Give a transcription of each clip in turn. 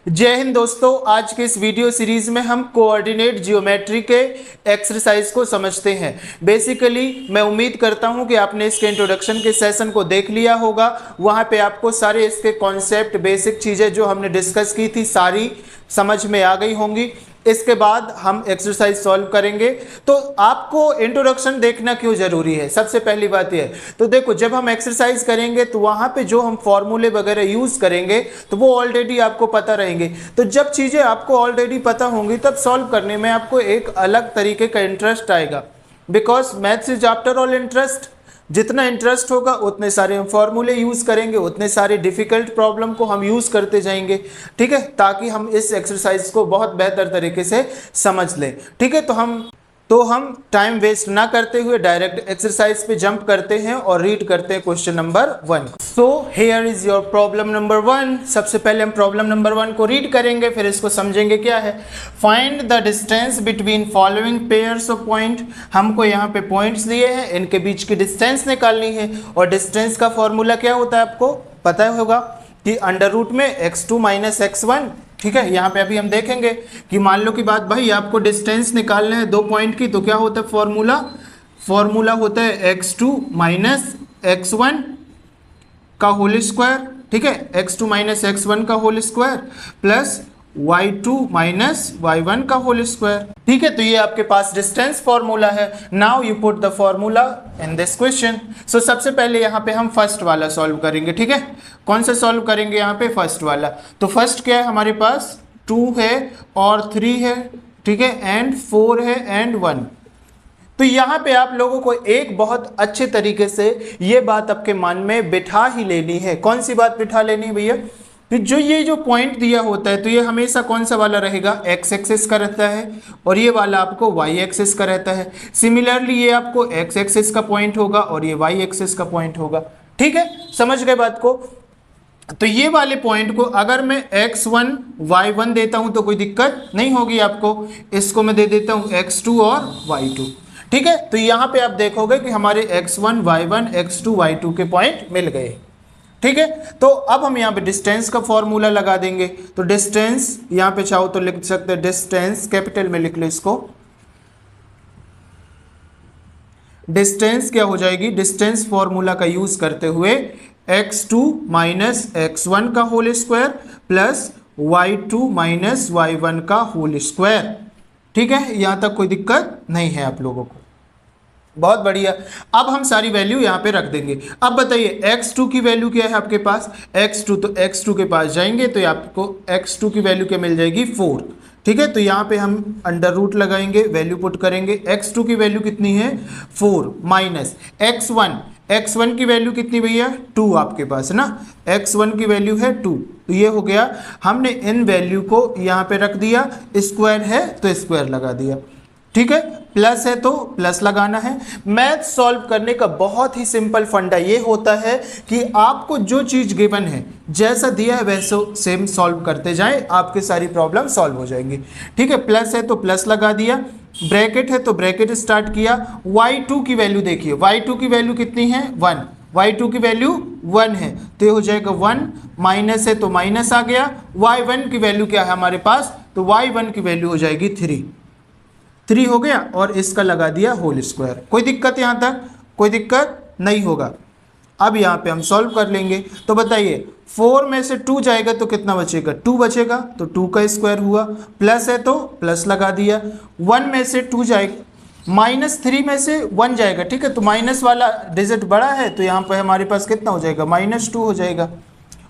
जय हिंद दोस्तों, आज के इस वीडियो सीरीज में हम कोऑर्डिनेट जियोमेट्री के एक्सरसाइज को समझते हैं। बेसिकली मैं उम्मीद करता हूं कि आपने इसके इंट्रोडक्शन के सेशन को देख लिया होगा। वहां पे आपको सारे इसके कॉन्सेप्ट, बेसिक चीज़ें जो हमने डिस्कस की थी सारी समझ में आ गई होंगी। इसके बाद हम एक्सरसाइज सॉल्व करेंगे। तो आपको इंट्रोडक्शन देखना क्यों जरूरी है, सबसे पहली बात यह है। तो देखो, जब हम एक्सरसाइज करेंगे तो वहां पे जो हम फॉर्मूले वगैरह यूज करेंगे तो वो ऑलरेडी आपको पता रहेंगे। तो जब चीजें आपको ऑलरेडी पता होंगी तब सॉल्व करने में आपको एक अलग तरीके का इंटरेस्ट आएगा। Because maths is after all interest. जितना इंटरेस्ट होगा उतने सारे हम फॉर्मूले यूज करेंगे, उतने सारे डिफिकल्ट प्रॉब्लम को हम यूज करते जाएंगे। ठीक है, ताकि हम इस एक्सरसाइज को बहुत बेहतर तरीके से समझ लें। ठीक है, तो हम टाइम वेस्ट ना करते हुए डायरेक्ट एक्सरसाइज पे जंप करते हैं और रीड करते हैं question number 1। So here is your problem number 1। सबसे पहले हम प्रॉब्लम नंबर 1 को रीड करेंगे, फिर इसको समझेंगे क्या है। Find the distance between following pairs of point. हमको यहाँ पे पॉइंट्स दिए हैं, इनके बीच की डिस्टेंस निकालनी है। और डिस्टेंस का फॉर्मूला क्या होता है आपको पता होगा कि अंडर रूट में x2 माइनस x1। ठीक है, यहाँ पे अभी हम देखेंगे कि मान लो कि बात भाई आपको डिस्टेंस निकालना है 2 पॉइंट की, तो क्या होता है फॉर्मूला होता है x2 माइनस x1 का होल स्क्वायर। ठीक है, x2 माइनस x1 का whole square plus y2 minus y1 का होल स्क्वायर। ठीक है, तो ये आपके पास डिस्टेंस फॉर्मूला है। Now you put the formula in this question. So सबसे पहले यहाँ पे हम फर्स्ट वाला सॉल्व करेंगे। ठीक है, कौन सा सॉल्व करेंगे यहाँ पे? फर्स्ट वाला। तो फर्स्ट क्या है हमारे पास? 2 है और 3 है। ठीक है, एंड 4 है एंड 1। तो यहाँ पे आप लोगों को एक बहुत अच्छे तरीके से ये बात आपके मन में बिठा ही लेनी है। कौन सी बात बिठा लेनी है भैया? कि जो ये जो पॉइंट दिया होता है तो ये हमेशा कौन सा वाला रहेगा? एक्स एक्सिस का रहता है, और ये वाला आपको वाई एक्सिस का रहता है। सिमिलरली ये आपको एक्स एक्सिस का पॉइंट होगा और ये वाई एक्सिस का पॉइंट होगा। ठीक है, समझ गए बात को? तो ये वाले पॉइंट को अगर मैं x1 y1 देता हूं तो कोई दिक्कत नहीं होगी आपको। इसको मैं दे देता हूं x2 और y2। ठीक है, तो यहां पे आप देखोगे कि हमारे x1 y1 x2 y2 के पॉइंट मिल गए। ठीक है, तो अब हम यहाँ पे डिस्टेंस का फॉर्मूला लगा देंगे। तो डिस्टेंस यहाँ पे चाहो तो लिख सकते हैं, डिस्टेंस कैपिटल में लिख लो इसको। डिस्टेंस क्या हो जाएगी? डिस्टेंस फॉर्मूला का यूज करते हुए x2 माइनस x1 का whole square plus y2 minus y1 का होल स्क्वायर। ठीक है, यहां तक कोई दिक्कत नहीं है आप लोगों को? बहुत बढ़िया। अब हम सारी वैल्यू यहाँ पे रख देंगे। अब बताइए x2 की वैल्यू क्या है आपके पास? x2, तो x2 के पास जाएंगे तो आपको x2 की वैल्यू क्या मिल जाएगी? 4। ठीक है, तो यहाँ पे हम अंडर रूट लगाएंगे, वैल्यू पुट करेंगे। x2 की वैल्यू कितनी है? 4 माइनस x1 की वैल्यू कितनी भैया? 2 आपके पास है ना। x1 की वैल्यू है 2, तो ये हो गया। हमने इन वैल्यू को यहाँ पे रख दिया, स्क्वायर है तो स्क्वायर लगा दिया। ठीक है, प्लस है तो प्लस लगाना है। मैथ सॉल्व करने का बहुत ही सिंपल फंडा ये होता है कि आपको जो चीज गिवन है, जैसा दिया है वैसे सेम सॉल्व करते जाएं, आपकी सारी प्रॉब्लम सॉल्व हो जाएंगी। ठीक है, प्लस है तो प्लस लगा दिया, ब्रैकेट है तो ब्रैकेट स्टार्ट किया। y2 की वैल्यू देखिए, y2 की वैल्यू कितनी है? 1। y2 की वैल्यू 1 है तो ये हो जाएगा 1, माइनस है तो माइनस आ गया। y1 की वैल्यू क्या है हमारे पास? तो y1 की वैल्यू हो जाएगी 3 हो गया, और इसका लगा दिया होल स्क्वायर। कोई दिक्कत यहाँ तक? कोई दिक्कत नहीं होगा। अब यहाँ पे हम सॉल्व कर लेंगे। तो बताइए 4 में से 2 जाएगा तो कितना बचेगा? 2 बचेगा, तो 2 का स्क्वायर हुआ। प्लस है तो प्लस लगा दिया। 1 में से 2 जाएगा, माइनस 3 में से 1 जाएगा। ठीक है, तो माइनस वाला डिजिट बड़ा है तो यहाँ पर हमारे पास कितना हो जाएगा? -2 हो जाएगा,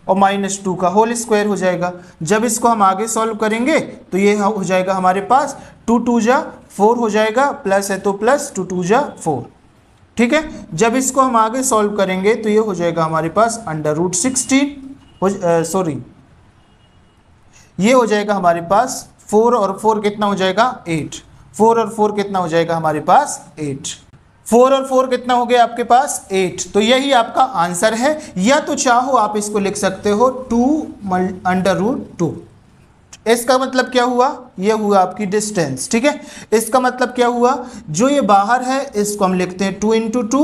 और -2 का होल स्क्वायर हो जाएगा। जब इसको हम आगे सॉल्व करेंगे तो ये हो जाएगा हमारे पास 2 2 जा 4 हो जाएगा, प्लस है तो प्लस 2 2 जा 4। ठीक है, जब इसको हम आगे सॉल्व करेंगे तो ये हो जाएगा हमारे पास अंडर रूट 16, ये हो जाएगा हमारे पास 4 और 4 कितना हो जाएगा? 8। 4 और 4 कितना हो जाएगा हमारे पास? 8। 4 और 4 कितना हो गया आपके पास? 8। तो यही आपका आंसर है। या तो चाहो आप इसको लिख सकते हो 2 अंडर रूट 2। इसका मतलब क्या हुआ? ये हुआ आपकी डिस्टेंस। ठीक है, इसका मतलब क्या हुआ? जो ये बाहर है इसको हम लिखते हैं 2 × 2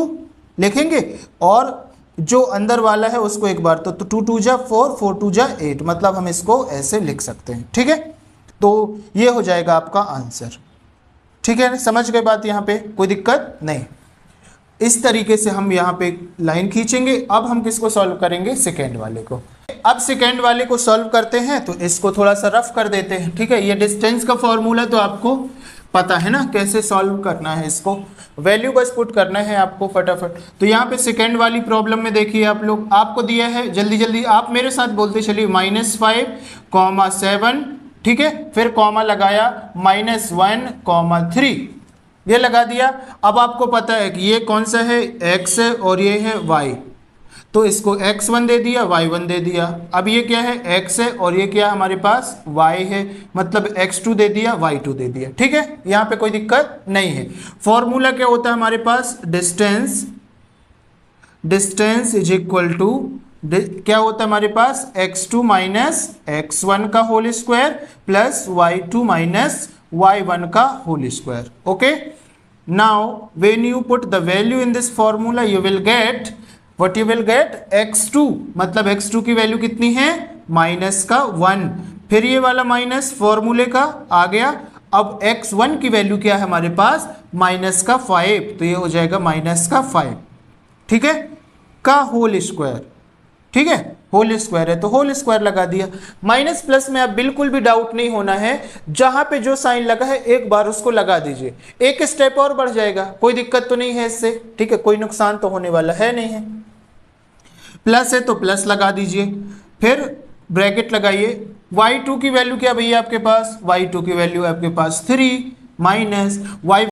लिखेंगे, और जो अंदर वाला है उसको एक बार तो 2 2 जा 4, 4 2 जा 8, मतलब हम इसको ऐसे लिख सकते हैं। ठीक है, तो ये हो जाएगा आपका आंसर। ठीक है, समझ गए बात, यहाँ पे कोई दिक्कत नहीं। इस तरीके से हम यहाँ पे लाइन खींचेंगे। अब हम किसको सॉल्व करेंगे, सेकेंड वाले को। अब सेकेंड वाले को सॉल्व करते हैं, तो इसको थोड़ा सा रफ कर देते हैं। ठीक है, ये डिस्टेंस का फॉर्मूला तो आपको पता है ना कैसे सॉल्व करना है, इसको वैल्यू बस पुट करना है आपको फटाफट। तो यहाँ पे सेकेंड वाली प्रॉब्लम में देखिए आप लोग, आपको दिया है, जल्दी जल्दी आप मेरे साथ बोलते चलिए, -5, 7, ठीक है, फिर कॉमा लगाया, -1, 3, ये लगा दिया। अब आपको पता है कि ये कौन सा है, x है और ये है y, तो इसको x1 दे दिया, y1 दे दिया। अब ये क्या है, x है और ये क्या हमारे पास y है, मतलब x2 दे दिया, y2 दे दिया। ठीक है, यहाँ पे कोई दिक्कत नहीं है। फॉर्मूला क्या होता है हमारे पास, डिस्टेंस इज इक्वल टू क्या होता है हमारे पास, x2 माइनस x1 का whole square plus y2 minus y1 का whole square. Okay, now when you put the value in this formula you will get what, you will get x2, मतलब x2 की value कितनी है, -1, फिर ये वाला minus फॉर्मूले का आ गया। अब x1 की वैल्यू क्या है हमारे पास, -5, तो ये हो जाएगा -5, ठीक है, का होल स्क्वायर। ठीक है, होल स्क्वायर है तो होल स्क्वायर लगा दिया। माइनस प्लस में अब बिल्कुल भी डाउट नहीं होना है, जहां पे जो साइन लगा है एक बार उसको लगा दीजिए, एक स्टेप और बढ़ जाएगा, कोई दिक्कत तो नहीं है इससे। ठीक है, कोई नुकसान तो होने वाला है नहीं है। प्लस है तो प्लस लगा दीजिए, फिर ब्रैकेट लगाइए। y2 की वैल्यू क्या भैया आपके पास, y2 की वैल्यू आपके पास 3 माइनस y,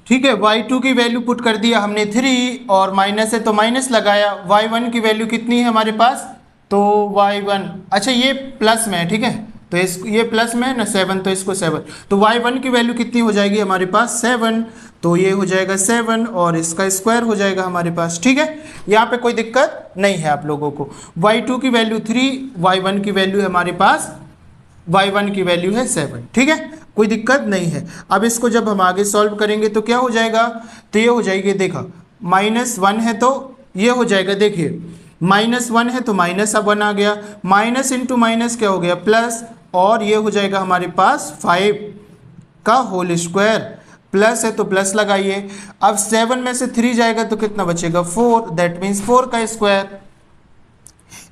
ठीक है, y2 की वैल्यू पुट कर दिया हमने 3 और माइनस है तो माइनस लगाया। y1 की वैल्यू कितनी है हमारे पास, तो y1, अच्छा ये प्लस में है, ठीक है, तो इस ये प्लस में है ना 7, तो इसको 7, तो y1 की वैल्यू कितनी हो जाएगी हमारे पास 7, तो ये हो जाएगा 7 और इसका स्क्वायर हो जाएगा हमारे पास। ठीक है, यहाँ पे कोई दिक्कत नहीं है आप लोगों को। y2 की वैल्यू 3, y1 की वैल्यू है हमारे पास, y1 की वैल्यू है 7। ठीक है, कोई दिक्कत नहीं है। अब इसको जब हम आगे सॉल्व करेंगे तो क्या हो जाएगा, तो ये हो जाएगी, देखा -1 है तो ये हो जाएगा, देखिए -1 है तो -1 आ गया, माइनस इंटू माइनस क्या हो गया प्लस, और ये हो जाएगा हमारे पास 5 का होल स्क्वायर, प्लस है तो प्लस लगाइए। अब 7 में से 3 जाएगा तो कितना बचेगा 4, दैट मीन्स 4 का स्क्वायर।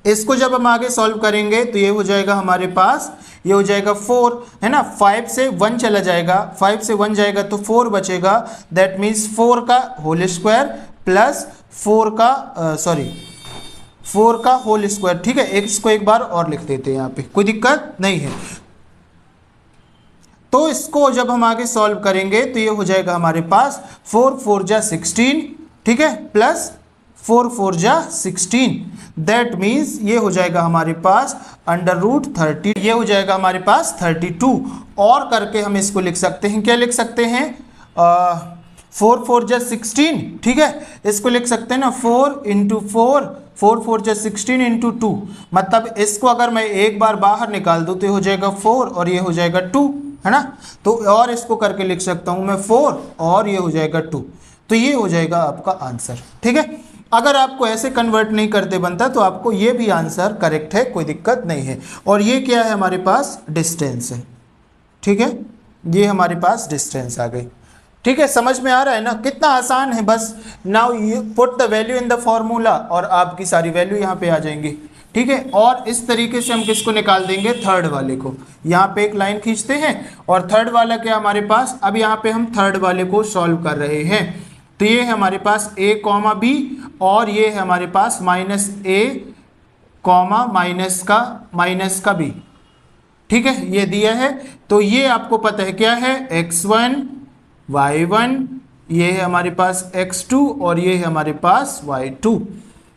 इसको जब हम आगे सॉल्व करेंगे तो ये हो जाएगा हमारे पास, ये हो जाएगा 4 है ना, 5 से 1 चला जाएगा, 5 से 1 जाएगा तो 4 बचेगा, दैट मीन्स 4 का होल स्क्वायर प्लस 4 का होल स्क्वायर। ठीक है, इसको एक बार और लिख देते हैं यहाँ पे, कोई दिक्कत नहीं है। तो इसको जब हम आगे सॉल्व करेंगे तो ये हो जाएगा हमारे पास 4 4 जा 16, ठीक है, प्लस 4 4 जा 16, दैट मीन्स ये हो जाएगा हमारे पास √30, ये हो जाएगा हमारे पास 32। और करके हम इसको लिख सकते हैं, क्या लिख सकते हैं, 4 4 जा 16, ठीक है, इसको लिख सकते हैं ना 4 × 4, 4 4 जा 16 × 2, मतलब इसको अगर मैं एक बार बाहर निकाल दूँ तो ये हो जाएगा 4 और ये हो जाएगा 2, है ना, तो और इसको करके लिख सकता हूँ मैं 4 और ये हो जाएगा 2, तो ये हो जाएगा आपका आंसर। ठीक है, अगर आपको ऐसे कन्वर्ट नहीं करते बनता तो आपको ये भी आंसर करेक्ट है, कोई दिक्कत नहीं है। और ये क्या है हमारे पास, डिस्टेंस है। ठीक है, ये हमारे पास डिस्टेंस आ गई। ठीक है, समझ में आ रहा है ना, कितना आसान है। बस now you put the value in the formula और आपकी सारी वैल्यू यहाँ पे आ जाएंगी। ठीक है, और इस तरीके से हम किसको निकाल देंगे, थर्ड वाले को। यहाँ पे एक लाइन खींचते हैं और थर्ड वाला क्या हमारे पास, अब यहाँ पे हम थर्ड वाले को सॉल्व कर रहे हैं। तो ये है हमारे पास a, b और ये है हमारे पास -a, माइनस का b। ठीक है, ये दिया है, तो ये आपको पता है क्या है, x1 y1, ये है हमारे पास x2 और ये है हमारे पास y2।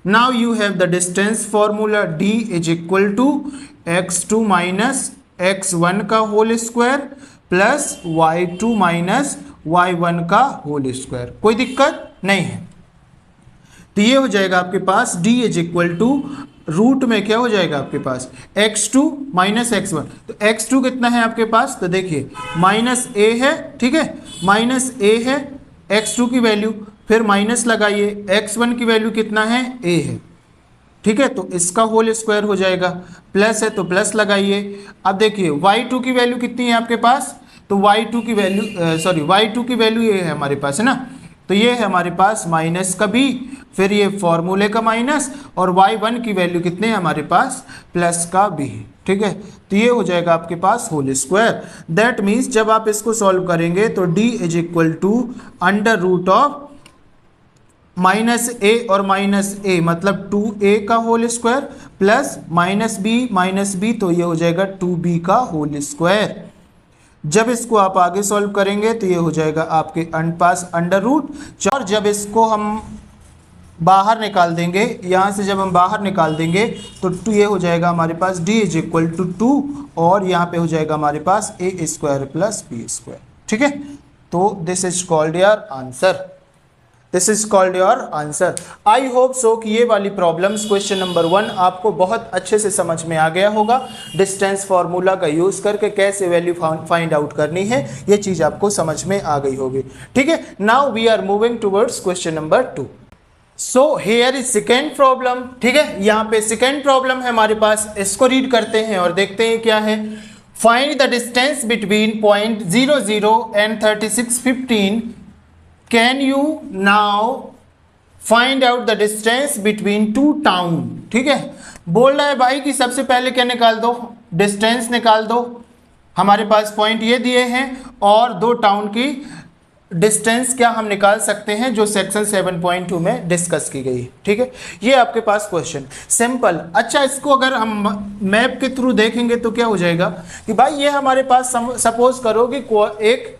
Now you have the distance formula, d is equal to x2 minus x1 का whole square plus y2 minus y1 का होल स्क्वायर। कोई दिक्कत नहीं है। तो ये हो जाएगा आपके पास d is equal to root में क्या हो जाएगा आपके पास x2 माइनस x1, तो x2 कितना है आपके पास, तो देखिए -a है, ठीक है, -a है x2 की वैल्यू, फिर माइनस लगाइए, x1 की वैल्यू कितना है a है, ठीक है, तो इसका होल स्क्वायर हो जाएगा, प्लस है तो प्लस लगाइए। अब देखिए y2 की वैल्यू कितनी है आपके पास, तो y2 की वैल्यू y2 की वैल्यू ये है हमारे पास, है ना, तो ये है हमारे पास माइनस का b, फिर ये फॉर्मूले का माइनस, और y1 की वैल्यू कितने हैं हमारे पास, प्लस का b। ठीक है, तो ये हो जाएगा आपके पास होल स्क्वायर। दैट मीन्स जब आप इसको सॉल्व करेंगे तो d is equal to under root of minus A और माइनस ए मतलब 2a का whole square plus minus B तो ये हो जाएगा 2b का होल स्क्वायर। जब इसको आप आगे सॉल्व करेंगे तो ये हो जाएगा आपके पास अंडर रूट, और जब इसको हम बाहर निकाल देंगे, यहाँ से जब हम बाहर निकाल देंगे तो 2 ये हो जाएगा हमारे पास d इज इक्वल टू 2, और यहाँ पे हो जाएगा हमारे पास a square plus b square. ठीक है, तो this is called your answer, this is called your answer. I hope so कि ये वाली प्रॉब्लम्स क्वेश्चन नंबर 1 आपको बहुत अच्छे से समझ में आ गया होगा। डिस्टेंस फार्मूला का यूज करके कैसे वैल्यू फाइंड आउट करनी है ये चीज आपको समझ में आ गई होगी। ठीक है, now we are moving towards question number 2। So here is second problem. ठीक है, यहाँ पे सेकेंड प्रॉब्लम है हमारे पास, इसको रीड करते हैं और देखते हैं क्या है। Find the distance between point 00 and 3615। Can you now find out the distance between two town? ठीक है, बोल रहा है भाई कि सबसे पहले क्या निकाल दो, डिस्टेंस निकाल दो। हमारे पास पॉइंट ये दिए हैं और दो टाउन की डिस्टेंस क्या हम निकाल सकते हैं जो सेक्शन 7.2 में डिस्कस की गई। ठीक है, ये आपके पास क्वेश्चन सिंपल। अच्छा, इसको अगर हम मैप के थ्रू देखेंगे तो क्या हो जाएगा कि भाई ये हमारे पास सपोज करो कि एक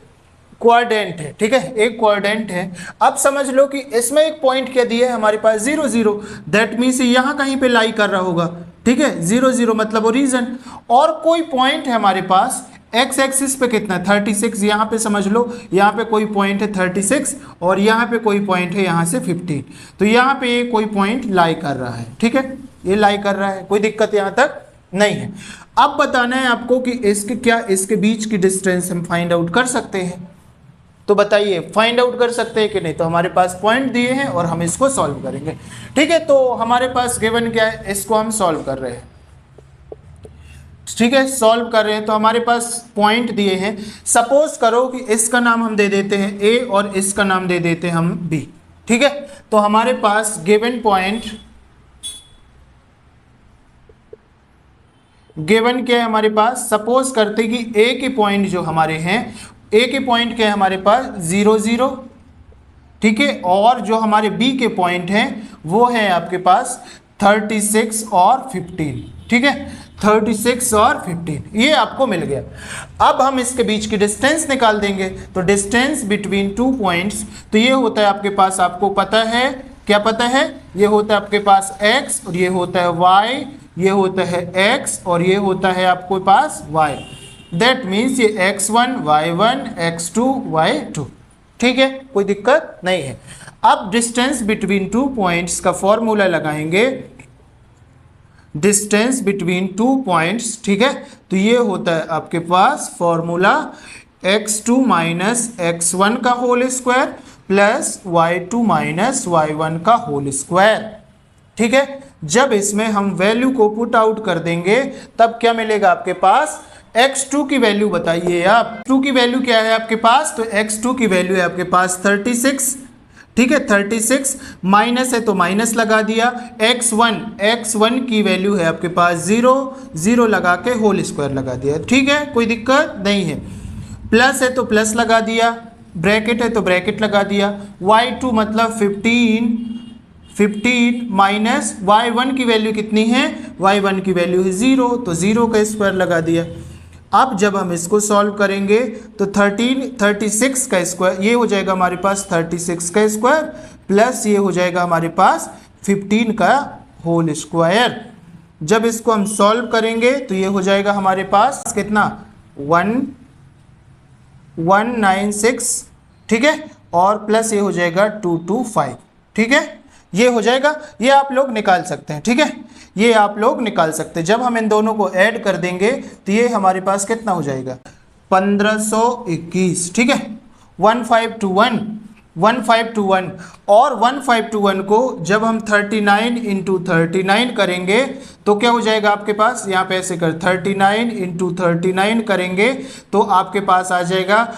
क्वाड्रेंट है। ठीक है, एक क्वाड्रेंट है। अब समझ लो कि इसमें एक पॉइंट क्या दिया है हमारे पास 00, दैट मीन्स यहाँ कहीं पे लाई कर रहा होगा। ठीक है, 00 मतलब ओरिजिन, और कोई पॉइंट है हमारे पास एक्स एक्सिस पे कितना है 36, यहाँ पे समझ लो यहाँ पे कोई पॉइंट है 36 और यहाँ पे कोई पॉइंट है यहाँ से 15, तो यहाँ पे ये कोई पॉइंट लाई कर रहा है। ठीक है, ये लाई कर रहा है, कोई दिक्कत यहाँ तक नहीं है। अब बताना है आपको कि इसके बीच की डिस्टेंस हम फाइंड आउट कर सकते हैं, तो बताइए फाइंड आउट कर सकते हैं कि नहीं। तो हमारे पास पॉइंट दिए हैं और हम इसको सॉल्व करेंगे। ठीक है, तो हमारे पास गिवन क्या है, इसको हम सॉल्व कर रहे हैं। ठीक है, सॉल्व कर रहे हैं तो हमारे पास पॉइंट दिए हैं। सपोज करो कि इसका नाम हम दे देते हैं ए और इसका नाम दे देते हैं हम बी। ठीक है, तो हमारे पास गिवन पॉइंट गिवन क्या है हमारे पास, सपोज करते कि ए के पॉइंट जो हमारे हैं, ए के पॉइंट क्या है हमारे पास 00। ठीक है, और जो हमारे बी के पॉइंट हैं वो है आपके पास 36 और 15। ठीक है, 36 और 15 ये आपको मिल गया। अब हम इसके बीच की डिस्टेंस निकाल देंगे, तो डिस्टेंस बिटवीन टू पॉइंट्स तो ये होता है आपके पास, आपको पता है क्या पता है, ये होता है आपके पास x और ये होता है y, ये होता है x और ये होता है आपके पास y। दैट मीन्स ये x1 y1 x2 y2। ठीक है, कोई दिक्कत नहीं है। अब डिस्टेंस बिटवीन टू पॉइंट्स का फॉर्मूला लगाएंगे, डिस्टेंस बिटवीन टू पॉइंट्स। ठीक है, तो ये होता है आपके पास फॉर्मूला x2 माइनस x1 का whole square plus y2 minus y1 का होल स्क्वायर। ठीक है, जब इसमें हम वैल्यू को पुट आउट कर देंगे तब क्या मिलेगा आपके पास, x2 की वैल्यू बताइए आप, x2 की वैल्यू क्या है आपके पास, तो x2 की वैल्यू है आपके पास 36। ठीक है, 36 माइनस है तो माइनस लगा दिया, x1 की वैल्यू है आपके पास 0 लगा के होल स्क्वायर लगा दिया। ठीक है, कोई दिक्कत नहीं है। प्लस है तो प्लस लगा दिया, ब्रैकेट है तो ब्रैकेट लगा दिया, y2 मतलब 15 माइनस y1 की वैल्यू कितनी है, y1 की वैल्यू है 0, तो 0 का स्क्वायर लगा दिया। अब जब हम इसको सॉल्व करेंगे तो 36 का स्क्वायर ये हो जाएगा हमारे पास 36 का स्क्वायर प्लस ये हो जाएगा हमारे पास 15 का होल स्क्वायर। जब इसको हम सॉल्व करेंगे तो ये हो जाएगा हमारे पास कितना 196। ठीक है, और प्लस ये हो जाएगा 225। ठीक है, ये हो जाएगा, ये आप लोग निकाल सकते हैं। ठीक है, ये आप लोग निकाल सकते हैं। जब हम इन दोनों को ऐड कर देंगे तो ये हमारे पास कितना हो जाएगा 1521। ठीक है, 1521 1521, और 1521 को जब हम 39 इंटू 39 करेंगे तो क्या हो जाएगा आपके पास, यहाँ पे ऐसे कर 39 इंटू 39 करेंगे तो आपके पास आ जाएगा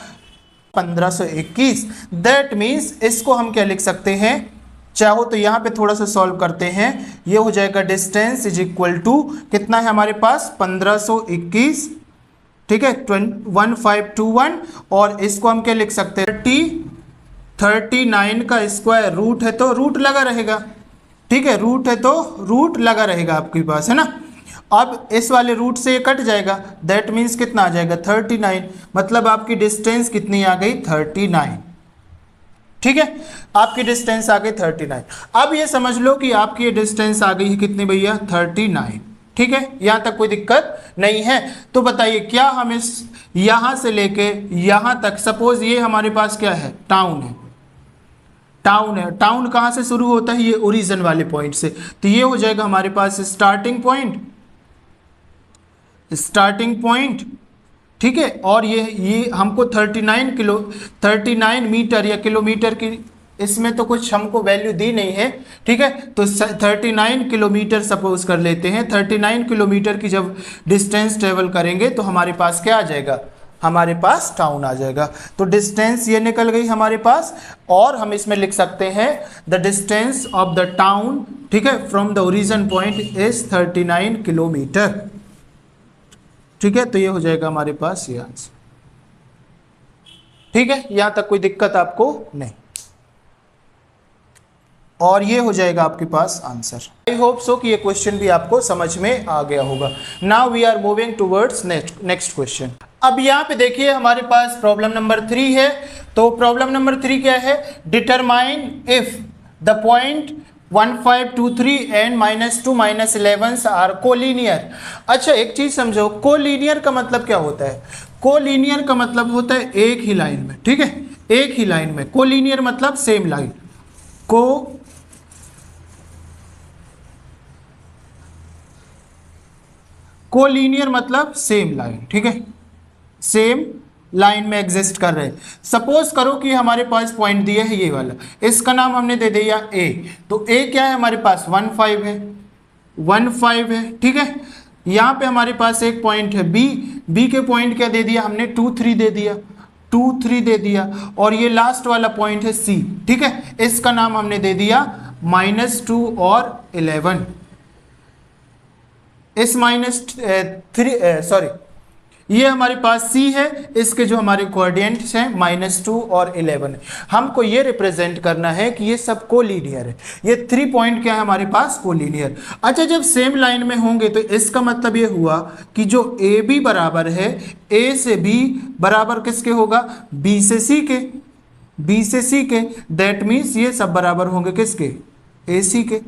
1521। दैट मीन्स इसको हम क्या लिख सकते हैं, चाहो तो यहाँ पे थोड़ा सा सॉल्व करते हैं, ये हो जाएगा डिस्टेंस इज इक्वल टू कितना है हमारे पास 1521, ठीक है 1521, और इसको हम क्या लिख सकते हैं 39 का स्क्वायर रूट है तो रूट लगा रहेगा, ठीक है रूट है तो रूट लगा रहेगा आपके पास, है ना। अब इस वाले रूट से ये कट जाएगा, दैट मीन्स कितना आ जाएगा 39, मतलब आपकी डिस्टेंस कितनी आ गई 39, ठीक है आपकी डिस्टेंस आ गई 39। अब ये समझ लो कि आपकी ये डिस्टेंस आ गई है कितनी भैया 39, ठीक है यहां तक कोई दिक्कत नहीं है। तो बताइए क्या हम इस यहां से लेके यहां तक, सपोज ये हमारे पास क्या है टाउन है, टाउन है, टाउन कहां से शुरू होता है, ये ओरिजिन वाले पॉइंट से, तो ये हो जाएगा हमारे पास स्टार्टिंग पॉइंट, स्टार्टिंग पॉइंट, ठीक है। और ये हमको 39 मीटर या किलोमीटर की, इसमें तो कुछ हमको वैल्यू दी नहीं है, ठीक है। तो 39 किलोमीटर सपोज कर लेते हैं, 39 किलोमीटर की जब डिस्टेंस ट्रेवल करेंगे तो हमारे पास क्या आ जाएगा, हमारे पास टाउन आ जाएगा। तो डिस्टेंस ये निकल गई हमारे पास, और हम इसमें लिख सकते हैं the distance of the town, ठीक है, from the origin point is 39 kilometre, ठीक है। तो ये हो जाएगा हमारे पास ये आंसर, ठीक है यहां तक कोई दिक्कत आपको नहीं, और ये हो जाएगा आपके पास आंसर। आई होप सो कि ये क्वेश्चन भी आपको समझ में आ गया होगा। Now we are moving towards next question. अब यहाँ पे देखिए हमारे पास प्रॉब्लम नंबर 3 है। तो प्रॉब्लम नंबर 3 क्या है, determine if the point 1523 and -2 -11 are collinear. अच्छा एक चीज समझो, कोलिनियर का मतलब क्या होता है, कोलिनियर का मतलब होता है एक ही लाइन में, ठीक है एक ही लाइन में, कोलिनियर मतलब सेम लाइन, कोलिनियर मतलब सेम लाइन, ठीक है सेम लाइन में एग्जिस्ट कर रहे हैं। सपोज करो कि हमारे पास पॉइंट दिया है ये वाला, इसका नाम हमने दे दिया ए, तो ए क्या है हमारे पास 15 है, 15 है, ठीक है। यहाँ पे हमारे पास एक पॉइंट है बी, बी के पॉइंट क्या दे दिया हमने 2 3 दे दिया, 2 3 दे दिया, और ये लास्ट वाला पॉइंट है सी, ठीक है इसका नाम हमने दे दिया -2 और 11। इस -3 ये हमारे पास C है, इसके जो हमारे कोऑर्डिनेट्स हैं -2 और 11। हमको ये रिप्रेजेंट करना है कि ये सब कोलिनियर है, ये 3 पॉइंट क्या है हमारे पास कोलिनियर। अच्छा जब सेम लाइन में होंगे तो इसका मतलब ये हुआ कि जो AB बराबर है A से B बराबर किसके होगा, B से C के, B से C के, दैट मीन्स ये सब बराबर होंगे किसके, AC के,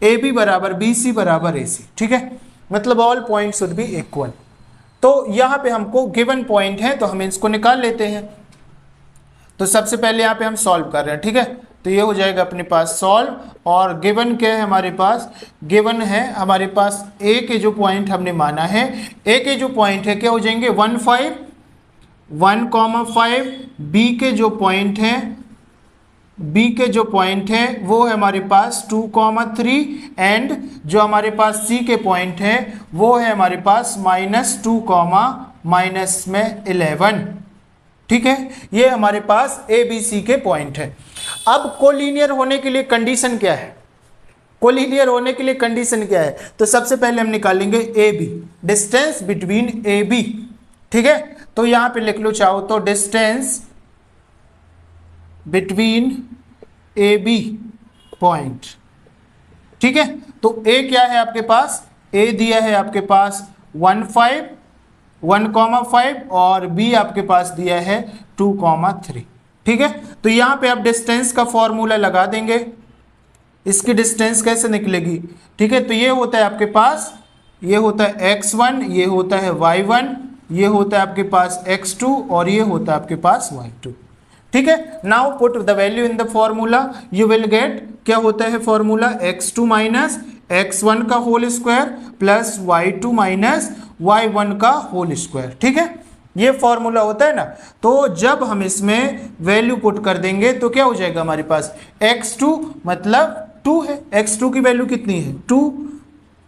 AB बराबर BC बराबर AC, ठीक है मतलब all point should be equal. तो यहाँ पे हमको गिवन पॉइंट है तो हम इसको निकाल लेते हैं। तो सबसे पहले यहाँ पे हम सॉल्व कर रहे हैं, ठीक है तो ये हो जाएगा अपने पास सॉल्व, और गिवन क्या है हमारे पास, गिवन है हमारे पास ए के जो पॉइंट हमने माना है, ए के जो पॉइंट है क्या हो जाएंगे 1,5 बी के जो पॉइंट है, बी के जो पॉइंट है वो है हमारे पास 2,3 एंड जो हमारे पास सी के पॉइंट है वो है हमारे पास -2,-11, ठीक है ये हमारे पास ए बी सी के पॉइंट है। अब कोलिनियर होने के लिए कंडीशन क्या है, कोलिनियर होने के लिए कंडीशन क्या है, तो सबसे पहले हम निकालेंगे A B, distance between A B, ठीक है तो यहां पे लिख लो चाहो तो distance between A B point, ठीक है तो ए क्या है आपके पास, ए दिया है आपके पास 1,5 और बी आपके पास दिया है 2,3, ठीक है तो यहां पे आप डिस्टेंस का फॉर्मूला लगा देंगे। इसकी डिस्टेंस कैसे निकलेगी, ठीक है तो ये होता है आपके पास, ये होता है x1, ये होता है y1, ये होता है आपके पास x2 और ये होता है आपके पास y2, ठीक है। Now put the value in the formula, you will gate, क्या होता है फॉर्मूला x2 माइनस x1 का whole square plus y2 minus y1 का होल स्क्वायर, ठीक है ये फॉर्मूला होता है ना। तो जब हम इसमें वैल्यू पुट कर देंगे तो क्या हो जाएगा हमारे पास, x2 मतलब 2 है, x2 की वैल्यू कितनी है 2,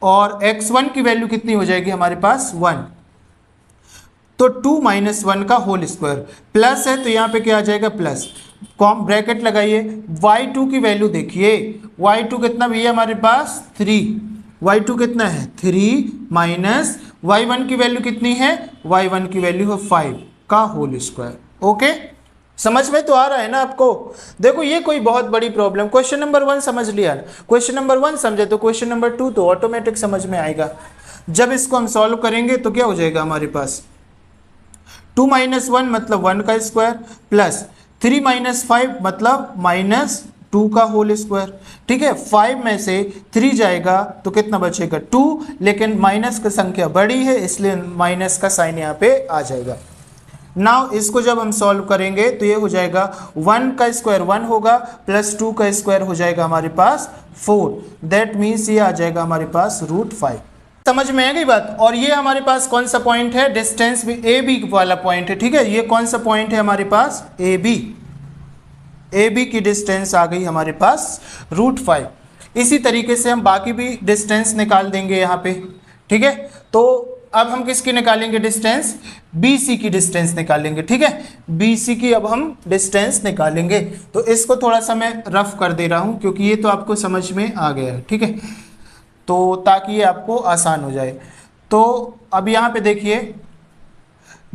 और x1 की वैल्यू कितनी हो जाएगी हमारे पास 1। तो 2 माइनस 1 का होल स्क्वायर, प्लस है तो यहाँ पे क्या आ जाएगा प्लस, कॉम ब्रैकेट लगाइए। y2 की वैल्यू देखिए, y2 कितना भैया हमारे पास 3, y2 कितना है 3 माइनस y1 की वैल्यू कितनी है, y1 की वैल्यू है 5 का होल स्क्वायर। ओके, समझ में तो आ रहा है ना आपको। देखो ये कोई बहुत बड़ी प्रॉब्लम, क्वेश्चन नंबर 1 समझ लिया, क्वेश्चन नंबर 1 समझे तो क्वेश्चन नंबर 2 तो ऑटोमेटिक समझ में आएगा। जब इसको हम सॉल्व करेंगे तो क्या हो जाएगा हमारे पास, 2 माइनस 1 मतलब 1 का स्क्वायर, प्लस 3 माइनस 5 मतलब माइनस 2 का होल स्क्वायर। ठीक है, 5 में से 3 जाएगा तो कितना बचेगा 2, लेकिन माइनस की संख्या बड़ी है इसलिए माइनस का साइन यहाँ पे आ जाएगा। नाउ इसको जब हम सॉल्व करेंगे तो ये हो जाएगा 1 का स्क्वायर 1 होगा, प्लस 2 का स्क्वायर हो जाएगा हमारे पास 4, दैट मीन्स ये आ जाएगा हमारे पास √5। समझ में आ गई बात। और ये हमारे पास कौन सा पॉइंट है, डिस्टेंस भी ए बी वाला पॉइंट है। ठीक है, ये कौन सा पॉइंट है हमारे पास, ए बी की डिस्टेंस आ गई हमारे पास √5। इसी तरीके से हम बाकी भी डिस्टेंस निकाल देंगे यहाँ पे। ठीक है, तो अब हम किसकी निकालेंगे डिस्टेंस, BC की डिस्टेंस निकालेंगे। ठीक है, BC की अब हम डिस्टेंस निकालेंगे। तो इसको थोड़ा सा मैं रफ कर दे रहा हूँ क्योंकि ये तो आपको समझ में आ गया है। ठीक है, तो ताकि ये आपको आसान हो जाए। तो अब यहाँ पे देखिए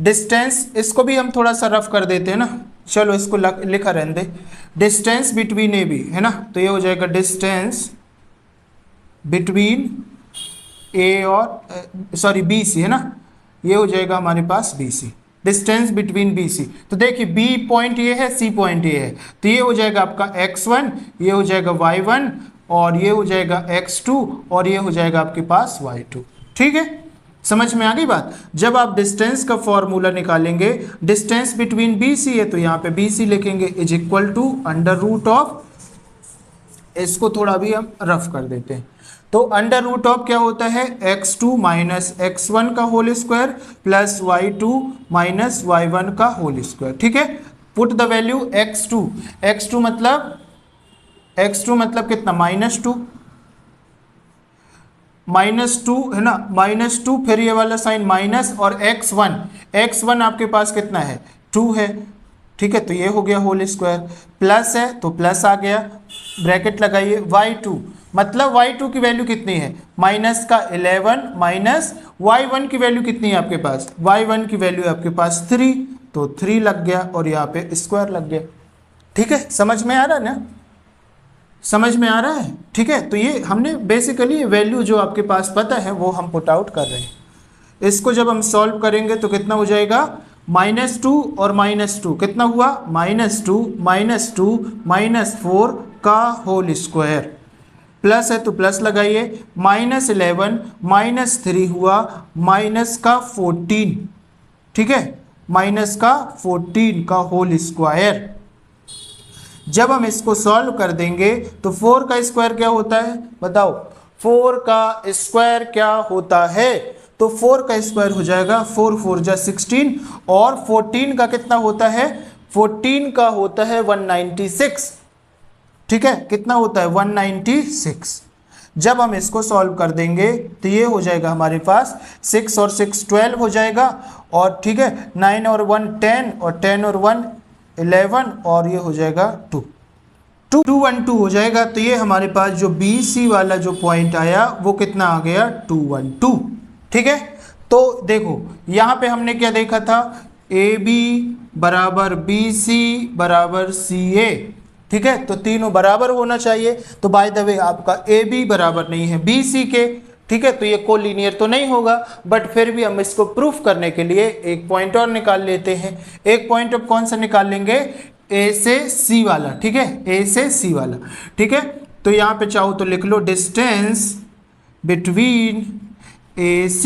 डिस्टेंस, इसको भी हम थोड़ा सा रफ कर देते हैं ना, चलो इसको लिखा रहने दे, डिस्टेंस बिटवीन ए बी है ना, तो ये हो जाएगा डिस्टेंस बिटवीन ए और सॉरी BC है ना, ये हो जाएगा हमारे पास BC, डिस्टेंस बिटवीन BC। तो देखिए B पॉइंट ये है, C पॉइंट ये है, तो ये हो जाएगा आपका x1, ये हो जाएगा y1, और ये हो जाएगा x2, और ये हो जाएगा आपके पास y2। ठीक है, समझ में आ गई बात। जब आप डिस्टेंस का फॉर्मूला निकालेंगे, डिस्टेंस बिटवीन BC है तो यहाँ पे BC लिखेंगे इज इक्वल टू √, इसको थोड़ा भी हम रफ कर देते हैं। तो √, क्या होता है x2 माइनस x1 का whole square plus y2 minus y1 का होल स्क्वायर। ठीक है, पुट द वैल्यू x2 मतलब कितना -2 है ना, -2, फिर ये वाला साइन माइनस, और x1 आपके पास कितना है 2 है। ठीक है, तो ये हो गया होल स्क्वायर, प्लस है तो प्लस आ गया, ब्रैकेट लगाइए। y2 मतलब y2 की वैल्यू कितनी है, माइनस का 11 माइनस y1 की वैल्यू कितनी है आपके पास, y1 की वैल्यू आपके पास 3, तो 3 लग गया और यहाँ पे स्क्वायर लग गया। ठीक है, समझ में आ रहा है ना, समझ में आ रहा है। ठीक है, तो ये हमने बेसिकली वैल्यू जो आपके पास पता है वो हम पुट आउट कर रहे हैं। इसको जब हम सॉल्व करेंगे तो कितना हो जाएगा, -2 और -2 कितना हुआ, -2 -4 का होल स्क्वायर, प्लस है तो प्लस लगाइए, -11 -3 हुआ माइनस का 14। ठीक है, माइनस का 14 का होल स्क्वायर। जब हम इसको सॉल्व कर देंगे तो 4 का स्क्वायर क्या होता है बताओ, 4 का स्क्वायर क्या होता है, तो 4 का स्क्वायर हो जाएगा 4 4 जा 16, और 14 का कितना होता है, 14 का होता है 196। ठीक है, कितना होता है 196। जब हम इसको सॉल्व कर देंगे तो ये हो जाएगा हमारे पास 6 और 6 12 हो जाएगा, और ठीक है 9 और 1 10, और 10 और 1 11, और ये हो जाएगा 2 212 हो जाएगा। तो ये हमारे पास जो BC वाला जो पॉइंट आया वो कितना आ गया 212। ठीक है, तो देखो यहाँ पे हमने क्या देखा था, AB बराबर BC बराबर CA। ठीक है, तो तीनों बराबर होना चाहिए। तो बाय द वे आपका AB बराबर नहीं है BC के। ठीक है, तो ये कोलिनियर तो नहीं होगा, बट फिर भी हम इसको प्रूफ करने के लिए एक पॉइंट और निकाल लेते हैं। एक पॉइंट अब कौन सा निकालेंगे, A से C वाला। ठीक है, A से C वाला। ठीक है, तो यहाँ पे चाहो तो लिख लो डिस्टेंस बिटवीन AC।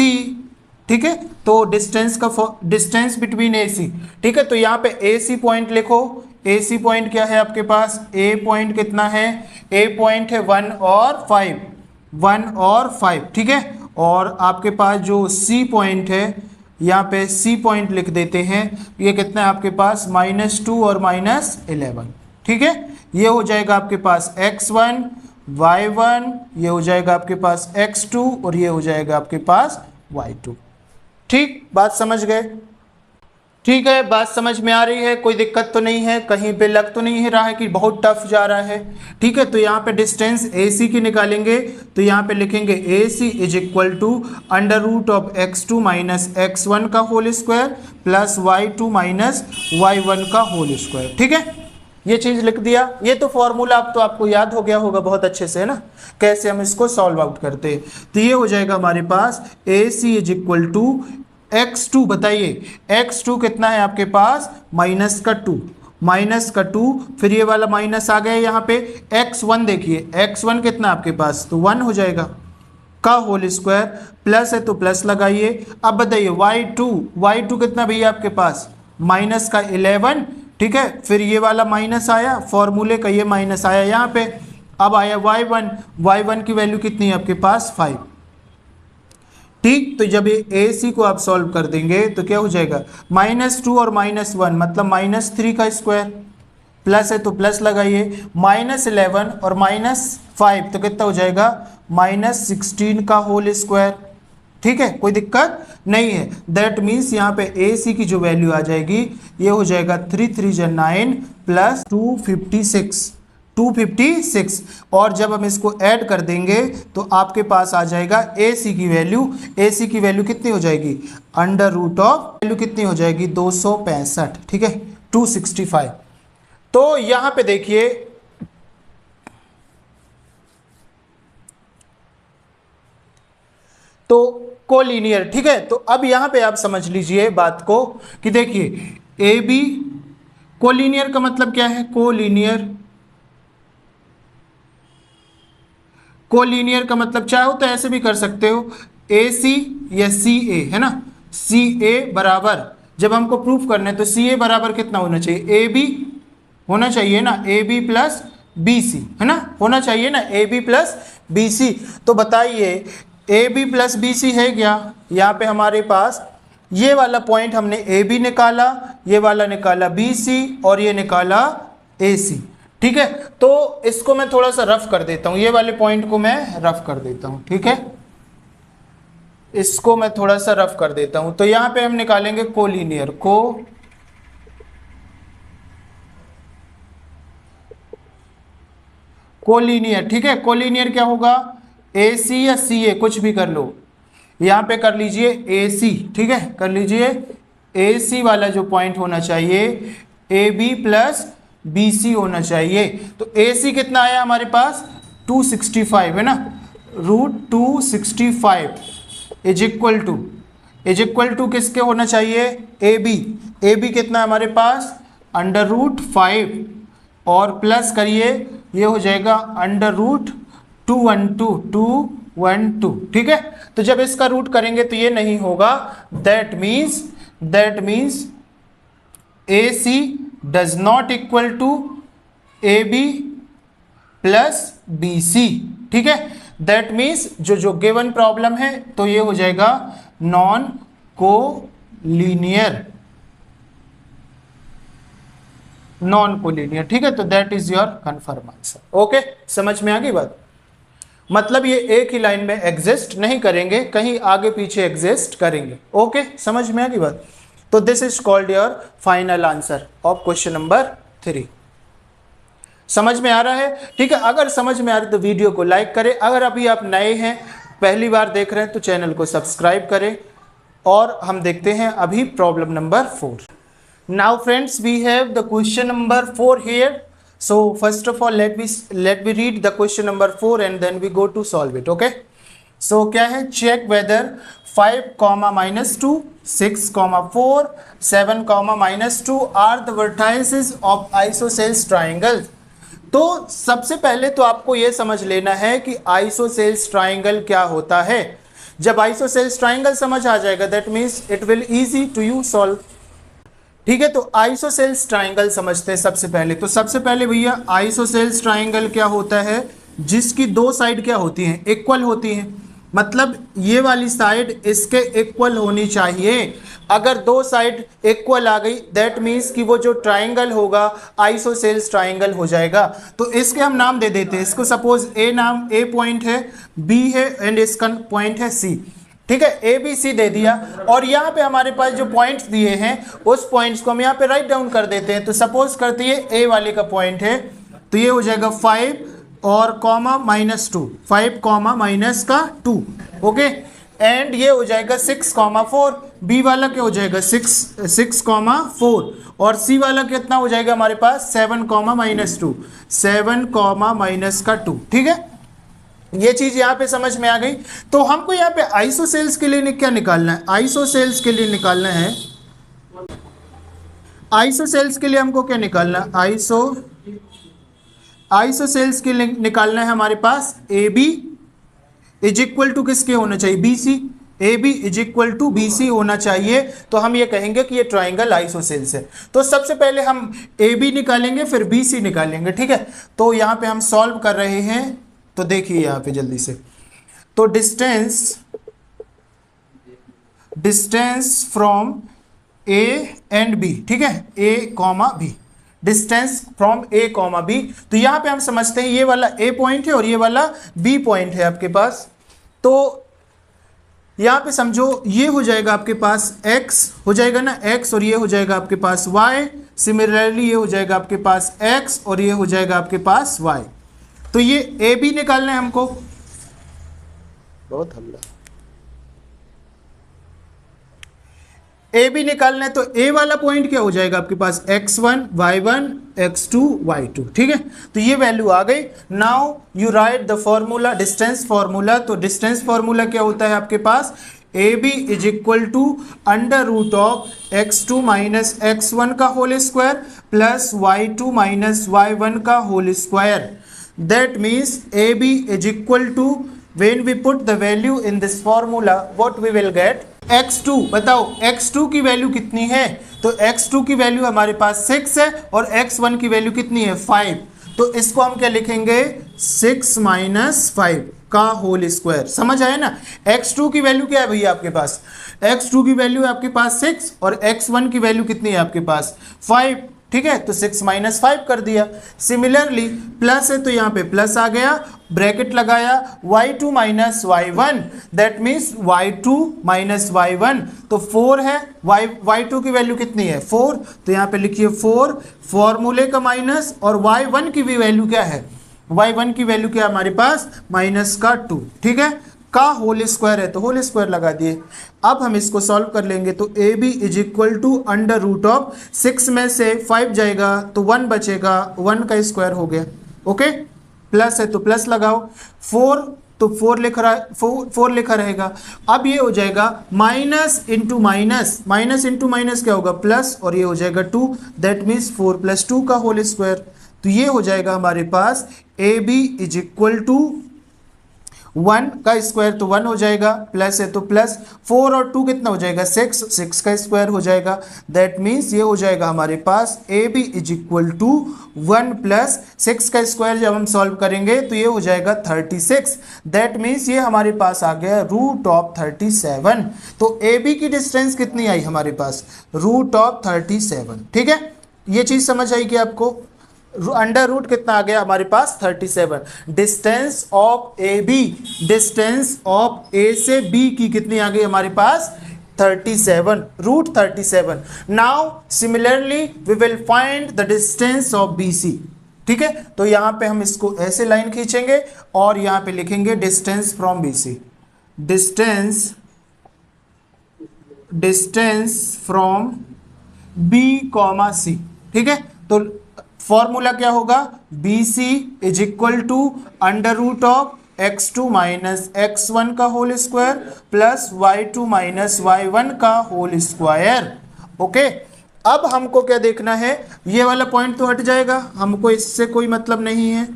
ठीक है, तो डिस्टेंस बिटवीन AC। ठीक है, तो यहाँ पे AC पॉइंट लिखो। AC पॉइंट क्या है आपके पास, A पॉइंट कितना है, A पॉइंट है 1 और 5। ठीक है, और आपके पास जो C पॉइंट है यहाँ पे सी पॉइंट लिख देते हैं। ये कितना है आपके पास -2 और -11, ठीक है। ये हो जाएगा आपके पास x1 y1, ये हो जाएगा आपके पास x2 और ये हो जाएगा आपके पास y2। ठीक, बात समझ गए? ठीक है, बात समझ में आ रही है? कोई दिक्कत तो नहीं है? कहीं पे लग तो नहीं रहा है कि बहुत टफ जा रहा है? ठीक है, तो यहाँ पे डिस्टेंस AC की निकालेंगे तो यहाँ पे लिखेंगे AC is equal to √ x2 minus x1 का whole square plus y2 minus y1 का होल स्क्वायर। ठीक है, ये चीज़ लिख दिया। ये तो फॉर्मूला अब तो आपको याद हो गया होगा बहुत अच्छे से, है ना, कैसे हम इसको सॉल्व आउट करते हैं। तो ये हो जाएगा हमारे पास AC is equal to x2, बताइए x2 कितना है आपके पास -2, फिर ये वाला माइनस आ गया यहाँ पे। x1 देखिए, x1 कितना आपके पास, तो 1 हो जाएगा का होल स्क्वायर, प्लस है तो प्लस लगाइए। अब बताइए y2 कितना भैया आपके पास -11, ठीक है। फिर ये वाला माइनस आया, फॉर्मूले का ये माइनस आया यहाँ पे। अब आया y1 की वैल्यू कितनी है आपके पास 5। ठीक, तो जब ये AC को आप सॉल्व कर देंगे तो क्या हो जाएगा, -2 और -1 मतलब -3 का स्क्वायर, प्लस है तो प्लस लगाइए, -11 और -5 तो कितना हो जाएगा -16 का होल स्क्वायर। ठीक है, कोई दिक्कत नहीं है। दैट मीन्स यहाँ पे AC की जो वैल्यू आ जाएगी ये हो जाएगा 3 3 जा 9 प्लस 256 और जब हम इसको ऐड कर देंगे तो आपके पास आ जाएगा AC की वैल्यू कितनी हो जाएगी, वैल्यू कितनी हो जाएगी 265, ठीक है 265। तो यहाँ पे देखिए तो कोलिनियर, ठीक है। तो अब यहाँ पे आप समझ लीजिए बात को कि देखिए AB कोलिनियर का मतलब क्या है, कोलिनियर का मतलब चाहो तो ऐसे भी कर सकते हो AC या CA, है ना, CA बराबर, जब हमको प्रूफ करना है तो CA बराबर कितना होना चाहिए, AB होना चाहिए ना, AB प्लस BC, है ना, होना चाहिए ना AB प्लस BC। तो बताइए AB प्लस BC है क्या, यहाँ पे हमारे पास ये वाला पॉइंट हमने AB निकाला, ये वाला निकाला BC और ये निकाला AC। ठीक है, तो इसको मैं थोड़ा सा रफ कर देता हूँ, ये वाले पॉइंट को मैं रफ कर देता हूँ, ठीक है, इसको मैं थोड़ा सा रफ कर देता हूँ। तो यहाँ पे हम निकालेंगे कोलिनियर, कोलिनियर, ठीक है। कोलिनियर क्या होगा, AC या CA कुछ भी कर लो, यहाँ पे कर लीजिए AC, ठीक है, कर लीजिए AC वाला जो पॉइंट होना चाहिए AB प्लस BC होना चाहिए। तो AC कितना आया हमारे पास 265, है ना, √265 इज इक्वल टू किसके होना चाहिए, AB कितना है हमारे पास √5 और प्लस करिए ये हो जाएगा √212, ठीक है। तो जब इसका रूट करेंगे तो ये नहीं होगा, that means AC does not equal to AB plus BC, ठीक है। दैट मीन्स जो गिवन प्रॉब्लम है तो ये हो जाएगा नॉन कोलिनियर, ठीक है। तो that is your confirm answer. Okay, समझ में आ गई बात, मतलब ये एक ही लाइन में एग्जिस्ट नहीं करेंगे, कहीं आगे पीछे एग्जिस्ट करेंगे। ओके, समझ में आ गई बात। तो this is called your final answer of question number 3। समझ में आ रहा है, ठीक है। अगर समझ में आ रहा है तो वीडियो को लाइक करें, अगर अभी आप नए हैं पहली बार देख रहे हैं तो चैनल को सब्सक्राइब करें। और हम देखते हैं अभी problem number 4। Now friends, we have the question number 4 here. So first of all let me read the question number 4 and then we go to solve it, okay? So क्या है, check whether 5, -2, 6, 4, 7, -2 are the vertices of isosceles triangle। तो सबसे पहले तो आपको ये समझ लेना है कि isosceles triangle क्या होता है। जब isosceles triangle समझ आ जाएगा that means it will easy to you solve, ठीक है। तो आइसोसेल्स ट्राइंगल समझते हैं सबसे पहले। तो सबसे पहले भैया आइसोसेल्स ट्राइंगल क्या होता है, जिसकी दो साइड क्या होती हैं, इक्वल होती हैं। मतलब ये वाली साइड इसके इक्वल होनी चाहिए। अगर दो साइड इक्वल आ गई दैट मीन्स कि वो जो ट्राइंगल होगा आइसोसेल्स ट्राइंगल हो जाएगा। तो इसके हम नाम दे देते हैं, इसको सपोज ए नाम, ए पॉइंट है, बी है एंड इसका पॉइंट है सी। ठीक है, ए बी सी दे दिया और यहाँ पे हमारे पास जो पॉइंट्स दिए हैं उस पॉइंट्स को हम यहाँ पे राइट डाउन कर देते हैं। तो सपोज करते हैं ए वाले का पॉइंट है तो ये हो जाएगा 5 और कॉमा -2, 5 कॉमा माइनस का 2, ओके। एंड ये हो जाएगा 6 कॉमा 4, बी वाला क्या हो जाएगा 6 कॉमा 4 और सी वाला कितना हो जाएगा हमारे पास 7 कॉमा -2, 7 कॉमा माइनस का 2। ठीक है, ये चीज यहाँ पे समझ में आ गई। तो हमको यहाँ पे आइसोसेल्स के लिए क्या निकालना है, आइसोसेल्स के लिए निकालना है, आइसोसेल्स के लिए हमको क्या निकालना है, आइसोसेल्स के लिए निकालना है हमारे पास A B is equal to किसके होना चाहिए, B C. A B is equal to B C होना चाहिए। तो हम ये कहेंगे कि ये ट्राइंगल आइसोसेल्स है। तो सबसे पहले हम ए बी निकालेंगे फिर बी सी निकालेंगे। ठीक है, तो यहाँ पे हम सॉल्व कर रहे हैं। तो देखिए यहाँ पे जल्दी से, तो distance from A and B, ठीक है, A comma B, distance from A comma B. तो यहाँ पे हम समझते हैं ये वाला ए पॉइंट है और ये वाला बी पॉइंट है आपके पास। तो यहाँ पे समझो ये हो जाएगा आपके पास x हो जाएगा ना, x और ये हो जाएगा आपके पास y। सिमिलरली ये हो जाएगा आपके पास x और ये हो जाएगा आपके पास y। तो ये ए बी निकालना है हमको, बहुत हल्ला, ए बी निकालना है। तो ए वाला पॉइंट क्या हो जाएगा आपके पास x1 y1 x2 y2। ठीक है, तो ये वैल्यू आ गई। Now you write the formula, distance formula. तो डिस्टेंस फॉर्मूला क्या होता है आपके पास, A B is equal to under root of x2 minus x1 का whole square plus y2 minus y1 का whole square. That means A B is equal to, when we put the value in this formula what we will get, x2। बताओ x2 की value कितनी है, तो x2 की value हमारे पास 6 है और x1 की वैल्यू कितनी है 5। तो इसको हम क्या लिखेंगे 6 माइनस 5 का होल स्क्वायर। समझ आया ना, x2 की वैल्यू क्या है भैया आपके पास, x2 की वैल्यू है आपके पास 6 और x1 की वैल्यू कितनी है आपके पास 5। ठीक है, तो 6 माइनस 5 कर दिया। सिमिलरली प्लस है तो यहाँ पे प्लस आ गया, ब्रैकेट लगाया, y2 minus y1 that means y2 minus y1 तो 4 है, y2 की वैल्यू कितनी है 4, तो यहाँ पे लिखिए 4 फॉर्मूले का माइनस, और y1 की भी वैल्यू क्या है, y1 की वैल्यू क्या है हमारे पास माइनस का 2। ठीक है, का होल स्क्वायर है तो होल स्क्वायर लगा दिए। अब हम इसको सॉल्व कर लेंगे। तो A B is equal to under root of 6 में से 5 जाएगा तो 1 बचेगा, 1 का स्क्वायर हो गया, ओके। प्लस है तो प्लस लगाओ, 4 तो 4 लिख रहा है, 4 लिखा रहेगा। अब ये हो जाएगा minus into minus, minus into minus क्या होगा प्लस, और ये हो जाएगा 2 दैट मीन्स 4 प्लस 2 का होल स्क्वायर। तो ये हो जाएगा हमारे पास A B is equal to 1 का स्क्वायर तो 1 हो जाएगा, प्लस है तो प्लस, 4 और 2 कितना हो जाएगा 6 का स्क्वायर हो जाएगा। दैट मीन्स ये हो जाएगा हमारे पास A B is equal to 1 plus 6 का स्क्वायर। जब हम सॉल्व करेंगे तो ये हो जाएगा 36। दैट मीन्स ये हमारे पास आ गया रूट ऑफ 37। तो ए बी की डिस्टेंस कितनी आई हमारे पास, रूट ऑफ 37। ठीक है, ये चीज़ समझ आई कि आपको अंडर रूट कितना आ गया हमारे पास 37। Distance of A B, distance of A से बी की कितनी आ गई हमारे पास 37, root 37। Now similarly we will find the distance of B C. ठीक है, तो यहाँ पे हम इसको ऐसे लाइन खींचेंगे और यहाँ पे लिखेंगे distance from B C, distance from B comma C. ठीक है, तो फॉर्मूला क्या होगा, B C is equal to under root of x2 minus x1 का whole square plus y2 minus y1 का होल स्क्वायर। ओके, अब हमको क्या देखना है, ये वाला पॉइंट तो हट जाएगा, हमको इससे कोई मतलब नहीं है।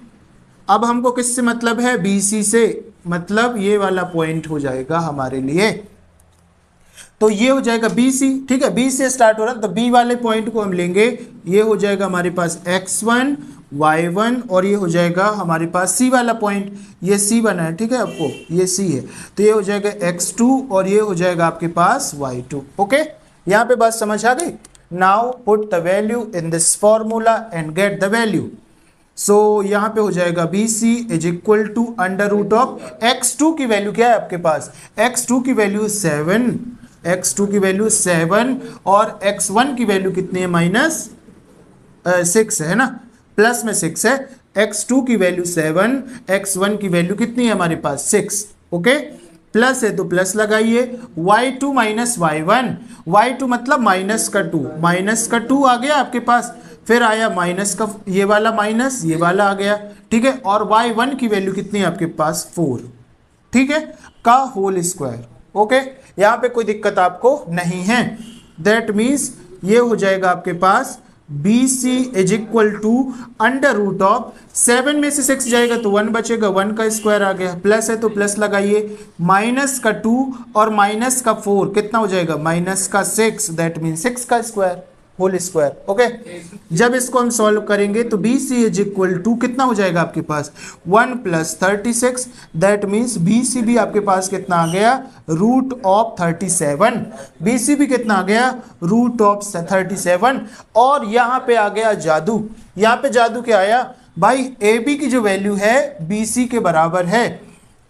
अब हमको किससे मतलब है, बी सी से, मतलब ये वाला पॉइंट हो जाएगा हमारे लिए। तो ये हो जाएगा बी सी। ठीक है, बी से स्टार्ट हो रहा है तो बी वाले पॉइंट को हम लेंगे, ये हो जाएगा हमारे पास x1 y1 और ये हो जाएगा हमारे पास c वाला पॉइंट, ये c बना है, ठीक है, आपको ये c है, तो ये हो जाएगा x2 और ये हो जाएगा आपके पास y2। ओके, यहाँ पे बात समझ आ गई। Now put the value in this formula and get the value. So यहाँ पे हो जाएगा BC is equal to under root of x2 की वैल्यू क्या है आपके पास, x2 की वैल्यू 7, x2 की वैल्यू 7 और x1 की वैल्यू कितनी है, -6 है ना, प्लस में 6 है, x2 की वैल्यू 7, x1 की वैल्यू कितनी है हमारे पास 6। ओके, प्लस है तो प्लस लगाइए, y2 माइनस y1, y2 मतलब माइनस का 2, माइनस का 2 आ गया आपके पास, फिर आया माइनस का ये वाला माइनस, ये वाला आ गया, ठीक है, और y1 की वैल्यू कितनी है आपके पास 4, ठीक है, का होल स्क्वायर। ओके, यहाँ पे कोई दिक्कत आपको नहीं है। दैट मीन्स ये हो जाएगा आपके पास BC is equal to under root of 7 में से 6 जाएगा तो 1 बचेगा, 1 का स्क्वायर आ गया, प्लस है तो प्लस लगाइए, माइनस का 2 और माइनस का 4 कितना हो जाएगा, माइनस का 6, दैट मीन 6 का स्क्वायर, होल स्क्वायर। ओके, जब इसको हम सॉल्व करेंगे तो BC इज इक्वल टू कितना हो जाएगा आपके पास 1 प्लस 36, दैट मीन्स BC भी आपके पास कितना आ गया, रूट ऑफ 37, BC भी कितना आ गया, रूट ऑफ 37। और यहाँ पे आ गया जादू, यहाँ पे जादू क्या आया भाई, AB की जो वैल्यू है BC के बराबर है,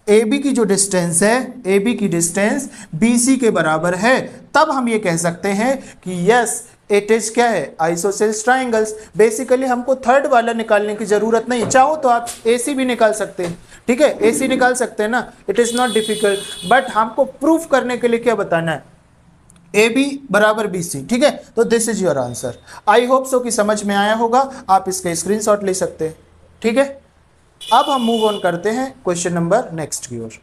AB की जो डिस्टेंस है, AB की डिस्टेंस BC के बराबर है, तब हम ये कह सकते हैं कि यस इट इज क्या है, आइसोसेल्स ट्राइंगल्स। बेसिकली हमको थर्ड वाला निकालने की जरूरत नहीं, चाहो तो आप AC भी निकाल सकते हैं, ठीक है, AC निकाल सकते हैं ना, it is not difficult, but हमको प्रूफ करने के लिए क्या बताना है, AB बराबर BC, ठीक है, तो this is your answer. I hope so कि समझ में आया होगा, आप इसका स्क्रीनशॉट ले सकते हैं, ठीक है। अब हम मूव ऑन करते हैं क्वेश्चन नंबर नेक्स्ट की ओर।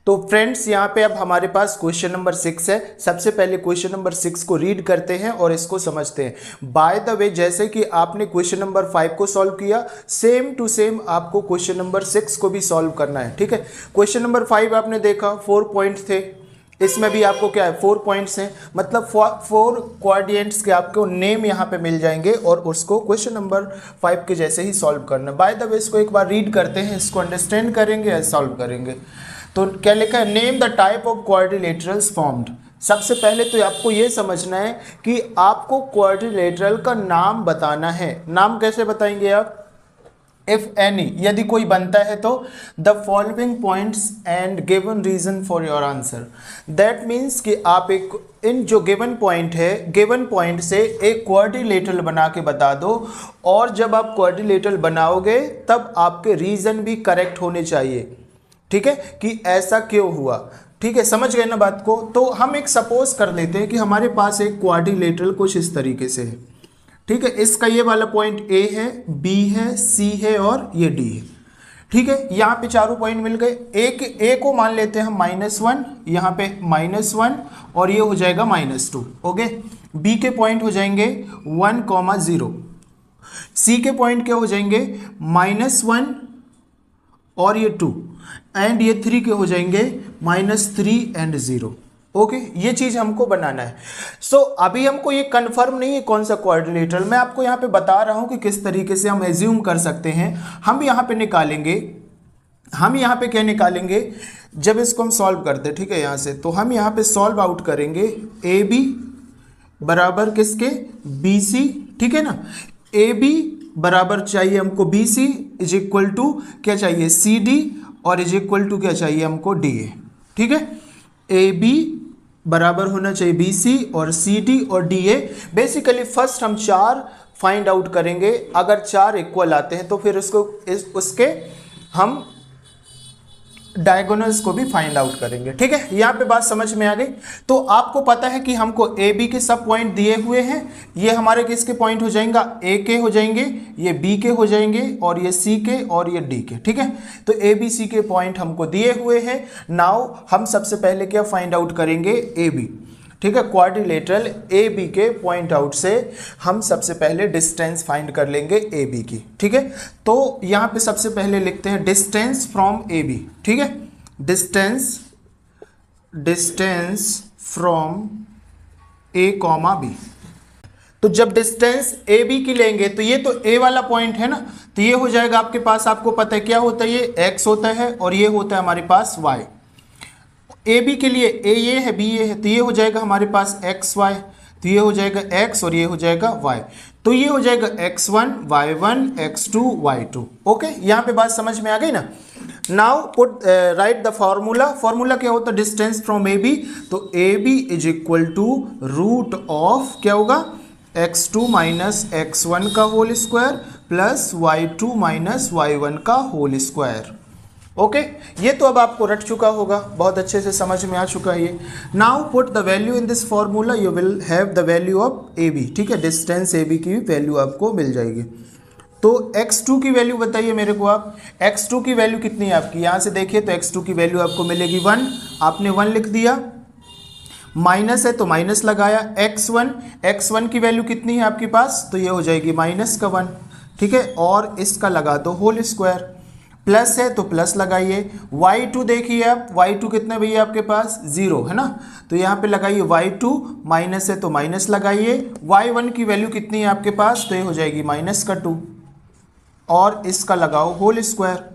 तो फ्रेंड्स यहाँ पे अब हमारे पास क्वेश्चन नंबर 6 है। सबसे पहले क्वेश्चन नंबर 6 को रीड करते हैं और इसको समझते हैं। बाय द वे, जैसे कि आपने क्वेश्चन नंबर 5 को सॉल्व किया, सेम टू सेम आपको क्वेश्चन नंबर 6 को भी सॉल्व करना है, ठीक है। क्वेश्चन नंबर 5 आपने देखा 4 पॉइंट थे, इसमें भी आपको क्या है 4 पॉइंट्स हैं, मतलब 4 कोऑर्डिनेट्स के आपको नेम यहाँ पे मिल जाएंगे और उसको क्वेश्चन नंबर 5 के जैसे ही सॉल्व करना। बाय द वे इसको एक बार रीड करते हैं, इसको अंडरस्टैंड करेंगे या सॉल्व करेंगे। तो क्या लिखा है, name the type of quadrilaterals formed. सबसे पहले तो आपको ये समझना है कि आपको क्वाड्रिलेटरल का नाम बताना है। नाम कैसे बताएंगे आप, इफ एनी, यदि कोई बनता है तो the following points and given reason for your answer. That means कि आप एक इन जो गिवन पॉइंट है, गिवन पॉइंट से एक क्वाड्रिलेटरल बना के बता दो, और जब आप क्वाड्रिलेटरल बनाओगे तब आपके रीजन भी करेक्ट होने चाहिए, ठीक है, कि ऐसा क्यों हुआ, ठीक है, समझ गए ना बात को। तो हम एक सपोज कर लेते हैं कि हमारे पास एक क्वाड्रिलेटरल कुछ इस तरीके से है, ठीक है, इसका ये वाला पॉइंट A है, B है, C है और ये D है, ठीक है। यहाँ पे चारों पॉइंट मिल गए। A को मान लेते हैं हम -1, यहाँ पे -1 और ये हो जाएगा -2, ओके। B के पॉइंट हो जाएंगे 1, 0, C के पॉइंट क्या हो जाएंगे -1 और ये 2, एंड ये 3 के हो जाएंगे -3 एंड 0, ओके। ये चीज हमको बनाना है। सो अभी हमको ये कंफर्म नहीं है कौन सा क्वाड्रिलेटरल, मैं आपको यहाँ पे बता रहा हूँ कि किस तरीके से हम एज्यूम कर सकते हैं। हम यहाँ पे निकालेंगे, हम यहाँ पे क्या निकालेंगे, जब इसको हम सॉल्व करते हैं, ठीक है, यहाँ से, तो हम यहाँ पे सॉल्व आउट करेंगे AB बराबर किसके, BC, ठीक है ना। AB बराबर चाहिए हमको BC इज इक्वल टू क्या चाहिए, CD, और इज इक्वल टू क्या चाहिए हमको DA, ठीक है। AB बराबर होना चाहिए BC और CD और DA। बेसिकली फर्स्ट हम 4 फाइंड आउट करेंगे, अगर 4 इक्वल आते हैं तो फिर उसके हम डायगोनल्स को भी फाइंड आउट करेंगे, ठीक है। यहाँ पे बात समझ में आ गई। तो आपको पता है कि हमको AB के सब पॉइंट दिए हुए हैं, ये हमारे किसके पॉइंट हो जाएंगे, A के हो जाएंगे, ये B के हो जाएंगे और ये C के और ये D के, ठीक है। तो ABC के पॉइंट हमको दिए हुए हैं। नाउ हम सबसे पहले क्या फाइंड आउट करेंगे, AB, ठीक है। क्वाड्रिलेटरल AB के पॉइंट आउट से हम सबसे पहले डिस्टेंस फाइंड कर लेंगे AB की, ठीक है। तो यहाँ पे सबसे पहले लिखते हैं डिस्टेंस फ्रॉम AB, ठीक है, डिस्टेंस फ्रॉम A, B। तो जब डिस्टेंस ए बी की लेंगे तो ये तो ए वाला पॉइंट है ना, तो ये हो जाएगा आपके पास, आपको पता है क्या होता है, ये एक्स होता है और ये होता है हमारे पास वाई। ए बी के लिए ए ये है बी ये है, तो ये हो जाएगा हमारे पास एक्स वाई, तो ये हो जाएगा एक्स और ये हो जाएगा वाई, तो ये हो जाएगा x1 y1 x2 y2। Okay, यहाँ पे बात समझ में आ गई ना। Now put right the formula. Formula क्या होता है, डिस्टेंस फ्रॉम ए बी, तो A B is equal to root of क्या होगा, x2 माइनस x1 का whole square plus y2 minus y1 का होल स्क्वायर। ओके, ये तो अब आपको रट चुका होगा, बहुत अच्छे से समझ में आ चुका है ये। Now put the value in this formula, you will have the value of A B. ठीक है, डिस्टेंस ए बी की वैल्यू आपको मिल जाएगी। तो x2 की वैल्यू बताइए मेरे को आप, x2 की वैल्यू कितनी है आपकी, यहाँ से देखिए तो x2 की वैल्यू आपको मिलेगी 1, आपने 1 लिख दिया, माइनस है तो माइनस लगाया, x1 की वैल्यू कितनी है आपके पास, तो ये हो जाएगी माइनस का 1। ठीक है, और इसका लगा दो होल स्क्वायर, प्लस है तो प्लस लगाइए, y2 देखिए आप, y2 कितना भैया आपके पास 0 है ना, तो यहाँ पे लगाइए y2, माइनस है तो माइनस लगाइए, y1 की वैल्यू कितनी है आपके पास, तो ये हो जाएगी माइनस का 2 और इसका लगाओ होल स्क्वायर।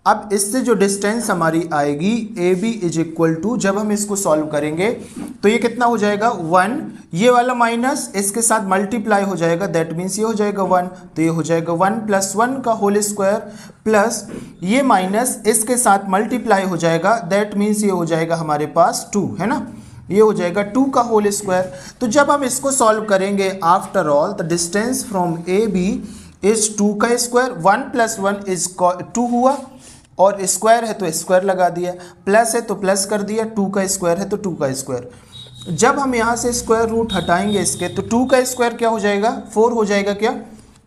अब इससे जो डिस्टेंस हमारी आएगी A B is equal to, जब हम इसको सॉल्व करेंगे तो ये कितना हो जाएगा 1, ये वाला माइनस इसके साथ मल्टीप्लाई हो जाएगा, दैट मीन्स ये हो जाएगा 1, तो ये हो जाएगा 1 प्लस 1 का होल स्क्वायर प्लस ये माइनस इसके साथ मल्टीप्लाई हो जाएगा, दैट मीन्स ये हो जाएगा हमारे पास 2 है ना, ये हो जाएगा 2 का होल स्क्वायर। तो जब हम इसको सॉल्व करेंगे, after all the distance from A B is 2 का स्क्वायर, 1 प्लस 1 इज 2 हुआ और स्क्वायर है तो स्क्वायर लगा दिया, प्लस है तो प्लस कर दिया, 2 का स्क्वायर है तो 2 का स्क्वायर। जब हम यहाँ से स्क्वायर रूट हटाएंगे इसके, तो 2 का स्क्वायर क्या हो जाएगा 4 हो जाएगा, क्या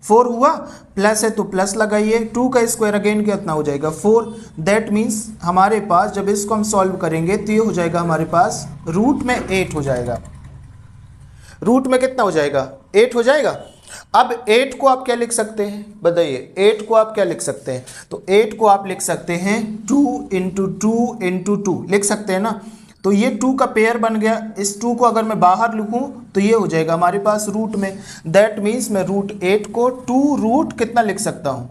4 हुआ, प्लस है तो प्लस लगाइए, 2 का स्क्वायर अगेन कितना हो जाएगा 4, दैट मीन्स हमारे पास जब इसको हम सॉल्व करेंगे तो ये हो जाएगा हमारे पास रूट में 8 हो जाएगा, रूट में कितना हो जाएगा 8 हो जाएगा। अब 8 को आप क्या लिख सकते हैं बताइए, 8 को आप क्या लिख सकते हैं, तो 8 को आप लिख सकते हैं 2 इंटू 2 इंटू 2 लिख सकते हैं ना, तो ये 2 का पेयर बन गया, इस 2 को अगर मैं बाहर लिखूं तो ये हो जाएगा हमारे पास रूट में, दैट मीन्स मैं रूट 8 को 2 रूट कितना लिख सकता हूं,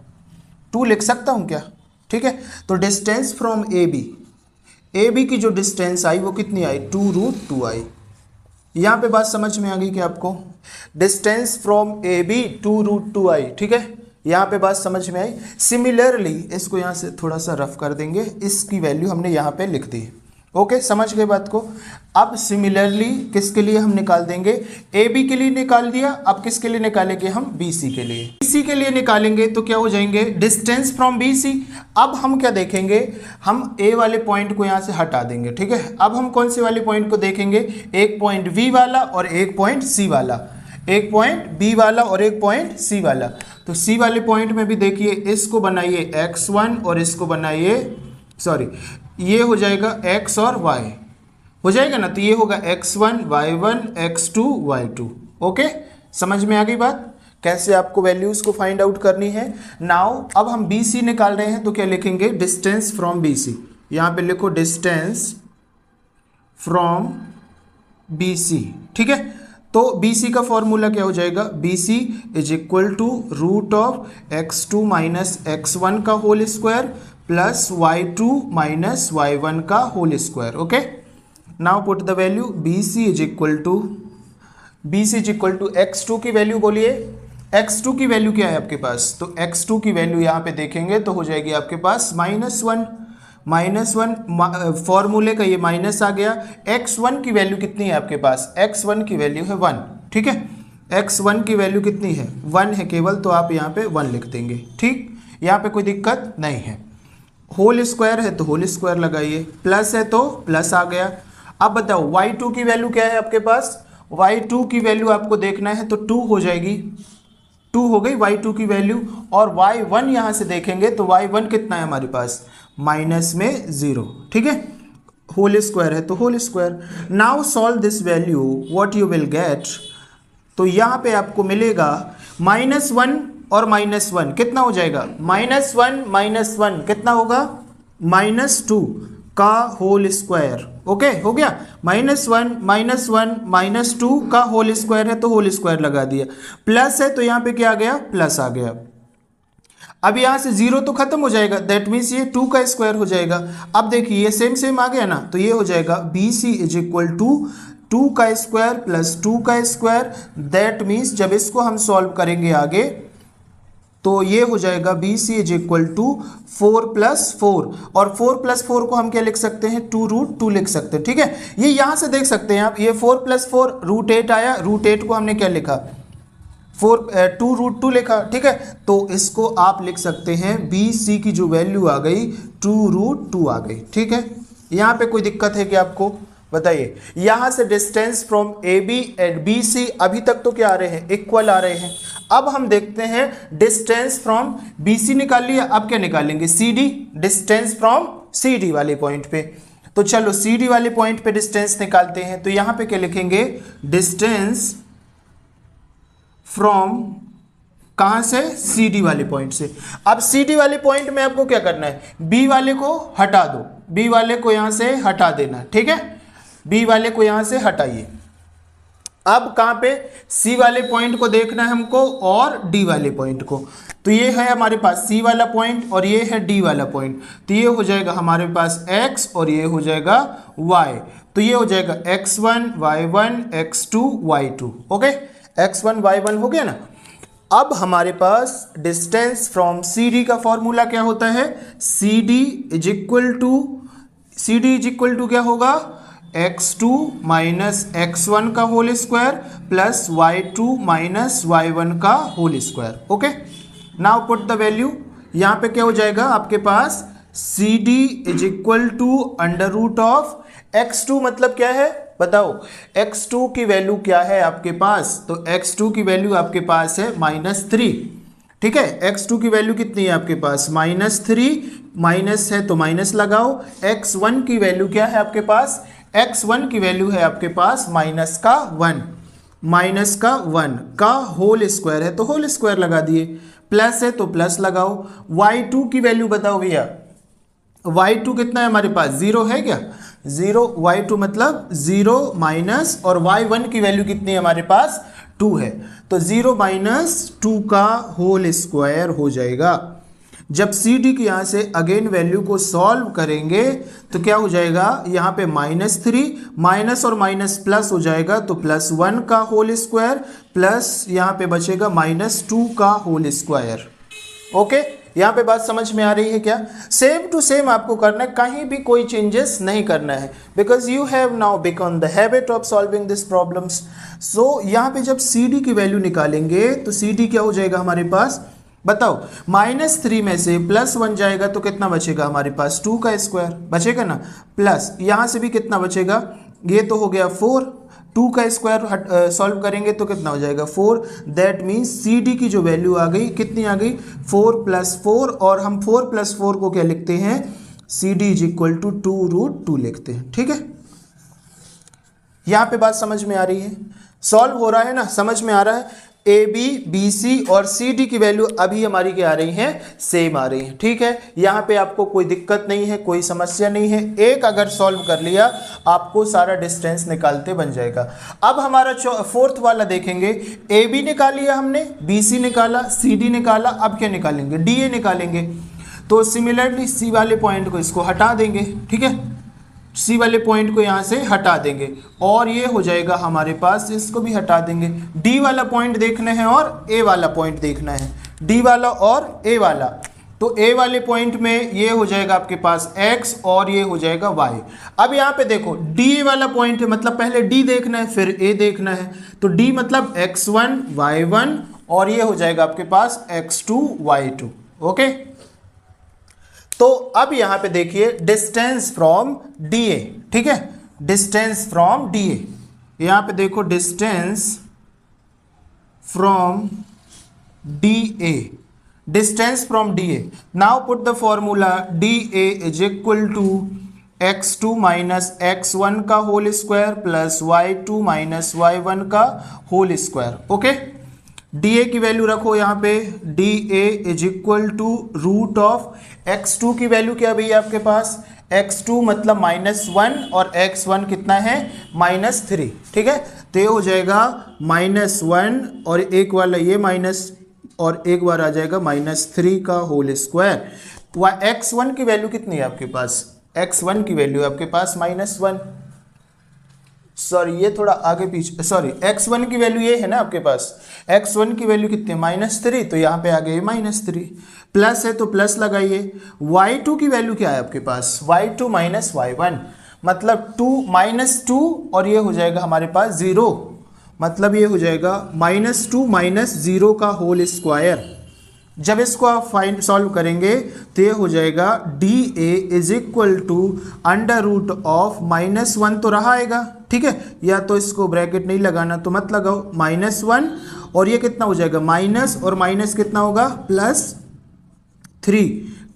2 लिख सकता हूं क्या। ठीक है, तो डिस्टेंस फ्रॉम ए बी की जो डिस्टेंस आई वो कितनी आई 2 रूट 2 आई। यहाँ पे बात समझ में आ गई कि आपको, distance from A B 2 root 2 आई। ठीक है, यहाँ पे बात समझ में आई। सिमिलरली इसको यहाँ से थोड़ा सा रफ कर देंगे, इसकी वैल्यू हमने यहाँ पे लिख दी। ओके, समझ गए बात को। अब सिमिलरली किसके लिए हम निकाल देंगे, ए बी के लिए निकाल दिया, अब किसके लिए निकालेंगे हम बी सी के लिए, बी सी के लिए निकालेंगे तो क्या हो जाएंगे डिस्टेंस फ्रॉम बी सी। अब हम क्या देखेंगे, हम ए वाले पॉइंट को यहाँ से हटा देंगे। ठीक है, अब हम कौन से वाले पॉइंट को देखेंगे, एक पॉइंट बी वाला और एक पॉइंट सी वाला, एक पॉइंट बी वाला और एक पॉइंट सी वाला। तो सी वाले पॉइंट में भी देखिए, इसको बनाइए x1 और इसको बनाइए, सॉरी ये हो जाएगा x और y हो जाएगा ना, तो ये होगा x1 y1 x2 y2। Okay, समझ में आ गई बात, कैसे आपको वैल्यूज को फाइंड आउट करनी है। नाउ अब हम बी सी निकाल रहे हैं तो क्या लिखेंगे, डिस्टेंस फ्रॉम बी सी, यहाँ पे लिखो डिस्टेंस फ्रॉम बी सी। ठीक है, तो बी सी का फॉर्मूला क्या हो जाएगा, B C is equal to root of x2 minus x1 का whole square plus y2 minus y1 का whole square. Okay, now put the value, B C is equal to x2 की value बोलिए, x2 की value क्या है आपके पास, तो x2 की वैल्यू यहाँ पे देखेंगे तो हो जाएगी आपके पास -1 फॉर्मूले का ये माइनस आ गया। x1 की वैल्यू कितनी है आपके पास, x1 की वैल्यू है 1। ठीक है, x1 की वैल्यू कितनी है 1 है केवल, तो आप यहाँ पे 1 लिख देंगे। ठीक, यहाँ पे कोई दिक्कत नहीं है। होल स्क्वायर है तो होल स्क्वायर लगाइए, प्लस है तो प्लस आ गया। अब बताओ y2 की वैल्यू क्या है आपके पास, y2 की वैल्यू आपको देखना है तो 2 हो जाएगी, 2 हो गई y2 की वैल्यू। और y1 यहाँ से देखेंगे तो y1 कितना है हमारे पास, माइनस में 0। ठीक है, होल स्क्वायर है तो whole square. Now solve this value, what you will get, तो यहाँ पे आपको मिलेगा -1 और -1 कितना हो जाएगा, -1 कितना होगा -2 का होल स्क्वायर। ओके, हो गया। -1 -2 का होल स्क्वायर है तो होल स्क्वायर लगा दिया, प्लस है तो यहाँ पे क्या आ गया, प्लस आ गया। अब यहाँ से 0 तो खत्म हो जाएगा, दैट मीन्स ये 2 का स्क्वायर हो जाएगा। अब देखिए ये सेम सेम आ गया ना, तो ये हो जाएगा BC इज इक्वल टू 2 का स्क्वायर प्लस 2 का स्क्वायर। दैट मीन्स जब इसको हम सॉल्व करेंगे आगे तो ये हो जाएगा BC इज इक्वल टू 4 + 4, और 4 + 4 को हम क्या लिख सकते हैं, 2√2 लिख सकते हैं। ठीक है, ये यहाँ से देख सकते हैं आप, ये 4 + 4 √8 आया, √8 को हमने क्या लिखा, 2√2 लिखा। ठीक है, तो इसको आप लिख सकते हैं BC की जो वैल्यू आ गई 2√2 आ गई। ठीक है, यहाँ पे कोई दिक्कत है कि आपको बताइए। यहाँ से distance from AB and BC अभी तक तो क्या आ रहे हैं, इक्वल आ रहे हैं। अब हम देखते हैं डिस्टेंस फ्रॉम BC निकाल लिया, अब क्या निकालेंगे, CD, डिस्टेंस फ्रॉम CD वाले पॉइंट पे। तो चलो CD वाले पॉइंट पे डिस्टेंस निकालते हैं, तो यहाँ पे क्या लिखेंगे, डिस्टेंस फ्रॉम कहां से, CD वाले पॉइंट से। अब CD वाले पॉइंट में आपको क्या करना है, B वाले को हटा दो, B वाले को यहां से हटा देना। ठीक है, B वाले को यहां से हटाइए। अब कहां पे, C वाले पॉइंट को देखना है हमको और D वाले पॉइंट को। तो ये है हमारे पास C वाला पॉइंट और ये है D वाला पॉइंट, तो ये हो जाएगा हमारे पास X और ये हो जाएगा Y। तो ये हो जाएगा X1 Y1 X2 Y2। Okay, X1 Y1 हो गया ना। अब हमारे पास डिस्टेंस फ्रॉम CD का फॉर्मूला क्या होता है, CD इज इक्वल टू क्या होगा, x2 माइनस x1 का whole square plus y2 minus y1 का whole square. Okay, now put the value. यहाँ पे क्या हो जाएगा आपके पास, CD इज इक्वल टू √ऑफ x2 मतलब क्या है बताओ, x2 की वैल्यू क्या है आपके पास, तो x2 की वैल्यू आपके पास है -3। ठीक है, x2 की वैल्यू कितनी है आपके पास, -3, माइनस है तो माइनस लगाओ। x1 की वैल्यू क्या है आपके पास, x1 की वैल्यू है आपके पास माइनस का 1 का होल स्क्वायर है तो होल स्क्वायर लगा दिए, प्लस है तो प्लस लगाओ। y2 की वैल्यू बताओ भैया, y2 कितना है हमारे पास, 0 है क्या, 0, y2 मतलब 0 माइनस, और y1 की वैल्यू कितनी है हमारे पास, 2 है, तो 0 - 2 का होल स्क्वायर हो जाएगा। जब CD की यहाँ से अगेन वैल्यू को सॉल्व करेंगे तो क्या हो जाएगा, यहाँ पे -3, माइनस और माइनस प्लस हो जाएगा तो +1 का होल स्क्वायर प्लस यहाँ पे बचेगा -2 का होल स्क्वायर। ओके, यहाँ पे बात समझ में आ रही है क्या, सेम टू सेम आपको करना है, कहीं भी कोई चेंजेस नहीं करना है, because you have now become the habit of solving this problems. So यहाँ पे जब CD की वैल्यू निकालेंगे तो CD क्या हो जाएगा हमारे पास बताओ, -3 में से +1 जाएगा तो कितना बचेगा हमारे पास, 2 का स्क्वायर बचेगा ना, प्लस यहाँ से भी कितना बचेगा, ये तो हो गया 4, 2 का स्क्वायर सॉल्व करेंगे तो कितना हो जाएगा 4। दैट मीन्स CD की जो वैल्यू आ गई कितनी आ गई, 4 + 4, और हम 4 + 4 को क्या लिखते हैं, CD इज इक्वल टू 2√2 लिखते हैं। ठीक है, यहाँ पे बात समझ में आ रही है, सॉल्व हो रहा है ना, समझ में आ रहा है। AB BC और CD की वैल्यू अभी हमारी क्या आ रही हैं, सेम आ रही हैं। ठीक है, यहाँ पे आपको कोई दिक्कत नहीं है, कोई समस्या नहीं है, एक अगर सॉल्व कर लिया आपको सारा डिस्टेंस निकालते बन जाएगा। अब हमारा फोर्थ वाला देखेंगे, AB निकाल लिया हमने, BC निकाला, CD निकाला, अब क्या निकालेंगे, DA निकालेंगे। तो सिमिलरली C वाले पॉइंट को इसको हटा देंगे। ठीक है, C वाले पॉइंट को यहाँ से हटा देंगे और ये हो जाएगा हमारे पास, इसको भी हटा देंगे। D वाला पॉइंट देखना है और A वाला पॉइंट देखना है, D वाला और A वाला। तो A वाले पॉइंट में ये हो जाएगा आपके पास X और ये हो जाएगा Y। अब यहाँ पे देखो D वाला पॉइंट है, मतलब पहले D देखना है फिर A देखना है, तो D मतलब X1 Y1 और ये हो जाएगा आपके पास X2 Y2। ओके, तो अब यहां पे देखिए डिस्टेंस फ्रॉम DA। ठीक है, डिस्टेंस फ्रॉम DA, यहां पे देखो distance from DA, distance from DA। Now put the formula, DA is equal to x2 minus x1 का whole square plus y2 minus y1 का होल स्क्वायर। ओके, DA की value रखो यहाँ पे, DA is equal to √ऑफ x2 की value क्या भैया आपके पास, x2 मतलब -1 और x1 कितना है -3, ठीक है। तो ये हो जाएगा -1 और एक वाला ये माइनस और एक बार आ जाएगा -3 का होल स्क्वायर। x1 की वैल्यू कितनी है आपके पास, x1 की वैल्यू आपके पास -1, सॉरी ये थोड़ा आगे पीछे, सॉरी x1 की वैल्यू ये है ना आपके पास, x1 की वैल्यू कितनी है -3, तो यहाँ पे आ गए -3, प्लस है तो प्लस लगाइए। y2 की वैल्यू क्या है आपके पास, y2 -y1 मतलब 2 और ये हो जाएगा हमारे पास 0, मतलब ये हो जाएगा -2 -0 का होल स्क्वायर। जब इसको आप फाइंड सॉल्व करेंगे तो ये हो जाएगा DA इज इक्वल टू √(-1) तो रहा आएगा, ठीक है, या तो इसको ब्रैकेट नहीं लगाना तो मत लगाओ, -1 और ये कितना हो जाएगा माइनस और माइनस कितना होगा +3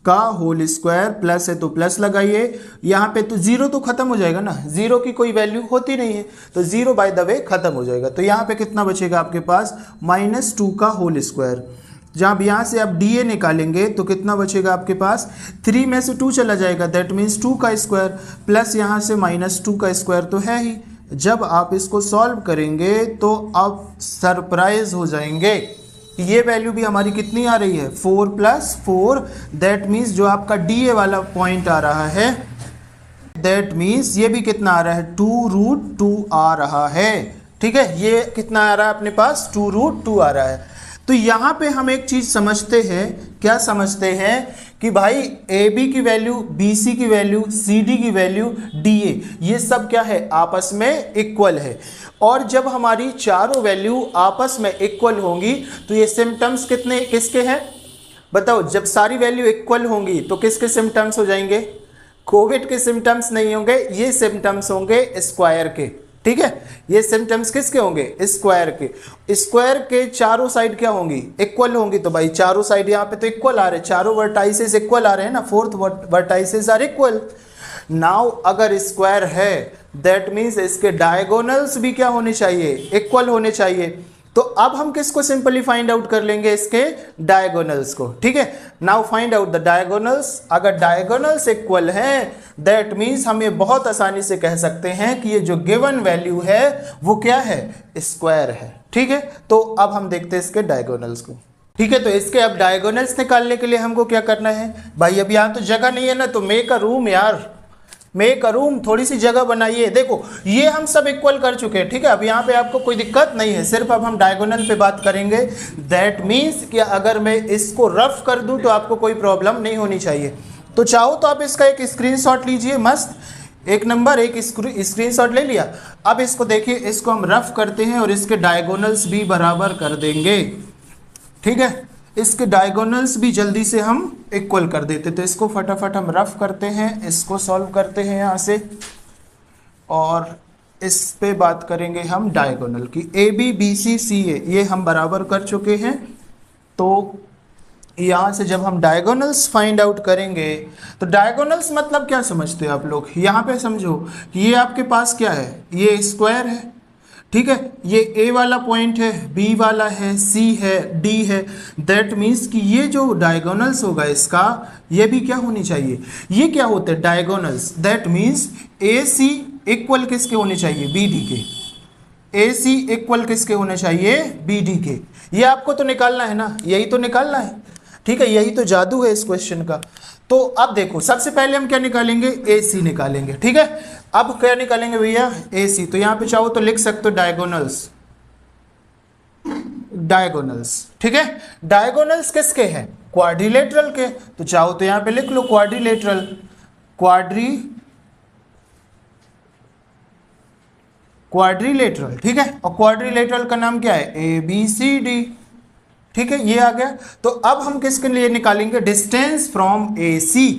का होल स्क्वायर, प्लस है तो प्लस लगाइए, यहाँ पे तो 0 तो खत्म हो जाएगा ना, 0 की कोई वैल्यू होती नहीं है तो 0 बाय द वे खत्म हो जाएगा। तो यहाँ पे कितना बचेगा आपके पास -2 का होल स्क्वायर। जब यहाँ से आप DA निकालेंगे तो कितना बचेगा आपके पास, 3 में से 2 चला जाएगा, दैट मीन्स 2 का स्क्वायर, प्लस यहाँ से -2 का स्क्वायर तो है ही। जब आप इसको सॉल्व करेंगे तो आप सरप्राइज हो जाएंगे, ये वैल्यू भी हमारी कितनी आ रही है 4 + 4, दैट मीन्स जो आपका DA वाला पॉइंट आ रहा है, दैट मीन्स ये भी कितना आ रहा है 2√2 आ रहा है, ठीक है, ये कितना आ रहा है अपने पास 2√2 आ रहा है। तो यहाँ पे हम एक चीज़ समझते हैं, क्या समझते हैं कि भाई AB की वैल्यू, BC की वैल्यू, CD की वैल्यू, DA ये सब क्या है आपस में इक्वल है, और जब हमारी चारों वैल्यू आपस में इक्वल होंगी तो ये सिम्टम्स कितने किसके हैं बताओ, जब सारी वैल्यू इक्वल होंगी तो किसके सिम्टम्स हो जाएंगे, कोविड के सिम्टम्स नहीं होंगे, ये सिम्टम्स होंगे स्क्वायर के, ठीक है, ये सिम्टम्स किसके होंगे स्क्वायर के। स्क्वायर के चारों साइड क्या होंगी इक्वल होंगी, तो भाई चारों साइड यहाँ पे तो इक्वल आ रहे हैं, चारों वर्टाइसेस इक्वल आ रहे हैं ना, 4th वर्टाइसेस आर इक्वल। नाउ अगर स्क्वायर है दैट मीन्स इसके डायगोनल्स भी क्या होने चाहिए इक्वल होने चाहिए। तो अब हम किसको सिंपली फाइंड आउट कर लेंगे, इसके डायगोनल्स को, ठीक है। Now find out the diagonals, अगर डायगोनल्स इक्वल हैं दैट मीन्स हम ये बहुत आसानी से कह सकते हैं कि ये जो गिवन वैल्यू है वो क्या है स्क्वायर है, ठीक है। तो अब हम देखते हैं इसके डायगोनल्स को, ठीक है। तो इसके अब डायगोनल्स निकालने के लिए हमको क्या करना है भाई, अब यहाँ तो जगह नहीं है ना, तो मेक अ रूम यार, मेक अ रूम, थोड़ी सी जगह बनाइए। देखो ये हम सब इक्वल कर चुके हैं, ठीक है, अब यहाँ पे आपको कोई दिक्कत नहीं है, सिर्फ अब हम डायगोनल पे बात करेंगे। दैट मीन्स कि अगर मैं इसको रफ कर दूं तो आपको कोई प्रॉब्लम नहीं होनी चाहिए। तो चाहो तो आप इसका एक स्क्रीनशॉट लीजिए, मस्त एक नंबर, एक स्क्रीनशॉट ले लिया। अब इसको देखिए, इसको हम रफ करते हैं और इसके डायगोनल्स भी बराबर कर देंगे, ठीक है, इसके डायगोनल्स भी जल्दी से हम इक्वल कर देते। तो इसको फटाफट हम रफ करते हैं, इसको सॉल्व करते हैं यहाँ से, और इस पे बात करेंगे हम डायगोनल की। AB BC CA ये हम बराबर कर चुके हैं। तो यहाँ से जब हम डायगोनल्स फाइंड आउट करेंगे तो डायगोनल्स मतलब क्या समझते हैं आप लोग, यहाँ पे समझो कि ये आपके पास क्या है, ये स्क्वायर है, ठीक है, ये A वाला पॉइंट है, B वाला है, C है, D है, दैट मीन्स कि ये जो डायगोनल्स होगा इसका ये भी क्या होनी चाहिए, ये क्या होते हैं diagonals, that means AC equal किसके होने चाहिए BD के, AC इक्वल किसके होने चाहिए BD के। ये आपको तो निकालना है ना, यही तो निकालना है, ठीक है, यही तो जादू है इस क्वेश्चन का। तो अब देखो सबसे पहले हम क्या निकालेंगे AC निकालेंगे, ठीक है। अब क्या निकालेंगे भैया AC, तो यहाँ पे चाहो तो लिख सकते हो डायगोनल्स, डायगोनल्स, ठीक है। डायगोनल्स किसके हैं क्वाड्रिलेटरल के, तो चाहो तो यहाँ पे लिख लो क्वाड्रिलेटरल, क्वाड्रिलेटरल, ठीक है, और क्वाड्रिलेटरल का नाम क्या है ABCD, ठीक है, ये आ गया। तो अब हम किसके लिए निकालेंगे distance from AC,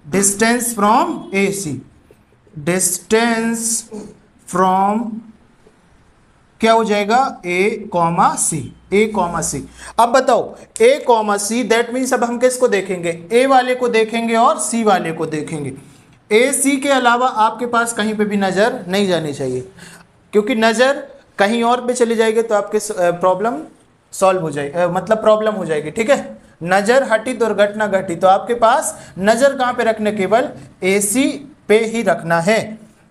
distance from AC, distance from क्या हो जाएगा A,C। अब बताओ A,C दैट मीन्स अब हम किसको देखेंगे, A वाले को देखेंगे और C वाले को देखेंगे। AC के अलावा आपके पास कहीं पे भी नज़र नहीं जानी चाहिए, क्योंकि नज़र कहीं और पे चली जाएगी तो आपके प्रॉब्लम सॉल्व हो जाएगी, मतलब प्रॉब्लम हो जाएगी, ठीक है। नज़र हटी दुर्घटना घटी, तो आपके पास नज़र कहाँ पे रखने, केवल AC पे ही रखना है।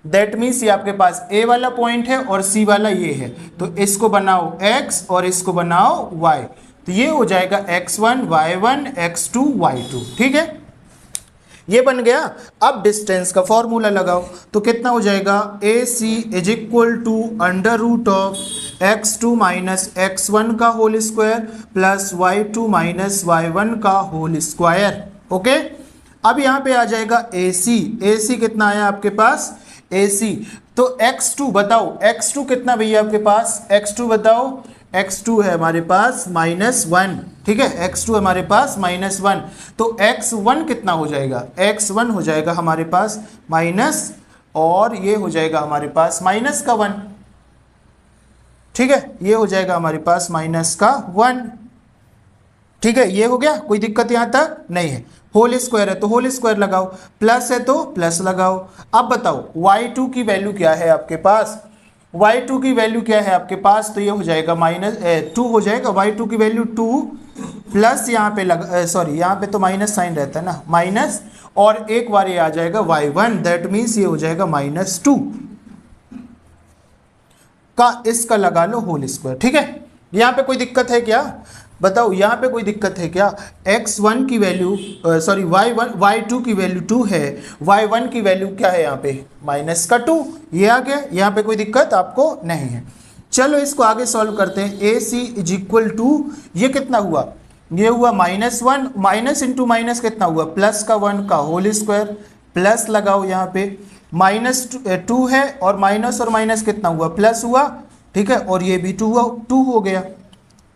दैट मीन्स ये आपके पास ए वाला पॉइंट है और सी वाला ये है, तो इसको बनाओ x और इसको बनाओ y, तो ये हो जाएगा x1 y1 x2 y2। ठीक है, ये बन गया। अब डिस्टेंस का फॉर्मूला लगाओ, तो कितना हो जाएगा, A C is equal to under root of x2 minus x1 का whole square plus y2 minus y1 का होल स्क्वायर। ओके, अब यहाँ पे आ जाएगा ए सी कितना आया आपके पास, ए सी, तो x2 बताओ, x2 कितना भैया आपके पास, x2 बताओ, x2 है हमारे पास -1। ठीक है, x2 हमारे पास -1, तो x1 कितना हो जाएगा, x1 हो जाएगा हमारे पास माइनस, और ये हो जाएगा हमारे पास माइनस का 1। ठीक है, ये हो जाएगा हमारे पास माइनस का 1। ठीक है, ये हो गया, कोई दिक्कत यहाँ तक नहीं है। होल स्क्वायर है तो होल स्क्वायर लगाओ, प्लस है तो प्लस लगाओ। अब बताओ y2 की वैल्यू क्या है आपके पास, y2 की वैल्यू क्या है आपके पास, तो ये हो जाएगा -2 हो जाएगा, y2 की वैल्यू 2 प्लस यहाँ पे सॉरी यहाँ पे तो माइनस साइन रहता है ना, माइनस, और एक बार ये आ जाएगा y1, दैट मीन्स ये हो जाएगा -2 का, इसका लगा लो होल स्क्वायर। ठीक है, यहाँ पे कोई दिक्कत है क्या, बताओ यहाँ पे कोई दिक्कत है क्या, x1 की वैल्यू सॉरी y2 की वैल्यू 2 है, y1 की वैल्यू क्या है यहाँ पे माइनस का 2, ये आ गया, यहाँ पे कोई दिक्कत आपको नहीं है। चलो इसको आगे सॉल्व करते हैं। ए सी इज इक्वल टू, ये कितना हुआ, ये हुआ -1, माइनस इंटू माइनस कितना हुआ, प्लस का 1 का होल स्क्वायर, प्लस लगाओ यहाँ पे, -2 है और माइनस कितना हुआ, प्लस हुआ। ठीक है, और ये भी 2 हो गया,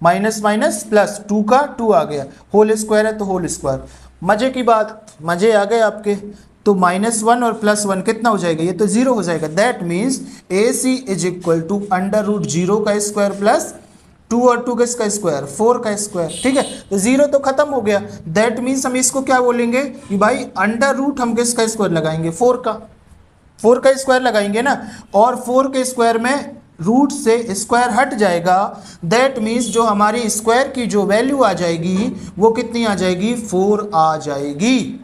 माइनस माइनस प्लस, 2 का 2 आ गया, होल स्क्वायर है तो होल स्क्वायर। मजे की बात, मजे आ गए आपके, तो -1 और +1 कितना हो जाएगा, ये तो 0 हो जाएगा। That means A C is equal to √0 का स्क्वायर प्लस 2 और 2 किसका स्क्वायर, 4 का स्क्वायर। ठीक है, तो 0 तो खत्म हो गया। दैट मीन्स हम इसको क्या बोलेंगे कि भाई √ हम किसका स्क्वायर लगाएंगे, 4 का स्क्वायर लगाएंगे ना, और 4 के स्क्वायर में रूट से स्क्वायर हट जाएगा। दैट मीन्स जो हमारी स्क्वायर की जो वैल्यू आ जाएगी वो कितनी आ जाएगी, 4 आ जाएगी।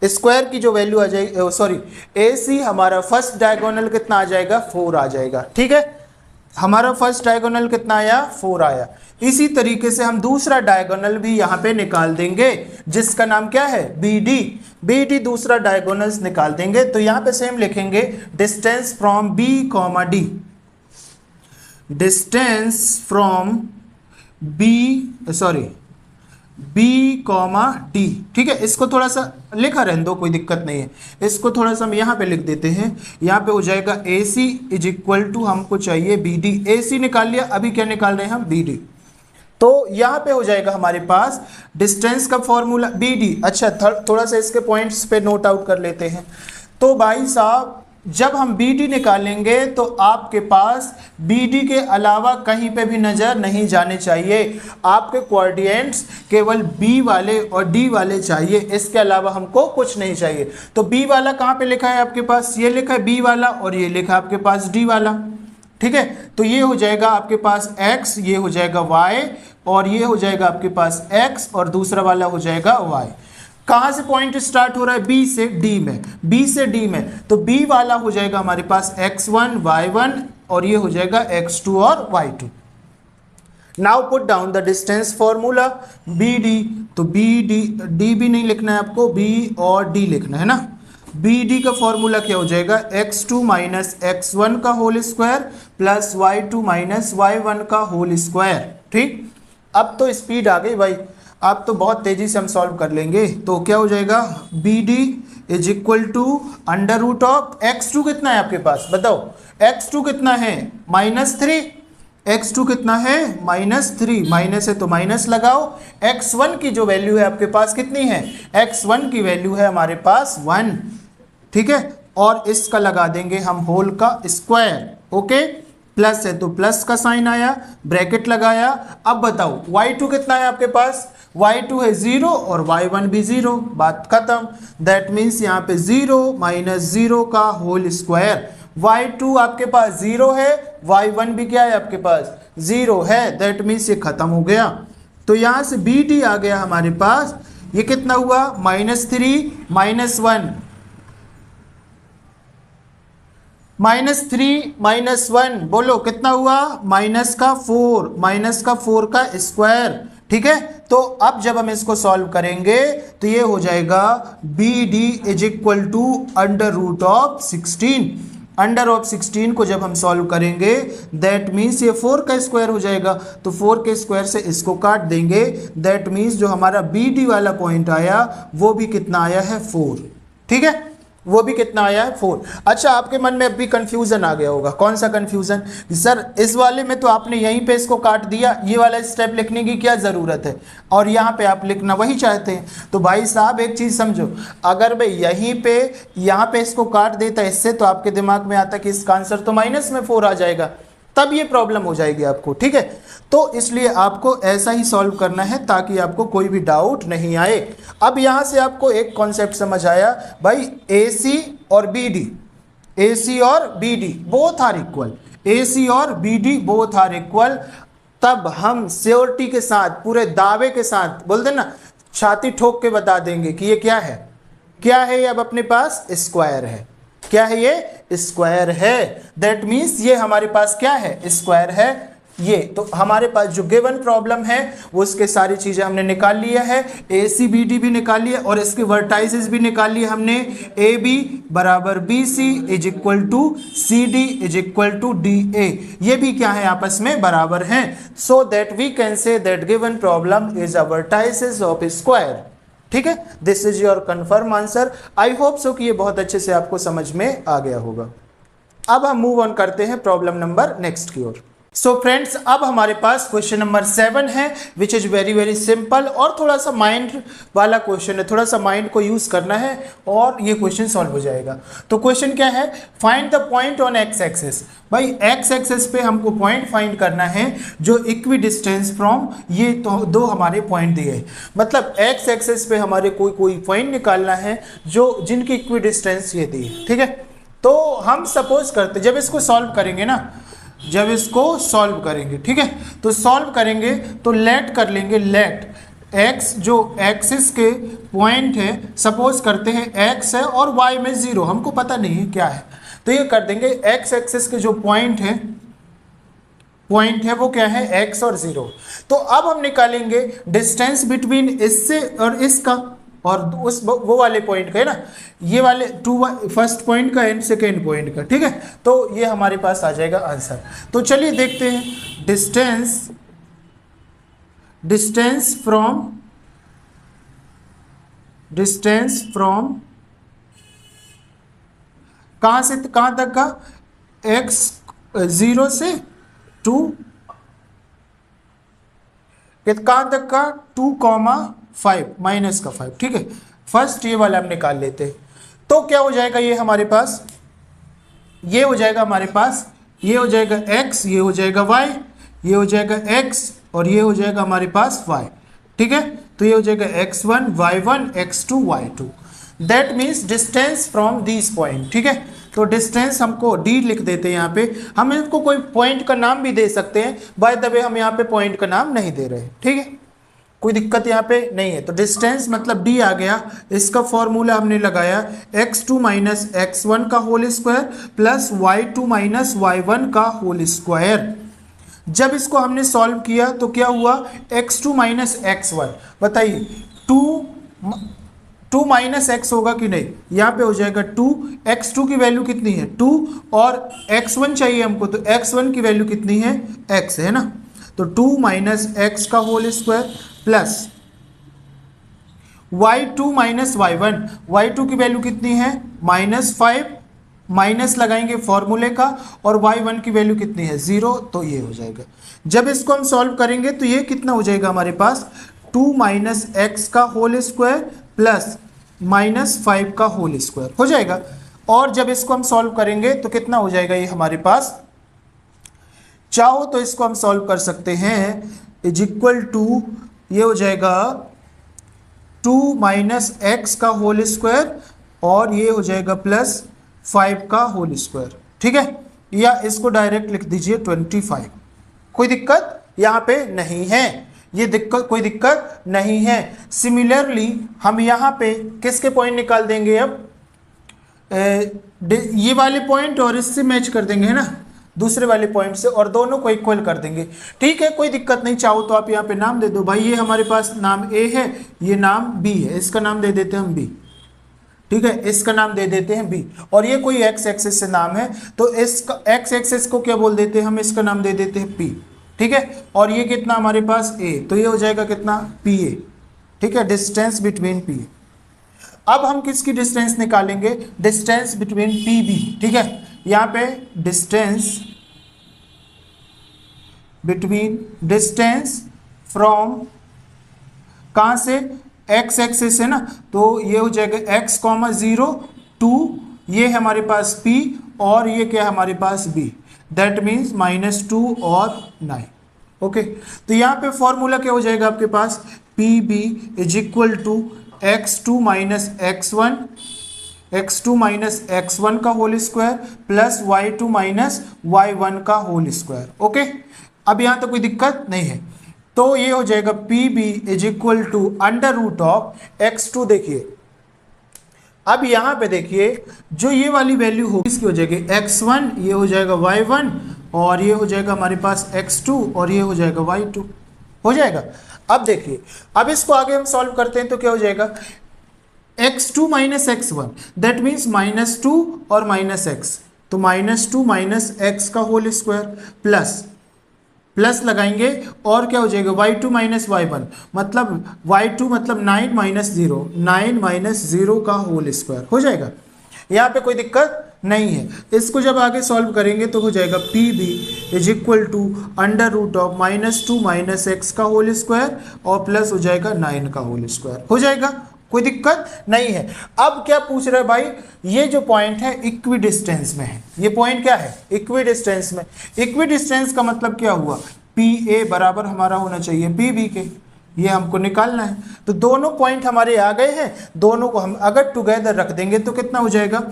स्क्वायर की जो वैल्यू आ जाएगी, सॉरी ए सी हमारा फर्स्ट डायगोनल कितना आ जाएगा, 4 आ जाएगा। ठीक है, हमारा फर्स्ट डायगोनल कितना आया, 4 आया। इसी तरीके से हम दूसरा डायगोनल भी यहाँ पे निकाल देंगे, जिसका नाम क्या है, BD दूसरा डायगोनल निकाल देंगे। तो यहाँ पे सेम लिखेंगे, distance from B, D, distance from B D। ठीक है, इसको थोड़ा सा लिखा रहने दो, कोई दिक्कत नहीं है। इसको थोड़ा सा हम यहाँ पे लिख देते हैं। यहाँ पे हो जाएगा AC इज इक्वल टू, हमको चाहिए BD, AC निकाल लिया, अभी क्या निकाल रहे हैं हम, BD। तो यहाँ पे हो जाएगा हमारे पास डिस्टेंस का फॉर्मूला BD। अच्छा, थोड़ा सा इसके पॉइंट्स पे नोट आउट कर लेते हैं। तो भाई साहब जब हम BD निकालेंगे तो आपके पास BD के अलावा कहीं पे भी नज़र नहीं जाने चाहिए। आपके कोऑर्डिनेट्स केवल B वाले और D वाले चाहिए, इसके अलावा हमको कुछ नहीं चाहिए। तो B वाला कहाँ पे लिखा है आपके पास, ये लिखा है B वाला, और ये लिखा है आपके पास D वाला। ठीक है, तो ये हो जाएगा आपके पास x, ये हो जाएगा y, और ये हो जाएगा आपके पास x, और दूसरा वाला हो जाएगा y। कहाँ से पॉइंट स्टार्ट हो रहा है, B से D में, तो B वाला हो जाएगा हमारे पास x1 y1, और ये हो जाएगा x2 और y2। Now put down the distance formula BD, तो D भी नहीं लिखना है आपको, B और D लिखना है ना। BD का फॉर्मूला क्या हो जाएगा, x2 माइनस x1 का whole square plus y2 minus y1 का होल स्क्वायर। ठीक, अब तो स्पीड आ गई भाई, अब तो बहुत तेजी से हम सॉल्व कर लेंगे। तो क्या हो जाएगा, BD is equal to √ x2 कितना है आपके पास, बताओ x2 कितना है, -3, x2 कितना है, -3, माइनस है तो माइनस लगाओ। x1 की जो वैल्यू है आपके पास कितनी है, x1 की वैल्यू है हमारे पास 1। ठीक है, और इसका लगा देंगे हम होल का स्क्वायर। ओके, प्लस है तो प्लस का साइन आया, ब्रैकेट लगाया। अब बताओ y2 कितना है आपके पास, y2 है 0 और y1 भी 0, बात खत्म। दैट मीन्स यहाँ पे 0 माइनस 0 का होल स्क्वायर। y2 आपके पास 0 है, y1 भी क्या है आपके पास, 0 है। दैट मीन्स ये खत्म हो गया। तो यहाँ से BD आ गया हमारे पास, ये कितना हुआ, -3 -1, -3 -1 बोलो कितना हुआ, -4 का स्क्वायर। ठीक है, तो अब जब हम इसको सॉल्व करेंगे तो ये हो जाएगा BD इज इक्वल टू √16। √16 को जब हम सॉल्व करेंगे दैट मीन्स ये 4 का स्क्वायर हो जाएगा, तो 4 के स्क्वायर से इसको काट देंगे। दैट मीन्स जो हमारा BD वाला पॉइंट आया वो भी कितना आया है, 4। ठीक है, वो भी कितना आया है, 4। अच्छा, आपके मन में अभी कंफ्यूजन आ गया होगा। कौन सा कंफ्यूजन? सर इस वाले में तो आपने यहीं पे इसको काट दिया, ये वाला स्टेप लिखने की क्या ज़रूरत है, और यहाँ पे आप लिखना वही चाहते हैं। तो भाई साहब एक चीज़ समझो, अगर मैं यहीं पे यहाँ पे इसको काट देता इससे, तो आपके दिमाग में आता कि इसका आंसर तो माइनस में 4 आ जाएगा, तब ये प्रॉब्लम हो जाएगी आपको। ठीक है, तो इसलिए आपको ऐसा ही सॉल्व करना है ताकि आपको कोई भी डाउट नहीं आए। अब यहाँ से आपको एक कॉन्सेप्ट समझ आया भाई, AC और BD both are equal, AC और BD बोथ आर इक्वल। तब हम श्योरिटी के साथ, पूरे दावे के साथ बोल देना, छाती ठोक के बता देंगे कि ये क्या है, क्या है ये, अब अपने पास स्क्वायर है। क्या है ये, स्क्वायर है। दैट मीन्स ये हमारे पास क्या है, स्क्वायर है। ये तो हमारे पास जो गिवन प्रॉब्लम है वो उसके सारी चीजें हमने निकाल लिया है, ACBD भी निकाल लिया और इसके वर्टाइसेस भी निकाल लिए हमने। AB बराबर BC is equal to CD is equal to DA, ये भी क्या है, आपस में बराबर हैं। So that we can say that given problem is a vertices of square. ठीक है, this is your confirm answer. I hope so कि ये बहुत अच्छे से आपको समझ में आ गया होगा। अब हम मूव ऑन करते हैं प्रॉब्लम नंबर नेक्स्ट की ओर। सो फ्रेंड्स, अब हमारे पास क्वेश्चन नंबर 7 है, विच इज वेरी सिंपल और थोड़ा सा माइंड वाला क्वेश्चन है, थोड़ा सा माइंड को यूज करना है और ये क्वेश्चन सॉल्व हो जाएगा। तो क्वेश्चन क्या है, find the point on x axis. भाई एक्स एक्सिस पे हमको पॉइंट फाइंड करना है जो इक्वी डिस्टेंस फ्रॉम, ये तो दो हमारे पॉइंट दिए, मतलब एक्स एक्सिस पे हमारे कोई पॉइंट निकालना है जो जिनकी इक्वी डिस्टेंस ये दी। ठीक है, तो हम सपोज करते जब इसको सॉल्व करेंगे ना, जब इसको सॉल्व करेंगे, ठीक है, तो सॉल्व करेंगे तो लेट कर लेंगे, लेट एक्स जो एक्सिस के पॉइंट है, सपोज करते हैं एक्स है और वाई में 0, हमको पता नहीं है क्या है, तो ये कर देंगे एक्स एक्सिस के जो पॉइंट है वो क्या है, एक्स और 0। तो अब हम निकालेंगे डिस्टेंस बिटवीन इससे और इसका और उस वो वाले पॉइंट का है ना, ये वाले फर्स्ट पॉइंट का एंड सेकेंड पॉइंट का। ठीक है, तो ये हमारे पास आ जाएगा आंसर। तो चलिए देखते हैं, डिस्टेंस फ्रॉम कहां से कहां तक का, x 0 से 2, कहां तक का 2,5 माइनस का 5। ठीक है, फर्स्ट ये वाला हम निकाल लेते हैं, तो क्या हो जाएगा, ये हमारे पास, ये हो जाएगा हमारे पास, ये हो जाएगा x, ये हो जाएगा y, ये हो जाएगा x और ये हो जाएगा हमारे पास y। ठीक है, तो ये हो जाएगा x1 y1 x2 y2। That means distance from this point. ठीक है, तो डिस्टेंस हमको d लिख देते हैं यहाँ पे, हम इनको कोई पॉइंट का नाम भी दे सकते हैं, बाय द वे हम यहाँ पे पॉइंट का नाम नहीं दे रहे। ठीक है, कोई दिक्कत यहाँ पे नहीं है। तो डिस्टेंस मतलब d आ गया, इसका फॉर्मूला हमने लगाया x2 माइनस x1 का whole square plus y2 minus y1 का होल स्क्वायर। जब इसको हमने सॉल्व किया तो क्या हुआ, x2 माइनस x1, बताइए 2 माइनस x होगा कि नहीं, यहाँ पे हो जाएगा 2, x2 की वैल्यू कितनी है 2 और x1 चाहिए हमको, तो x1 की वैल्यू कितनी है, x है ना, तो 2 माइनस x का whole square plus y2 minus y1, y2 की वैल्यू कितनी है -5, माइनस लगाएंगे फॉर्मूले का, और y1 की वैल्यू कितनी है 0, तो ये हो जाएगा। जब इसको हम सॉल्व करेंगे तो ये कितना हो जाएगा हमारे पास, 2 माइनस x का होल स्क्वायर प्लस -5 का होल स्क्वायर हो जाएगा। और जब इसको हम सॉल्व करेंगे तो कितना हो जाएगा ये हमारे पास, चाहो तो इसको हम सॉल्व कर सकते हैं, इज इक्वल टू, ये हो जाएगा 2 माइनस x का होल स्क्वायर और ये हो जाएगा प्लस 5 का होल स्क्वायर। ठीक है, या इसको डायरेक्ट लिख दीजिए 25। कोई दिक्कत यहाँ पे नहीं है, ये कोई दिक्कत नहीं है। सिमिलरली हम यहाँ पे किसके पॉइंट निकाल देंगे, अब ये वाले पॉइंट और इससे मैच कर देंगे, है ना, दूसरे वाले पॉइंट से, और दोनों को इक्वल कर देंगे। ठीक है, कोई दिक्कत नहीं। चाहो तो आप यहाँ पे नाम दे दो भाई, ये हमारे पास नाम ए है, ये नाम बी है, इसका नाम दे देते हैं हम बी। ठीक है, इसका नाम दे देते हैं बी, और ये कोई एक्स एक्सिस से नाम है तो इसका एक्स एक्सिस को क्या बोल देते हैं हम, इसका नाम दे देते हैं पी। ठीक है, और ये कितना हमारे पास ए, तो ये हो जाएगा कितना, पी ए। ठीक है, डिस्टेंस बिटवीन पी ए। अब हम किसकी डिस्टेंस निकालेंगे, डिस्टेंस बिटवीन पी बी। ठीक है, यहाँ पे डिस्टेंस बिटवीन, डिस्टेंस फ्रॉम, कहाँ से, एक्स एक्सिस है ना, तो ये हो जाएगा x, 0 टू, ये है हमारे पास p, और ये क्या है हमारे पास b, दैट मीन्स -2 और 9। ओके, तो यहाँ पे फॉर्मूला क्या हो जाएगा आपके पास, P B is equal to x2 minus x1, x2 minus x1 का whole square plus y2 minus y1 का होल स्क्वायर। ओके, अब यहाँ तो कोई दिक्कत नहीं है, तो ये हो जाएगा P B is equal to under root of x2। देखिए अब यहाँ पे देखिए, जो ये वाली वैल्यू होगी इसकी हो जाएगी x1, ये हो जाएगा y1, और ये हो जाएगा हमारे पास x2, और ये हो जाएगा y2, हो जाएगा। अब देखिए, अब इसको आगे हम सॉल्व करते हैं तो क्या हो जाएगा, x2 minus x1, that means -2 और -x, तो -2 माइनस x का होल स्क्वायर प्लस लगाएंगे, और क्या हो जाएगा y2 माइनस y1, मतलब y2 मतलब 9 माइनस 0, 9 माइनस 0 का होल स्क्वायर, हो जाएगा। यहाँ पे कोई दिक्कत नहीं है। इसको जब आगे सॉल्व करेंगे तो हो जाएगा P B is equal to under root of -2 minus x का होल स्क्वायर और प्लस हो जाएगा 9 का होल स्क्वायर, हो जाएगा, कोई दिक्कत नहीं है। अब क्या पूछ रहे हैं भाई, ये जो पॉइंट है इक्वी डिस्टेंस में है, ये पॉइंट क्या है, इक्वी डिस्टेंस में। इक्वी डिस्टेंस का मतलब क्या हुआ, पी ए बराबर हमारा होना चाहिए पी बी के, ये हमको निकालना है। तो दोनों पॉइंट हमारे आ गए हैं, दोनों को हम अगर टुगेदर रख देंगे तो कितना हो जाएगा,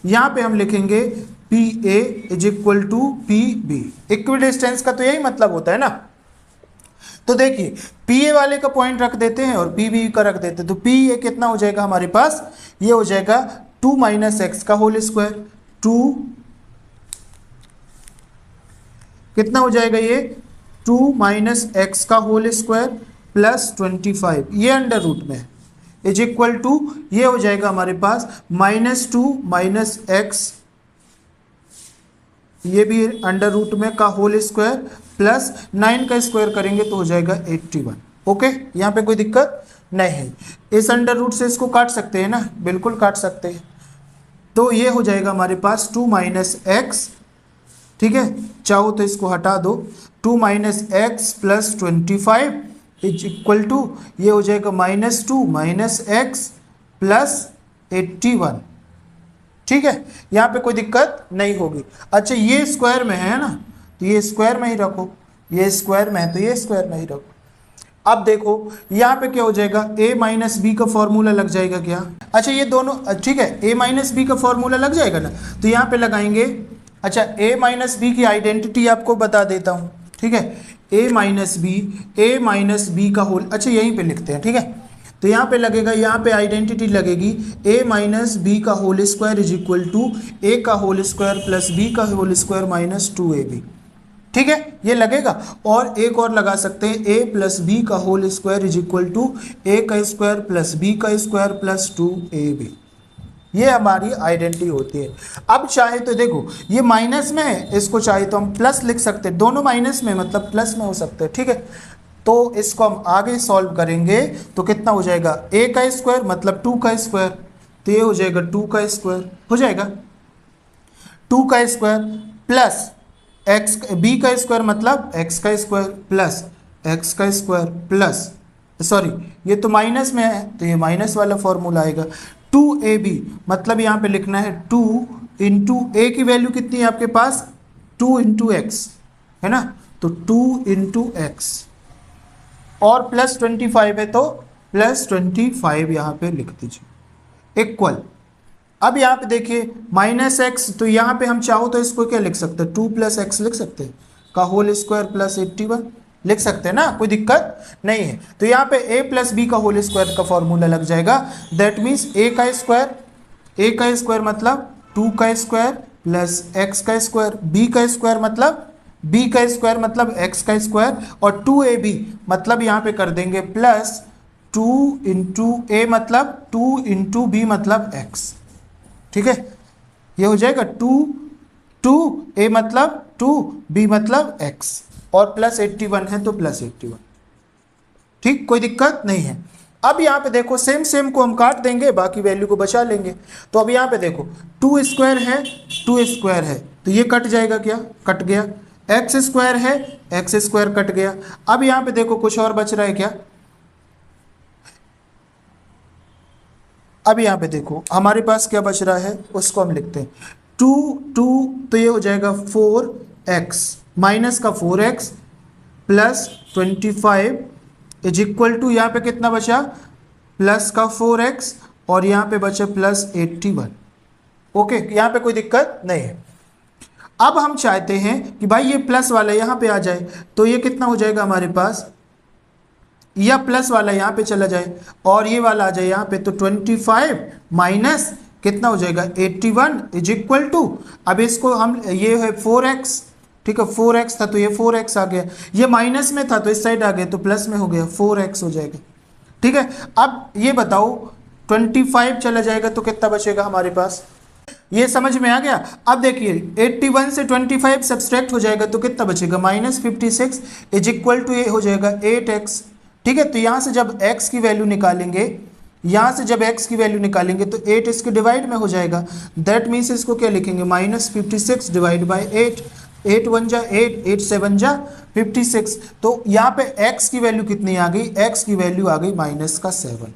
यहाँ पे हम लिखेंगे P A is equal to P B. Equidistance का तो यही मतलब होता है ना। तो देखिए, पी ए वाले का पॉइंट रख देते हैं और पी बी का रख देते हैं, तो पी ए कितना हो जाएगा हमारे पास, ये हो जाएगा 2 माइनस एक्स का होल स्क्वायर, 2 कितना हो जाएगा ये 2 माइनस एक्स का होल स्क्वायर प्लस 25, ये अंडर रूट में है, इज इक्वल टू, ये हो जाएगा हमारे पास -2 माइनस एक्स, ये भी अंडर रूट में का होल स्क्वायर प्लस 9 का स्क्वायर करेंगे तो हो जाएगा 81। ओके, यहाँ पे कोई दिक्कत नहीं है। इस अंडर रूट से इसको काट सकते हैं ना, बिल्कुल काट सकते हैं। तो ये हो जाएगा हमारे पास 2 माइनस एक्स, ठीक है, चाहो तो इसको हटा दो, 2 minus X plus 25 is equal to, ये हो जाएगा -2 माइनस एक्स प्लस 81। ठीक है, यहाँ पे कोई दिक्कत नहीं होगी। अच्छा, ये स्क्वायर में है ना, तो ये स्क्वायर में ही रखो, ये स्क्वायर में है तो ये स्क्वायर में ही रखो। अब देखो यहाँ पे क्या हो जाएगा, a माइनस बी का फॉर्मूला लग जाएगा क्या। अच्छा, ये दोनों ठीक है, a माइनस बी का फॉर्मूला लग जाएगा ना, तो यहाँ पे लगाएंगे। अच्छा, a माइनस बी की आइडेंटिटी आपको बता देता हूँ, ठीक है, a माइनस बी का होल, अच्छा यहीं पे लिखते हैं, ठीक है, तो यहाँ पे लगेगा, यहाँ पे आइडेंटिटी लगेगी a माइनस बी का whole square is equal to a का होल स्क्वायर प्लस b का होल स्क्वायर माइनस 2ab। ठीक है, ये लगेगा। और एक और लगा सकते हैं, a प्लस बी का whole square is equal to a का स्क्वायर प्लस b का स्क्वायर प्लस 2ab। ये हमारी आइडेंटिटी होती है। अब चाहे तो देखो, ये माइनस में है, इसको चाहे तो हम प्लस लिख सकते हैं, दोनों माइनस में मतलब प्लस में हो सकते हैं। ठीक है, तो इसको हम आगे सॉल्व करेंगे तो कितना हो जाएगा, a का स्क्वायर मतलब 2 का स्क्वायर, तो ये हो जाएगा 2 का स्क्वायर, हो जाएगा 2 का स्क्वायर प्लस x, b का स्क्वायर मतलब x का स्क्वायर प्लस x का स्क्वायर प्लस, सॉरी ये तो माइनस में है तो ये माइनस वाला फॉर्मूला आएगा, 2ab मतलब यहाँ पे लिखना है 2 इंटू a की वैल्यू कितनी है आपके पास, 2 इंटू एक्स है ना, तो 2 इंटू एक्स और प्लस 25 है तो प्लस 25 यहाँ पे लिख दीजिए इक्वल। अब यहाँ पे देखिए माइनस एक्स, तो यहाँ पे हम चाहो तो इसको क्या लिख सकते हैं, 2 प्लस एक्स लिख सकते हैं का होल स्क्वायर प्लस 81 लिख सकते हैं ना, कोई दिक्कत नहीं है। तो यहाँ पे a प्लस बी का होल स्क्वायर का फॉर्मूला लग जाएगा, दैट मीन्स a का स्क्वायर मतलब 2 का स्क्वायर प्लस x का स्क्वायर, b का स्क्वायर मतलब x का स्क्वायर, और 2ab मतलब यहाँ पे कर देंगे प्लस 2 इंटू a मतलब 2 इंटू b मतलब x। ठीक है, ये हो जाएगा 2 a मतलब 2 b मतलब x, और प्लस 81 है तो प्लस 81। ठीक, कोई दिक्कत नहीं है। अब यहाँ पे देखो सेम को हम काट देंगे, बाकी वैल्यू को बचा लेंगे। तो अब यहाँ पे देखो 2 स्क्वायर है 2 स्क्वायर है तो ये कट जाएगा, क्या कट गया। एक्स स्क्वायर है एक्स स्क्वायर कट गया। अब यहाँ पे देखो कुछ और बच रहा है क्या, अब यहाँ पे देखो हमारे पास क्या बच रहा है उसको हम लिखते हैं 2 तो ये हो जाएगा 4x माइनस का 4x plus 25 is equal to, यहाँ पे कितना बचा प्लस का 4x और यहाँ पे बचा प्लस 81। ओके, यहाँ पे कोई दिक्कत नहीं है। अब हम चाहते हैं कि भाई ये प्लस वाला यहाँ पे आ जाए, तो ये कितना हो जाएगा हमारे पास, या प्लस वाला यहाँ पे चला जाए और ये वाला आ जाए यहाँ पे, तो 25 माइनस कितना हो जाएगा 81 इज इक्वल टू, अब इसको हम, ये है 4x, ठीक है 4x था तो ये 4x आ गया, ये माइनस में था तो इस साइड आ गया तो प्लस में हो गया 4x हो जाएगा। ठीक है, अब ये बताओ 25 चला जाएगा तो कितना बचेगा हमारे पास, ये समझ में आ गया। अब देखिए 81 से 25 सब्सट्रैक्ट हो जाएगा तो कितना बचेगा -56 इज इक्वल टू, ये हो जाएगा 8x। ठीक है, तो यहाँ से जब x की वैल्यू निकालेंगे, यहाँ से जब x की वैल्यू निकालेंगे तो 8 इसके डिवाइड में हो जाएगा, दैट मीन्स इसको क्या लिखेंगे -56 डिवाइड बाई 8, 8 1 जा 8, 8 7 जा 56। तो यहाँ पे x की वैल्यू कितनी आ गई, x की वैल्यू आ गई -7।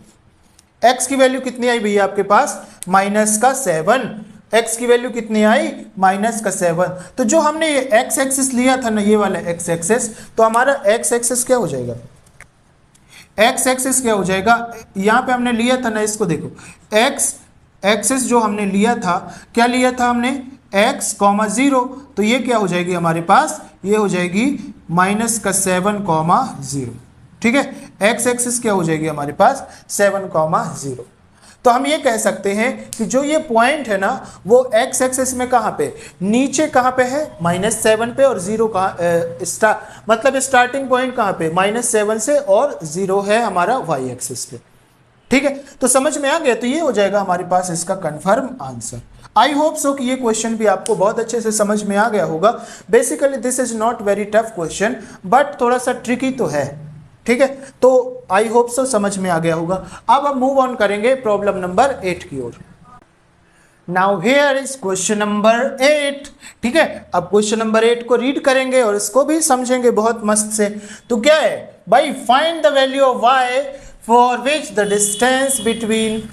x की वैल्यू कितनी आई भैया आपके पास -7, x की वैल्यू कितनी आई -7। तो जो हमने ये x एक्सिस लिया था ना, ये वाला x एक्सिस, तो हमारा x एक्सिस क्या हो जाएगा, x एक्सिस क्या हो जाएगा, यहाँ पे हमने लिया था ना, इसको देखो x एक्सिस जो हमने लिया था, क्या लिया था हमने x, 0, तो ये क्या हो जाएगी हमारे पास, ये हो जाएगी -7, 0। ठीक है, x एक्सिस क्या हो जाएगी हमारे पास 7, 0। तो हम ये कह सकते हैं कि जो ये पॉइंट है ना वो x एक्सिस में कहाँ पे, नीचे कहाँ पे है -7 पे, और 0 कहाँ मतलब स्टार्टिंग पॉइंट कहाँ पे -7 से, और 0 है हमारा y एक्सिस पे। ठीक है, तो समझ में आ गया, तो ये हो जाएगा हमारे पास इसका confirm answer. I hope so कि ये क्वेश्चन भी आपको बहुत अच्छे से समझ में आ गया होगा। Basically this is not very tough question, but थोड़ा सा ट्रिकी तो है। ठीक है, तो आई होप सो समझ में आ गया होगा। अब हम मूव ऑन करेंगे प्रॉब्लम नंबर 8 की ओर। Now here is question number 8। ठीक है, अब क्वेश्चन नंबर 8 को रीड करेंगे और इसको भी समझेंगे बहुत मस्त से। तो क्या है भाई, find the value of y for which the distance between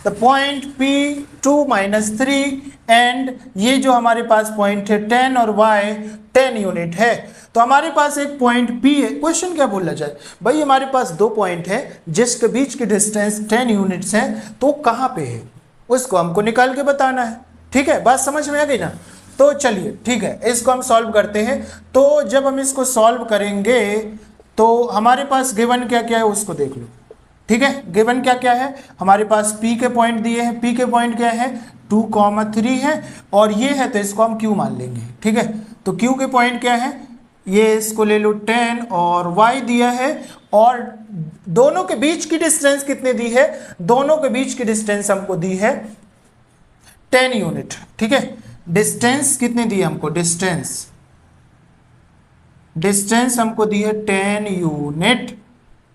the point P2 - 3 and ये जो हमारे पास पॉइंट है 10 और y 10 यूनिट है। तो हमारे पास एक पॉइंट P है। क्वेश्चन क्या बोला जाए भाई, हमारे पास दो पॉइंट है जिसके बीच की डिस्टेंस 10 यूनिट्स है, तो कहाँ पे है उसको हमको निकाल के बताना है। ठीक है, बात समझ में आ गई ना। तो चलिए ठीक है, इसको हम सॉल्व करते हैं। तो जब हम इसको सॉल्व करेंगे तो हमारे पास गिवन क्या क्या है उसको देख लो। ठीक है, गिवन क्या क्या है, हमारे पास P के पॉइंट दिए हैं। P के पॉइंट क्या है 2, 3 है, और ये है तो इसको हम Q मान लेंगे। ठीक है, तो Q के पॉइंट क्या है, ये इसको ले लो 10, और y दिया है, और दोनों के बीच की डिस्टेंस कितने दी है, दोनों के बीच की डिस्टेंस हमको दी है 10 यूनिट। ठीक है, डिस्टेंस कितने दी है हमको, डिस्टेंस हमको दी है 10 यूनिट,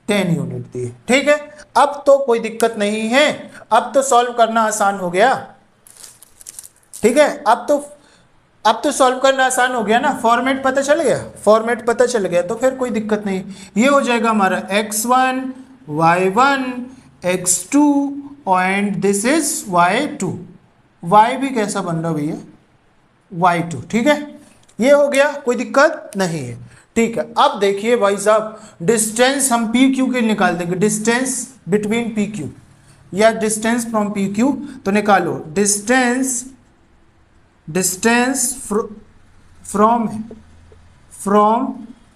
10 यूनिट दी है। ठीक है, अब तो कोई दिक्कत नहीं है, अब तो सॉल्व करना आसान हो गया। ठीक है, अब तो सॉल्व करना आसान हो गया ना, फॉर्मेट पता चल गया, फॉर्मेट पता चल गया तो फिर कोई दिक्कत नहीं। ये हो जाएगा हमारा x1 y1 x2 and this is y2। y भी कैसा बन रहा भैया y2। ठीक है, ये हो गया, कोई दिक्कत नहीं है। ठीक है, अब देखिए भाई साहब, डिस्टेंस हम पी क्यू के निकाल देंगे, डिस्टेंस बिटवीन पी क्यू या डिस्टेंस फ्रॉम पी क्यू। तो निकालो डिस्टेंस फ्रॉम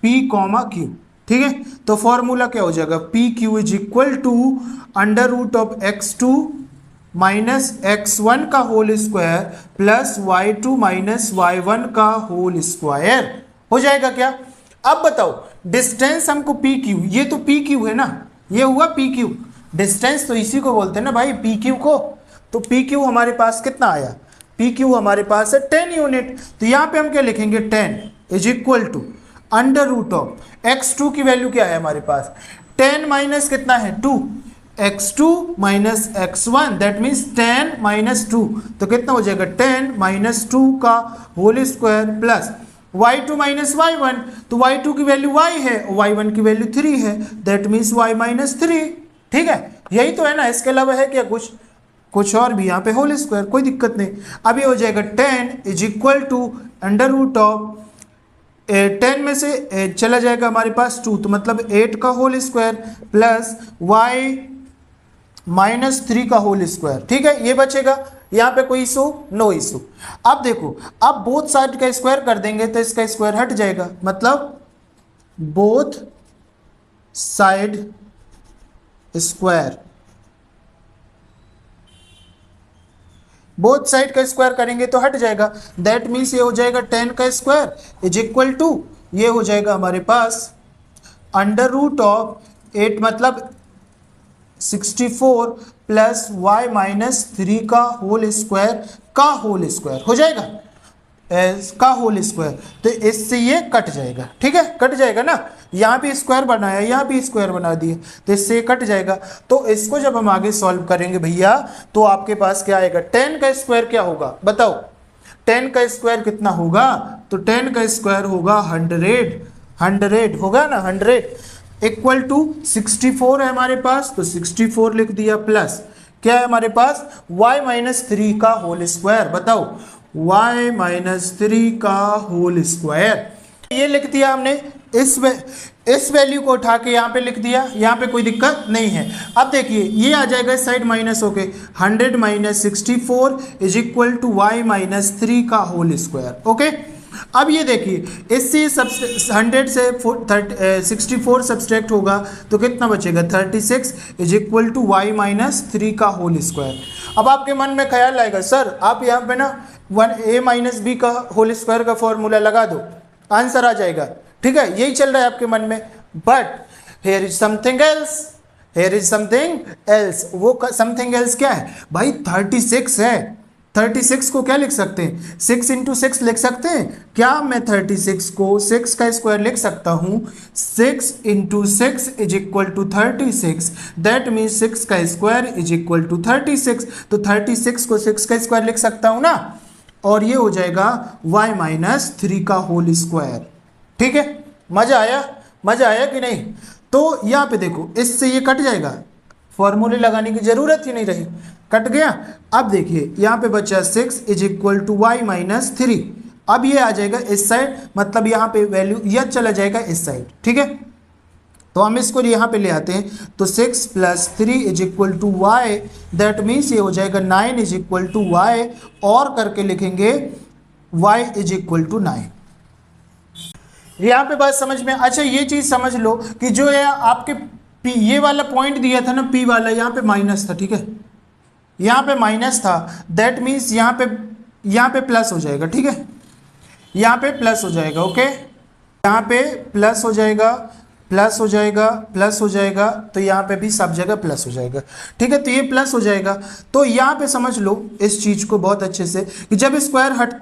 P, Q। ठीक है, तो फॉर्मूला क्या हो जाएगा, P Q is equal to under root of x2 minus x1 का whole square plus y2 minus y1 का होल स्क्वायर हो जाएगा क्या। अब बताओ डिस्टेंस हमको पी क्यू, ये तो पी क्यू है ना, ये हुआ पी क्यू, डिस्टेंस तो इसी को बोलते हैं ना भाई पी क्यू को। तो पी क्यू हमारे पास कितना आया, पी क्यू हमारे पास है 10 यूनिट। तो यहाँ पे हम क्या लिखेंगे 10 is equal to under root of x2 की वैल्यू क्या है हमारे पास 10 माइनस कितना है 2, x2 minus x1 that means 10 minus 2, तो कितना हो जाएगा 10 माइनस 2 का whole square plus y2 minus y1, तो y2 की वैल्यू y है और y1 की वैल्यू 3 है दैट मीन्स y माइनस 3। ठीक है, यही तो है ना, इसके अलावा है क्या कुछ और भी यहाँ पे होल स्क्वायर, कोई दिक्कत नहीं। अब ये हो जाएगा 10 is equal to under root of 10 में से चला जाएगा हमारे पास 2, तो मतलब 8 का whole square plus y minus 3 का होल स्क्वायर। ठीक है, ये बचेगा, यहाँ पे कोई इशू, नो इशू। अब देखो, अब बोथ साइड का स्क्वायर कर देंगे तो इसका स्क्वायर हट जाएगा, मतलब both side square, both side का स्क्वायर करेंगे तो हट जाएगा, दैट मीन्स ये हो जाएगा 10 का स्क्वायर इज इक्वल टू, ये हो जाएगा हमारे पास अंडर रूट ऑफ 8 मतलब 64 प्लस y माइनस 3 का होल स्क्वायर हो जाएगा, का होल स्क्वायर, तो इससे ये कट जाएगा। ठीक है, कट जाएगा ना, यहाँ भी स्क्वायर बनाया, यहाँ भी स्क्वायर बना दिए, तो इससे कट जाएगा। तो इसको जब हम आगे सॉल्व करेंगे भैया तो आपके पास क्या आएगा, 10 का स्क्वायर क्या होगा बताओ, 10 का स्क्वायर कितना होगा, तो 10 का स्क्वायर होगा 100 होगा ना, 100 इक्वल टू 64 है हमारे पास, तो 64 लिख दिया प्लस क्या है हमारे पास y माइनस 3 का होल स्क्वायर, बताओ y माइनस 3 का होल स्क्वायर, ये लिख दिया हमने। इस वैल्यू को उठा के यहाँ पे लिख दिया, यहाँ पे कोई दिक्कत नहीं है। अब देखिए ये आ जाएगा इस साइड माइनस होके 100 minus 64 is equal to y minus 3 का होल स्क्वायर। ओके, अब ये देखिए इससे 100 से 64 सब्सट्रैक्ट होगा तो कितना बचेगा 36 is equal to y minus 3 का होल स्क्वायर। अब आपके मन में ख्याल आएगा सर आप यहाँ पे ना a माइनस बी का होल स्क्वायर का फॉर्मूला लगा दो, आंसर आ जाएगा। ठीक है, यही चल रहा है आपके मन में, but here is something else, वो समथिंग एल्स क्या है भाई 36 है, 36 को क्या लिख सकते हैं 6 इंटू 6 लिख सकते हैं क्या, मैं 36 को 6 का स्क्वायर लिख सकता हूँ, 6 into 6 is equal to 36, that means 6 का स्क्वायर इज इक्वल टू 36, तो 36 को 6 का स्क्वायर लिख सकता हूँ ना, और ये हो जाएगा y माइनस 3 का होल स्क्वायर। ठीक है, मजा आया कि नहीं। तो यहाँ पे देखो इससे ये कट जाएगा, फॉर्मूले लगाने की जरूरत ही नहीं रही, कट गया। अब देखिए यहाँ पे बचा 6 is equal to y minus 3, अब ये आ जाएगा इस साइड, मतलब यहाँ पे वैल्यू यह चला जाएगा इस साइड। ठीक है, तो हम इसको यहाँ पे ले आते हैं, तो 6 plus 3 is equal to y, that means ये हो जाएगा 9 इज इक्वल टू y, और करके लिखेंगे y इज इक्वल टू 9। यहाँ पे बात समझ में, अच्छा ये चीज़ समझ लो कि जो है आपके P, ये वाला पॉइंट दिया था ना P वाला, यहाँ पे माइनस था। ठीक है, यहाँ पे माइनस था, दैट मीन्स यहाँ पे प्लस हो जाएगा। ठीक है, यहाँ पे प्लस हो जाएगा। ओके, यहाँ पे प्लस हो जाएगा, तो यहाँ पे भी सब जगह प्लस हो जाएगा। ठीक है, तो ये प्लस हो जाएगा, तो यहाँ पे समझ लो इस चीज़ को बहुत अच्छे से कि जब स्क्वायर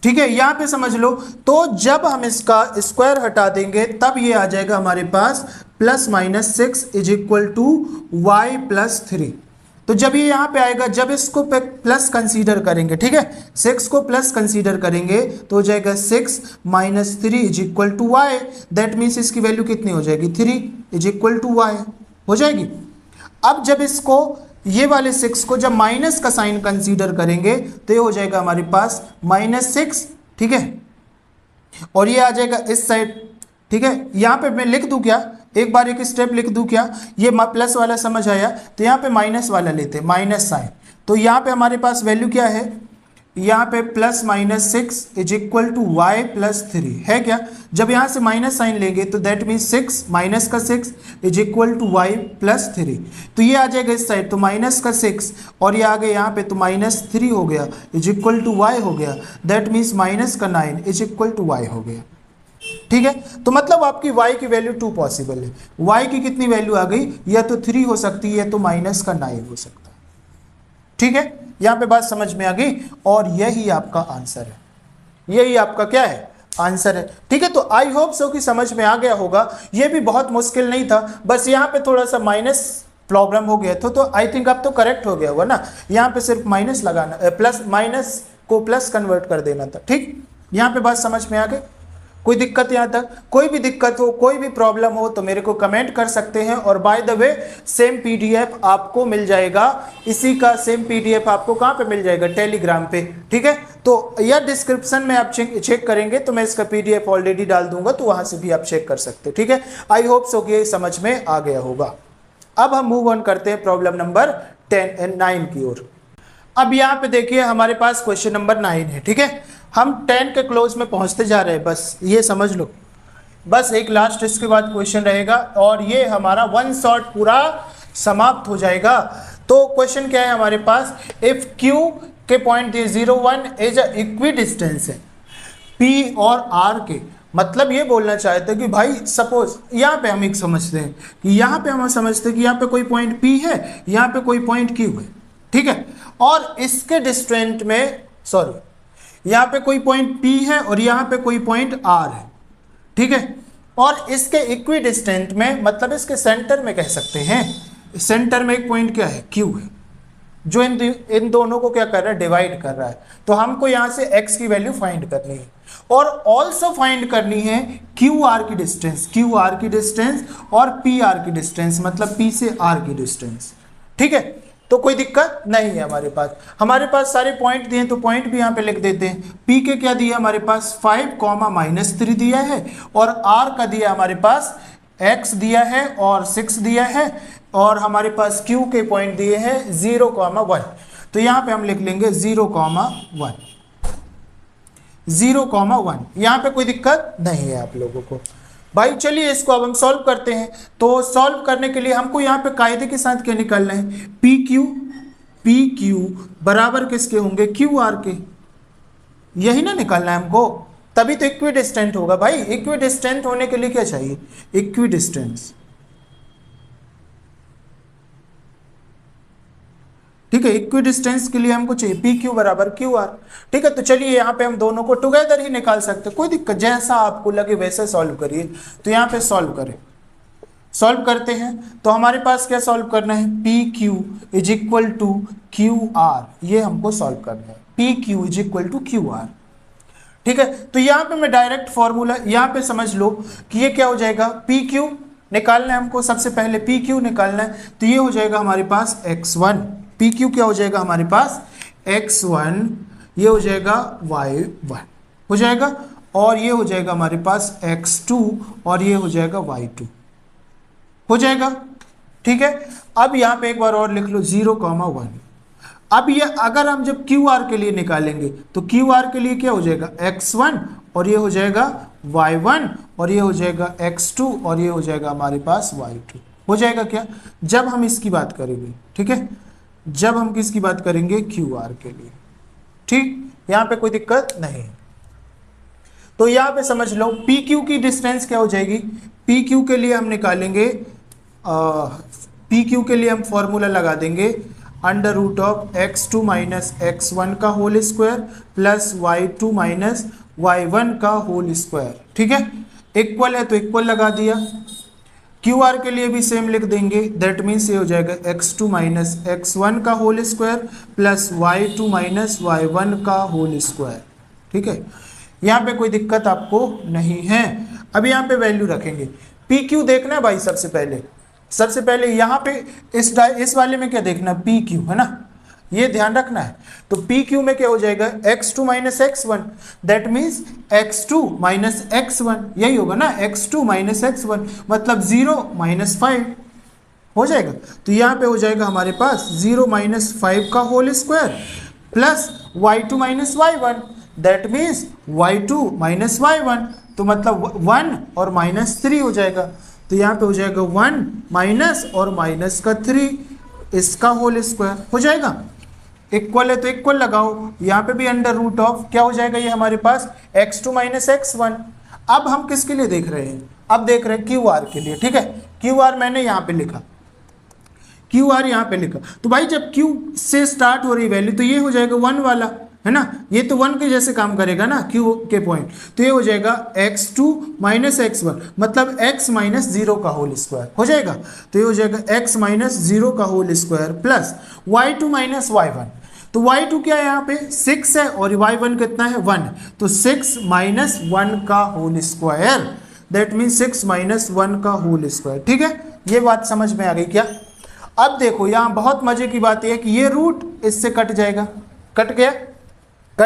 ठीक है, यहाँ पे समझ लो, तो जब हम इसका स्क्वायर हटा देंगे तब ये आ जाएगा हमारे पास plus minus 6 is equal to y plus 3। तो जब ये यहाँ पे आएगा, जब इसको प्लस कंसीडर करेंगे, ठीक है 6 को प्लस कंसीडर करेंगे तो हो जाएगा 6 minus 3 is equal to y, that means इसकी वैल्यू कितनी हो जाएगी 3 इज इक्वल टू y हो जाएगी। अब जब इसको ये वाले 6 को जब माइनस का साइन कंसीडर करेंगे तो ये हो जाएगा हमारे पास -6। ठीक है, और ये आ जाएगा इस साइड। ठीक है, यहाँ पे मैं लिख दूँ क्या, एक बार एक स्टेप लिख दूँ क्या, ये प्लस वाला समझ आया तो यहाँ पे माइनस वाला लेते हैं, माइनस साइन। तो यहाँ पे हमारे पास वैल्यू क्या है, यहाँ पे plus minus 6 is equal to Y plus 3 है क्या। जब यहाँ से माइनस साइन लेंगे तो दैट मीन्स 6 माइनस का 6 is equal to Y plus 3। तो ये आ जाएगा इस साइड तो माइनस का 6 और ये आ गया यहाँ पे तो माइनस 3 हो गया इज इक्वल टू वाई हो गया। दैट मीन्स माइनस का 9 इज इक्वल टू वाई हो गया। ठीक है, तो मतलब आपकी y की वैल्यू 2 पॉसिबल है। y की कितनी वैल्यू आ गई, या तो 3 हो सकती है या तो माइनस का 9 हो सकता है। ठीक है, यहां पे बात समझ में आ गई और यही आपका आंसर है, यही आपका क्या है आंसर है। ठीक है, तो आई होप सो कि समझ में आ गया होगा। ये भी बहुत मुश्किल नहीं था, बस यहाँ पे थोड़ा सा माइनस प्रॉब्लम हो गया था, तो आई थिंक अब तो करेक्ट हो गया होगा ना। यहाँ पे सिर्फ माइनस लगाना, प्लस माइनस को प्लस कन्वर्ट कर देना था। ठीक, यहाँ पे बात समझ में आ गई। कोई दिक्कत यहाँ तक, कोई भी दिक्कत हो, कोई भी प्रॉब्लम हो तो मेरे को कमेंट कर सकते हैं। और by the way same PDF आपको मिल जाएगा, इसी का सेम पीडीएफ आपको कहाँ पे मिल जाएगा, टेलीग्राम पे। ठीक है, तो या डिस्क्रिप्शन में आप चेक करेंगे तो मैं इसका पीडीएफ ऑलरेडी डाल दूंगा, तो वहां से भी आप चेक कर सकते हैं। ठीक है, आई होप सो कि समझ में आ गया होगा। अब हम मूव ऑन करते हैं प्रॉब्लम नंबर 9 की ओर। अब यहाँ पे देखिए हमारे पास क्वेश्चन नंबर 9 है। ठीक है, हम 10 के क्लोज में पहुंचते जा रहे हैं, बस ये समझ लो। बस एक लास्ट इसके बाद क्वेश्चन रहेगा और ये हमारा वन शॉट पूरा समाप्त हो जाएगा। तो क्वेश्चन क्या है हमारे पास, इफ Q के पॉइंट दिए 0 1 एज अ इक्वी डिस्टेंस है P और R के। मतलब ये बोलना चाहते हैं कि भाई सपोज यहाँ पे हम एक समझते हैं कि यहाँ पे हम समझते हैं कि यहाँ पे कोई पॉइंट P है, यहाँ पे कोई पॉइंट Q है। ठीक है, और इसके डिस्टेंट में यहाँ पे कोई पॉइंट P है और यहाँ पे कोई पॉइंट R है। ठीक है, और इसके इक्वी डिस्टेंट में मतलब इसके सेंटर में कह सकते हैं, सेंटर में एक पॉइंट क्या है, Q है, जो इन दोनों को क्या कर रहा है, डिवाइड कर रहा है। तो हमको यहाँ से x की वैल्यू फाइंड करनी है और ऑल्सो फाइंड करनी है QR की डिस्टेंस, QR की डिस्टेंस और PR की डिस्टेंस, मतलब P से R की डिस्टेंस। ठीक है, तो कोई दिक्कत नहीं है हमारे पास सारे पॉइंट दिए, तो पॉइंट भी यहाँ पे लिख देते हैं। P के क्या दिया हमारे पास 5, -3 दिया है और R का दिया हमारे पास x दिया है और 6 दिया है और हमारे पास Q के पॉइंट दिए हैं 0, 1। तो यहाँ पे हम लिख लेंगे 0, 1, 0, 1। यहाँ पे कोई दिक्कत नहीं है आप लोगों को। भाई चलिए इसको अब हम सॉल्व करते हैं। तो सॉल्व करने के लिए हमको यहाँ पे कायदे के साथ क्या निकालना है, पी क्यू बराबर किसके होंगे, QR के। यही ना निकालना है हमको, तभी तो इक्वी डिस्टेंट होगा। भाई इक्वी डिस्टेंट होने के लिए क्या चाहिए, इक्वी डिस्टेंस। ठीक है, इक्वी डिस्टेंस के लिए हमको चाहिए पी क्यू बराबर QR। ठीक है, तो चलिए यहाँ पे हम दोनों को टुगेदर ही निकाल सकते हैं, कोई दिक्कत, जैसा आपको लगे वैसे सॉल्व करिए। तो यहाँ पे सॉल्व करें, सॉल्व करते हैं। तो हमारे पास क्या सॉल्व करना है, P Q is equal to QR, ये हमको सॉल्व करना है, P Q is equal to QR। ठीक है, तो यहाँ पे मैं डायरेक्ट फॉर्मूला यहाँ पे समझ लो कि ये क्या हो जाएगा, पी क्यू निकालना है हमको, सबसे पहले पी क्यू निकालना है। तो ये हो जाएगा हमारे पास x1, पी क्यू क्या हो जाएगा हमारे पास x1, ये हो जाएगा y1 हो जाएगा, और ये हो जाएगा हमारे पास x2 और ये हो जाएगा y2 हो जाएगा। ठीक है, अब यहाँ पे एक बार और लिख लो 0, 1। अब ये अगर हम जब QR के लिए निकालेंगे तो QR के लिए क्या हो जाएगा, x1 और ये हो जाएगा y1 और ये हो जाएगा x2 और ये हो जाएगा हमारे पास y2 हो जाएगा क्या, जब हम इसकी बात करेंगे। ठीक है, जब हम किसकी बात करेंगे, QR के लिए। ठीक, यहाँ पे कोई दिक्कत नहीं। तो यहाँ पे समझ लो PQ की डिस्टेंस क्या हो जाएगी, PQ के लिए हम निकालेंगे, PQ के लिए हम फॉर्मूला लगा देंगे under root of x2 minus x1 का whole square plus y2 minus y1 का होल स्क्वायर। ठीक है, इक्वल है तो इक्वल लगा दिया। QR के लिए भी सेम लिख देंगे, दैट मीन्स ये हो जाएगा x2 माइनस x1 का whole square plus y2 minus y1 का होल स्क्वायर। ठीक है, यहाँ पे कोई दिक्कत आपको नहीं है। अब यहाँ पे वैल्यू रखेंगे, PQ देखना है भाई, सबसे पहले यहाँ पे इस वाले में क्या देखना, PQ है ना, ये ध्यान रखना है। तो PQ में क्या हो जाएगा, x2 minus x1, that means x2 minus x1, यही होगा ना, x2 माइनस x1 मतलब 0 माइनस 5 हो जाएगा। तो यहाँ पे हो जाएगा हमारे पास 0 माइनस 5 का whole square plus y2 minus y1, that means y2 minus y1, तो मतलब 1 और -3 हो जाएगा। तो यहाँ पे हो जाएगा 1 माइनस और माइनस का 3, इसका होल स्क्वायर हो जाएगा। इक्वल है तो इक्वल लगाओ, यहाँ पे भी अंडर रूट ऑफ क्या हो जाएगा ये हमारे पास x2 माइनस x1। अब हम किसके लिए देख रहे हैं, अब देख रहे हैं क्यू आर के लिए, ठीक है। क्यू आर मैंने यहाँ पे लिखा, क्यू आर यहाँ पे लिखा, तो भाई जब क्यू से स्टार्ट हो रही वैल्यू तो ये हो जाएगा 1 वाला, है ना, ये तो 1 के जैसे काम करेगा ना क्यू के पॉइंट, तो ये हो जाएगा x2 माइनस x1, मतलब x माइनस 0 का होल स्क्वायर हो जाएगा। तो ये हो जाएगा x माइनस 0 का whole square plus y2 minus y1, तो y2 क्या है यहाँ पे 6 है और y1 कितना है 1, तो 6 माइनस 1 का whole square, that mean 6 minus 1 का होल स्क्वायर, ठीक है। ये बात समझ में आ गई क्या। अब देखो यहाँ बहुत मजे की बात यह है कि ये रूट इससे कट जाएगा, कट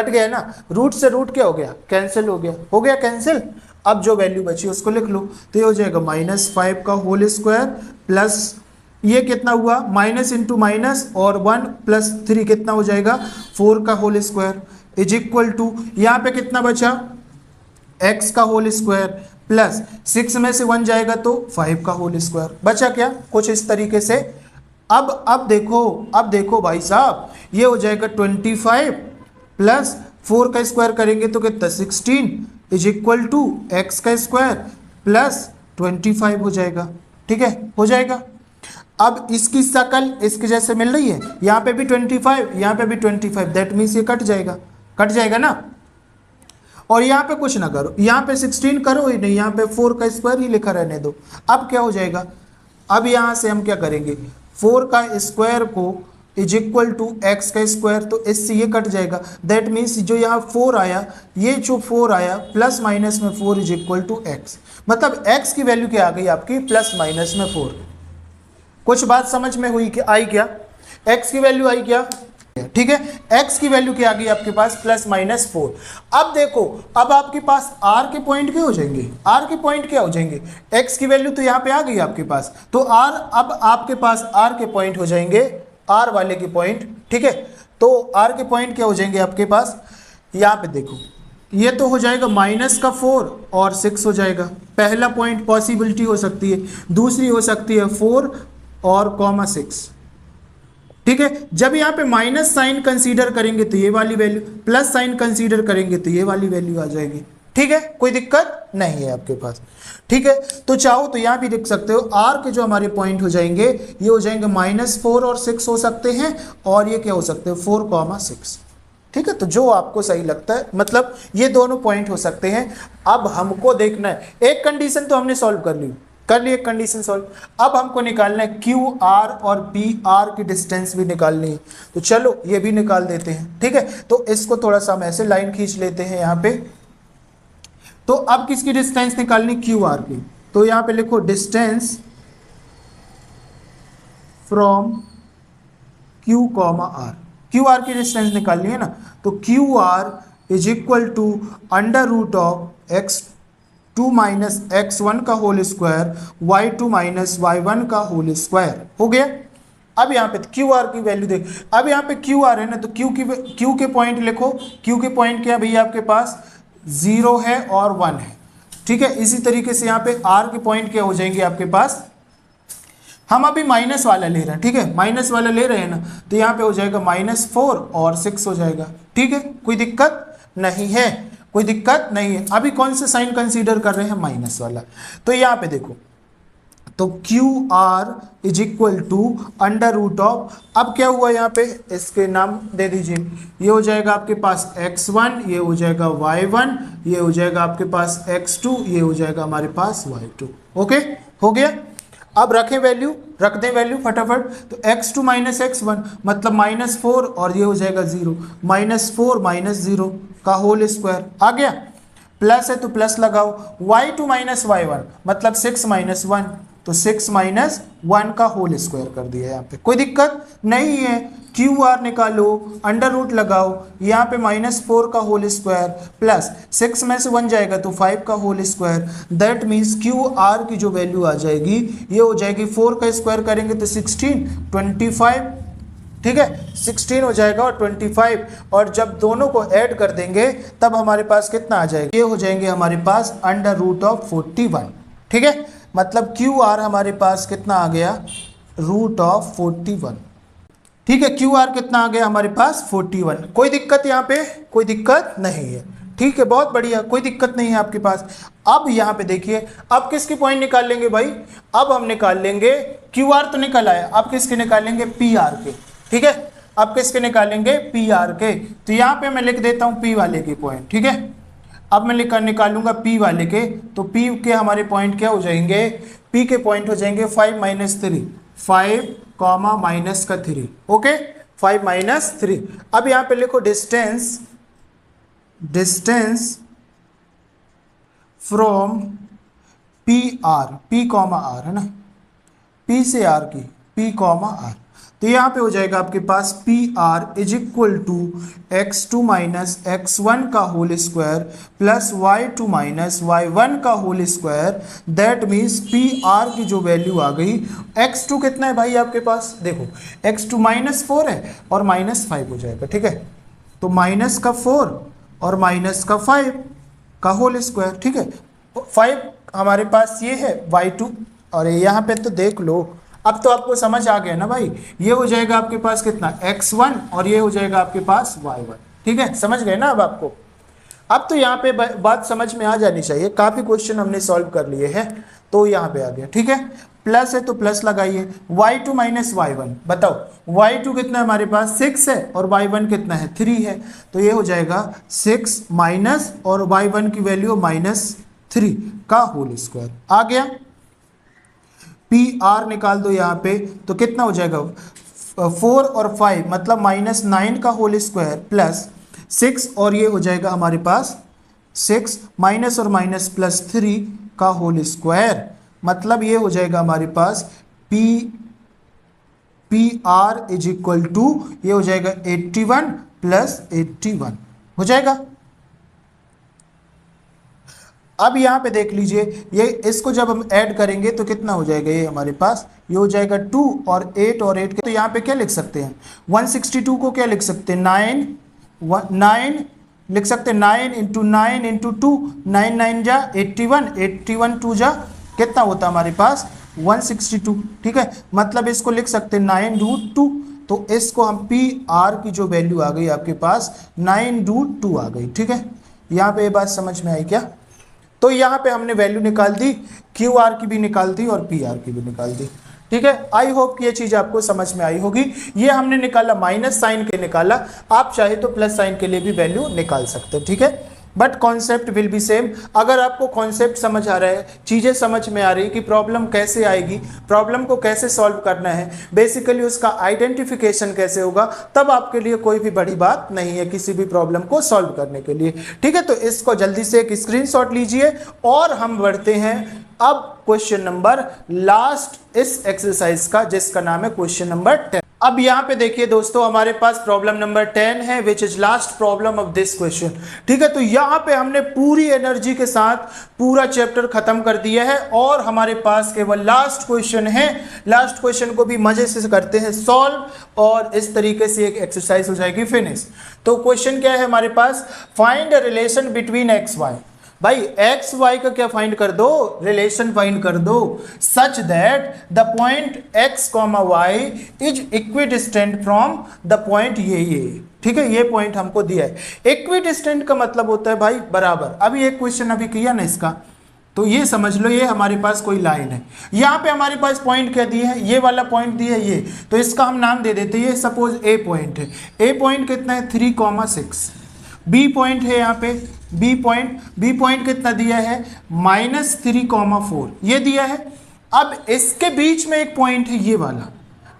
गया ना, रूट से रूट क्या हो गया, कैंसिल हो गया कैंसिल। अब जो वैल्यू बची उसको लिख लो, तो ये हो जाएगा -5 का होल स्क्वायर प्लस ये कितना हुआ माइनस इंटू माइनस और 1 प्लस 3 कितना हो जाएगा 4 का whole square is equal to यहाँ पे कितना बचा x का होल स्क्वायर प्लस 6 में से 1 जाएगा तो 5 का होल स्क्वायर बचा क्या, कुछ इस तरीके से। अब देखो भाई साहब, ये हो जाएगा 25 प्लस 4 का स्क्वायर करेंगे तो कितना 16 इज इक्वल टू x का स्क्वायर प्लस 25 हो जाएगा, ठीक है, हो जाएगा। अब इसकी शकल इसके जैसे मिल रही है, यहाँ पे भी 25, यहाँ पे भी 25, दैट मीन्स ये कट जाएगा ना। और यहाँ पे कुछ ना करो, यहाँ पे 16 करो ही नहीं, यहाँ पे 4 का स्क्वायर ही लिखा रहने दो। अब क्या हो जाएगा, अब यहाँ से हम क्या करेंगे 4 का स्क्वायर को इज इक्वल टू एक्स का स्क्वायर, तो इससे ये कट जाएगा, दैट मीन्स जो यहाँ 4 आया, ये जो 4 आया प्लस माइनस में 4 इज इक्वल टू एक्स, मतलब एक्स की वैल्यू क्या आ गई आपकी प्लस माइनस में 4। कुछ बात समझ में हुई कि आई क्या, x की वैल्यू आई क्या, ठीक है, x की वैल्यू क्या आ गई आपके पास प्लस माइनस 4। अब देखो, अब आपके पास r के पॉइंट क्या हो जाएंगे, r के पॉइंट क्या हो जाएंगे, x की वैल्यू तो यहाँ पे आ गई आपके पास, तो r अब आपके पास r के पॉइंट हो जाएंगे, r वाले के पॉइंट, ठीक है। तो r के पॉइंट क्या हो जाएंगे आपके पास, यहाँ पे देखो ये तो हो जाएगा माइनस का 4 और 6 हो जाएगा, पहला पॉइंट पॉसिबिलिटी हो सकती है, दूसरी हो सकती है 4 और कॉमा 6, ठीक है। जब यहाँ पे माइनस साइन कंसीडर करेंगे तो ये वाली वैल्यू, प्लस साइन कंसीडर करेंगे तो ये वाली वैल्यू आ जाएगी, ठीक है, कोई दिक्कत नहीं है आपके पास, ठीक है। तो चाहो तो यहाँ भी देख सकते हो आर के जो हमारे पॉइंट हो जाएंगे ये हो जाएंगे -4 और 6 हो सकते हैं, और ये क्या हो सकते हैं 4 कॉमा 6, ठीक है। तो जो आपको सही लगता है, मतलब ये दोनों पॉइंट हो सकते हैं। अब हमको देखना है, एक कंडीशन तो हमने सॉल्व कर ली एक कंडीशन सॉल्व, अब हमको निकालना है क्यू आर और पी आर की डिस्टेंस भी निकालनी है, तो चलो ये भी निकाल देते हैं, ठीक है। तो इसको थोड़ा सा हम ऐसे लाइन खींच लेते हैं यहाँ पे। तो अब किसकी डिस्टेंस निकालनी, क्यू आर की, तो यहाँ पे लिखो distance from Q comma R, Q R की डिस्टेंस निकालनी है ना, तो Q R is equal to under root of x2 minus x1 का whole square y2 minus y1 का होल स्क्वायर हो गया। अब यहाँ पे क्यू आर की वैल्यू देख, अब यहाँ पे क्यू आर है ना, तो क्यू के पॉइंट लिखो, क्यू के पॉइंट क्या भैया आपके पास 0 है और 1 है, ठीक है। इसी तरीके से यहाँ पे आर के पॉइंट क्या हो जाएंगे आपके पास, हम अभी माइनस वाला ले रहे हैं, ठीक है, माइनस वाला ले रहे हैं ना, तो यहाँ पे हो जाएगा -4 और 6 हो जाएगा, ठीक है, कोई दिक्कत नहीं है, कोई दिक्कत नहीं है। अभी कौन सा साइन कंसीडर कर रहे हैं, माइनस वाला। तो यहाँ पे देखो, तो Q R is equal to under root of, अब क्या हुआ यहाँ पे, इसके नाम दे दीजिए, ये हो जाएगा आपके पास x1, ये हो जाएगा y1, ये हो जाएगा आपके पास x2, ये हो जाएगा हमारे पास y2, ओके, हो गया। अब रखें वैल्यू, रख दें वैल्यू फटाफट, तो x2 माइनस x1 मतलब -4 और ये हो जाएगा 0, -4 माइनस 0 का होल स्क्वायर आ गया, प्लस है तो प्लस लगाओ, y2 माइनस y1 मतलब 6 माइनस 1, तो 6 माइनस 1 का होल स्क्वायर कर दिया यहाँ पे, कोई दिक्कत नहीं है। क्यू आर निकालो, अंडर रूट लगाओ, यहाँ पे -4 का होल स्क्वायर प्लस 6 में से 1 जाएगा तो 5 का whole square, that means Q R की जो वैल्यू आ जाएगी ये हो जाएगी 4 का स्क्वायर करेंगे तो 16, 25, ठीक है, 16 हो जाएगा और 25, और जब दोनों को ऐड कर देंगे तब हमारे पास कितना आ जाएगा, ये हो जाएंगे हमारे पास √41। ठीक है, मतलब QR हमारे पास कितना आ गया, √41। ठीक है, QR कितना आ गया हमारे पास 41। कोई दिक्कत यहाँ पे, कोई दिक्कत नहीं है। ठीक है, बहुत बढ़िया, कोई दिक्कत नहीं है आपके पास। अब यहाँ पे देखिए, अब किसकी पॉइंट निकाल लेंगे भाई, अब हम निकाल लेंगे, QR तो निकल आया, अब किसके निकालेंगे, PR के। ठीक है, अब किसके निकालेंगे, PR के। तो यहाँ पे मैं लिख देता हूँ P वाले की पॉइंट। ठीक है, अब मैं निकालूंगा P वाले के, तो P के हमारे पॉइंट क्या हो जाएंगे, P के पॉइंट हो जाएंगे 5 - 3, 5 -3। ओके, 5 - 3। अब यहाँ पे लिखो distance from PR, P, R है ना, P से R की, P, R। तो यहाँ पे हो जाएगा आपके पास PR = x2 - x1 का whole square plus y2 - y1 का whole square. That means PR की जो वैल्यू आ गई, x2 कितना है भाई आपके पास, देखो x2 -4 है और -5 हो जाएगा। ठीक है, तो -4 और -5 का होल स्क्वायर। ठीक है, 5 हमारे पास ये है y2, और यहाँ पे तो देख लो, अब तो आपको समझ आ गया ना भाई, ये हो जाएगा आपके पास कितना, x1, और ये हो जाएगा आपके पास y1। ठीक है, समझ गए ना अब आपको। अब तो यहाँ पे बात समझ में आ जानी चाहिए, काफ़ी क्वेश्चन हमने सॉल्व कर लिए हैं, तो यहाँ पे आ गया। ठीक है, प्लस है तो प्लस लगाइए, y2 - y1, बताओ y2 कितना है हमारे पास, 6 है, और y1 कितना है, 3 है। तो ये हो जाएगा 6 माइनस और y1 की वैल्यू -3 का होल स्क्वायर आ गया। PR निकाल दो यहाँ पे, तो कितना हो जाएगा, 4 और 5 मतलब -9 का होल स्क्वायर प्लस 6, और ये हो जाएगा हमारे पास 6 माइनस और माइनस प्लस 3 का होल स्क्वायर, मतलब ये हो जाएगा हमारे पास PR = ये हो जाएगा 81 + 81 हो जाएगा। अब यहाँ पे देख लीजिए, ये इसको जब हम ऐड करेंगे तो कितना हो जाएगा, ये हमारे पास ये हो जाएगा 2 और 8 और 8 के, तो यहाँ पे क्या लिख सकते हैं, 162 को क्या लिख सकते हैं, 9 लिख सकते हैं, 9 × 9 × 2, 9 9 जा 81, 81 2 जा कितना होता है हमारे पास 162। ठीक है, मतलब इसको लिख सकते हैं 9√2, तो इसको हम PR की जो वैल्यू आ गई आपके पास 9√2 आ गई। ठीक है, यहाँ पे ये बात समझ में आई क्या। तो यहाँ पे हमने वैल्यू निकाल दी, QR की भी निकाल दी और PR की भी निकाल दी। ठीक है, आई होप कि ये चीज़ आपको समझ में आई होगी। ये हमने निकाला माइनस साइन के निकाला, आप चाहे तो प्लस साइन के लिए भी वैल्यू निकाल सकते हैं। ठीक है, but concept will be same. अगर आपको कॉन्सेप्ट समझ आ रहा है, चीज़ें समझ में आ रही कि प्रॉब्लम कैसे आएगी, प्रॉब्लम को कैसे सॉल्व करना है, बेसिकली उसका आइडेंटिफिकेशन कैसे होगा, तब आपके लिए कोई भी बड़ी बात नहीं है किसी भी प्रॉब्लम को सॉल्व करने के लिए। ठीक है, तो इसको जल्दी से एक स्क्रीनशॉट लीजिए और हम बढ़ते हैं अब क्वेश्चन नंबर लास्ट इस एक्सरसाइज का, जिसका नाम है क्वेश्चन नंबर 10। अब यहाँ पे देखिए दोस्तों, हमारे पास प्रॉब्लम नंबर 10 है, which is last problem of this question. ठीक है, तो यहाँ पे हमने पूरी एनर्जी के साथ पूरा चैप्टर खत्म कर दिया है और हमारे पास केवल लास्ट क्वेश्चन है। लास्ट क्वेश्चन को भी मजे से करते हैं सॉल्व, और इस तरीके से एक एक्सरसाइज हो जाएगी फिनिश। तो क्वेश्चन क्या है हमारे पास, find a relation between X Y. भाई एक्स वाई का क्या फाइंड कर दो, रिलेशन फाइंड कर दो, such that the point x, y is equidistant from the point ये। ठीक है, ये पॉइंट हमको दिया है। इक्विडिस्टेंट का मतलब होता है भाई बराबर। अभी एक क्वेश्चन अभी किया ना इसका, तो ये समझ लो, ये हमारे पास कोई लाइन है, यहाँ पे हमारे पास पॉइंट क्या दिया है, ये वाला पॉइंट दिया है ये, तो इसका हम नाम दे देते हैं, ये सपोज ए पॉइंट है। ए पॉइंट कितना है 3,6। बी पॉइंट है यहाँ पे, बी पॉइंट कितना दिया है -3,4 ये दिया है। अब इसके बीच में एक पॉइंट है ये वाला,